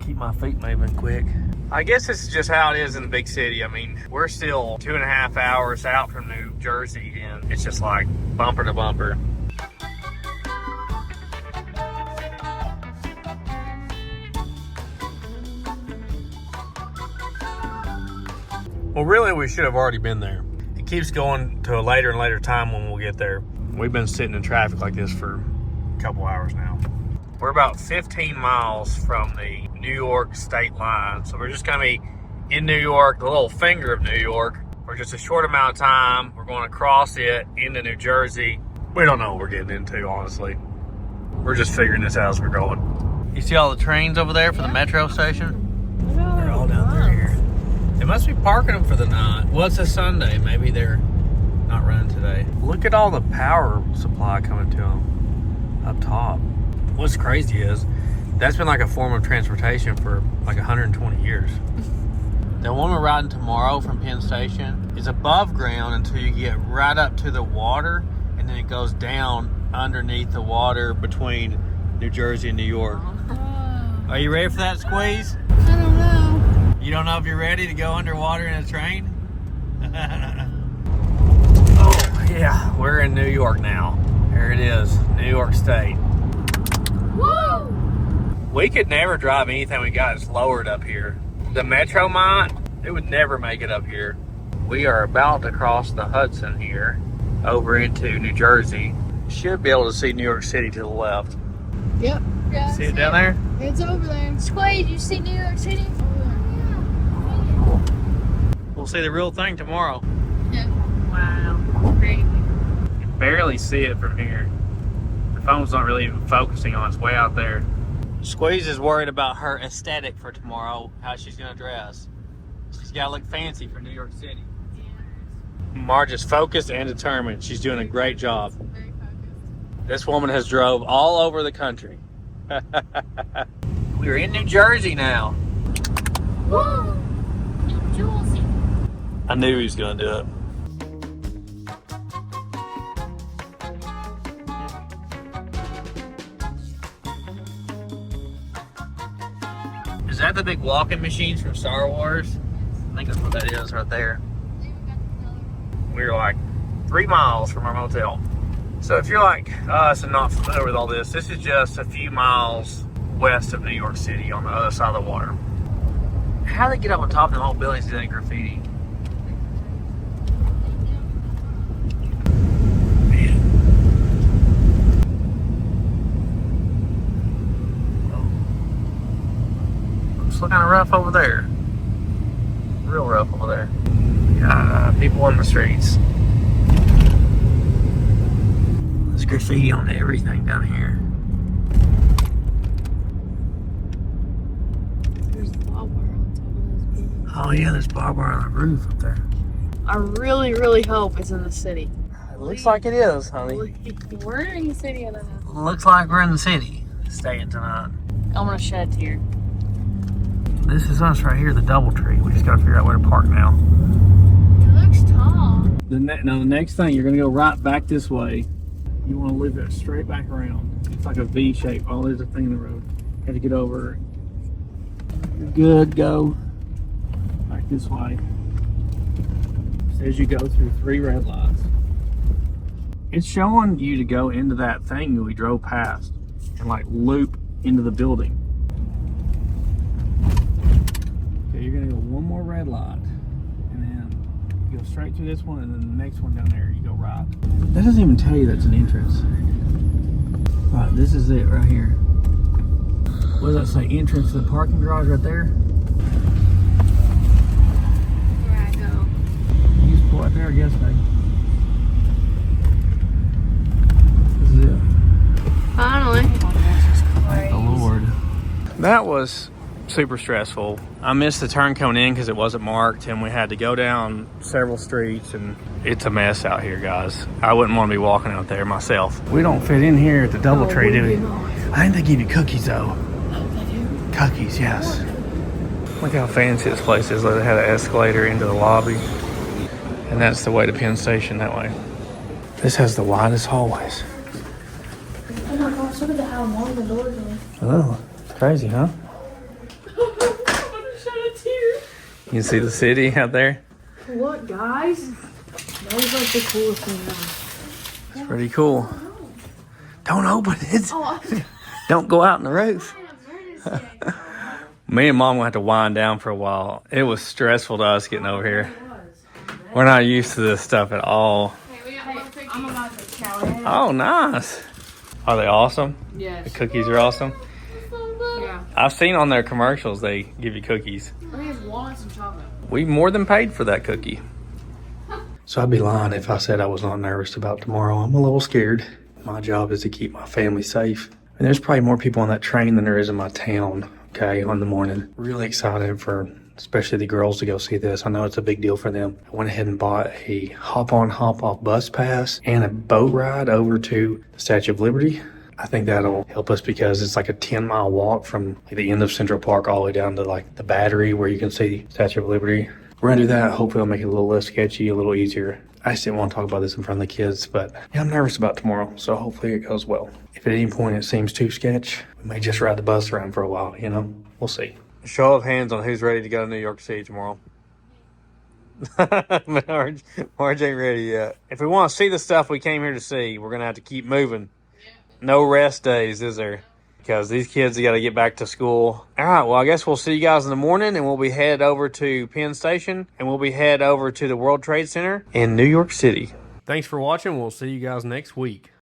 Keep my feet moving quick. I guess this is just how it is in the big city. I mean, we're still 2.5 hours out from New Jersey, and it's just like bumper to bumper. Well, really, we should have already been there. It keeps going to a later and later time when we'll get there. We've been sitting in traffic like this for a couple hours now. We're about 15 miles from the New York state line. So we're just gonna be in New York, the little finger of New York, for just a short amount of time. We're going to cross it into New Jersey. We don't know what we're getting into, honestly. We're just figuring this out as we're going. You see all the trains over there for the metro station? They're all down there here. They must be parking them for the night. Well, it's a Sunday. Maybe they're not running today. Look at all the power supply coming to them up top. What's crazy is that's been like a form of transportation for like 120 years. The one we're riding tomorrow from Penn Station is above ground until you get right up to the water, and then it goes down underneath the water between New Jersey and New York. Are you ready for that squeeze? I don't know. You don't know if you're ready to go underwater in a train? Oh, yeah. We're in New York now. Here it is, New York State. Woo! We could never drive anything we got that's lowered up here. The Metro might, it would never make it up here. We are about to cross the Hudson here over into New Jersey. Should be able to see New York City to the left. Yep. Yeah, see it down there? It's over there. Squid, you see New York City? We'll see the real thing tomorrow. Yeah. Wow. Crazy. You can barely see it from here. The phone's not really even focusing on it. It's way out there. Squeeze is worried about her aesthetic for tomorrow, how she's gonna dress. She's gotta look fancy for New York City. Marge is focused and determined. She's doing a great job. Very focused. This woman has drove all over the country. We're in New Jersey now. Woo! Julesy. I knew he was gonna do it. Is that the big walking machines from Star Wars? I think that's what that is right there. We're like 3 miles from our motel. So if you're like us and not familiar with all this, this is just a few miles west of New York City on the other side of the water. How do they get up on top of the whole buildings doing graffiti? Man. Looks kind of rough over there. Real rough over there. People on the streets. There's graffiti on everything down here. There's barbed wire on top of those buildings. Oh yeah, there's barbed wire on the roof up there. I really, really hope it's in the city. It looks like it is, honey. We're in the city of the house. Looks like we're in the city. Staying tonight. I'm gonna shed a tear. This is us right here, the DoubleTree. We just gotta figure out where to park now. It looks tall. Now the next thing, you're gonna go right back this way. You wanna loop it straight back around. It's like a V shape. Oh, there's a thing in the road. Have to get over. You're good, go. Back this way. Says you go through 3 red lights. It's showing you to go into that thing that we drove past and like loop into the building. Okay, you're gonna go one more red light and then you go straight through this one, and then the next one down there you go right. That doesn't even tell you that's an entrance. Right, this is it right here. What does that say? Entrance to the parking garage right there? Where I go. You just pull right there, I guess, babe. This is it. Finally. Thank the Lord. That was super stressful. I missed the turn coming in because it wasn't marked, and we had to go down several streets, and it's a mess out here, guys. I wouldn't want to be walking out there myself. We don't fit in here at the DoubleTree, do we? I think they give you cookies though. Cookies, yes. Look how fancy this place is. They had an escalator into the lobby. And that's the way to Penn Station that way. This has the widest hallways. Oh my gosh, look at how long the doors are. Oh, crazy, huh? I'm gonna shed a tear. You can see the city out there. What, guys? That was like the coolest thing ever. It's pretty cool. Don't open it. Oh, Don't go out on the roof. Me and Mom will have to wind down for a while. It was stressful to us getting over here. We're not used to this stuff at all. I'm about to chow in. Oh, nice. Are they awesome? Yes. The cookies are awesome. Yeah. I've seen on their commercials they give you cookies. I think it's walnuts and chocolate. We more than paid for that cookie. So I'd be lying if I said I was not nervous about tomorrow. I'm a little scared. My job is to keep my family safe. And there's probably more people on that train than there is in my town, okay, on the morning. Really excited for especially the girls to go see this. I know it's a big deal for them. I went ahead and bought a hop-on, hop-off bus pass and a boat ride over to the Statue of Liberty. I think that'll help us because it's like a 10-mile walk from like the end of Central Park all the way down to like the Battery where you can see Statue of Liberty. We're gonna do that. Hopefully it'll make it a little less sketchy, a little easier. I just didn't want to talk about this in front of the kids, but yeah, I'm nervous about tomorrow, so hopefully it goes well. If at any point it seems too sketch, we may just ride the bus around for a while, you know? We'll see. Show of hands on who's ready to go to New York City tomorrow. Marge ain't ready yet. If we want to see the stuff we came here to see, we're going to have to keep moving. No rest days, is there? Because these kids got to get back to school. All right, well, I guess we'll see you guys in the morning, and we'll be head over to Penn Station, and we'll be head over to the World Trade Center in New York City. Thanks for watching. We'll see you guys next week.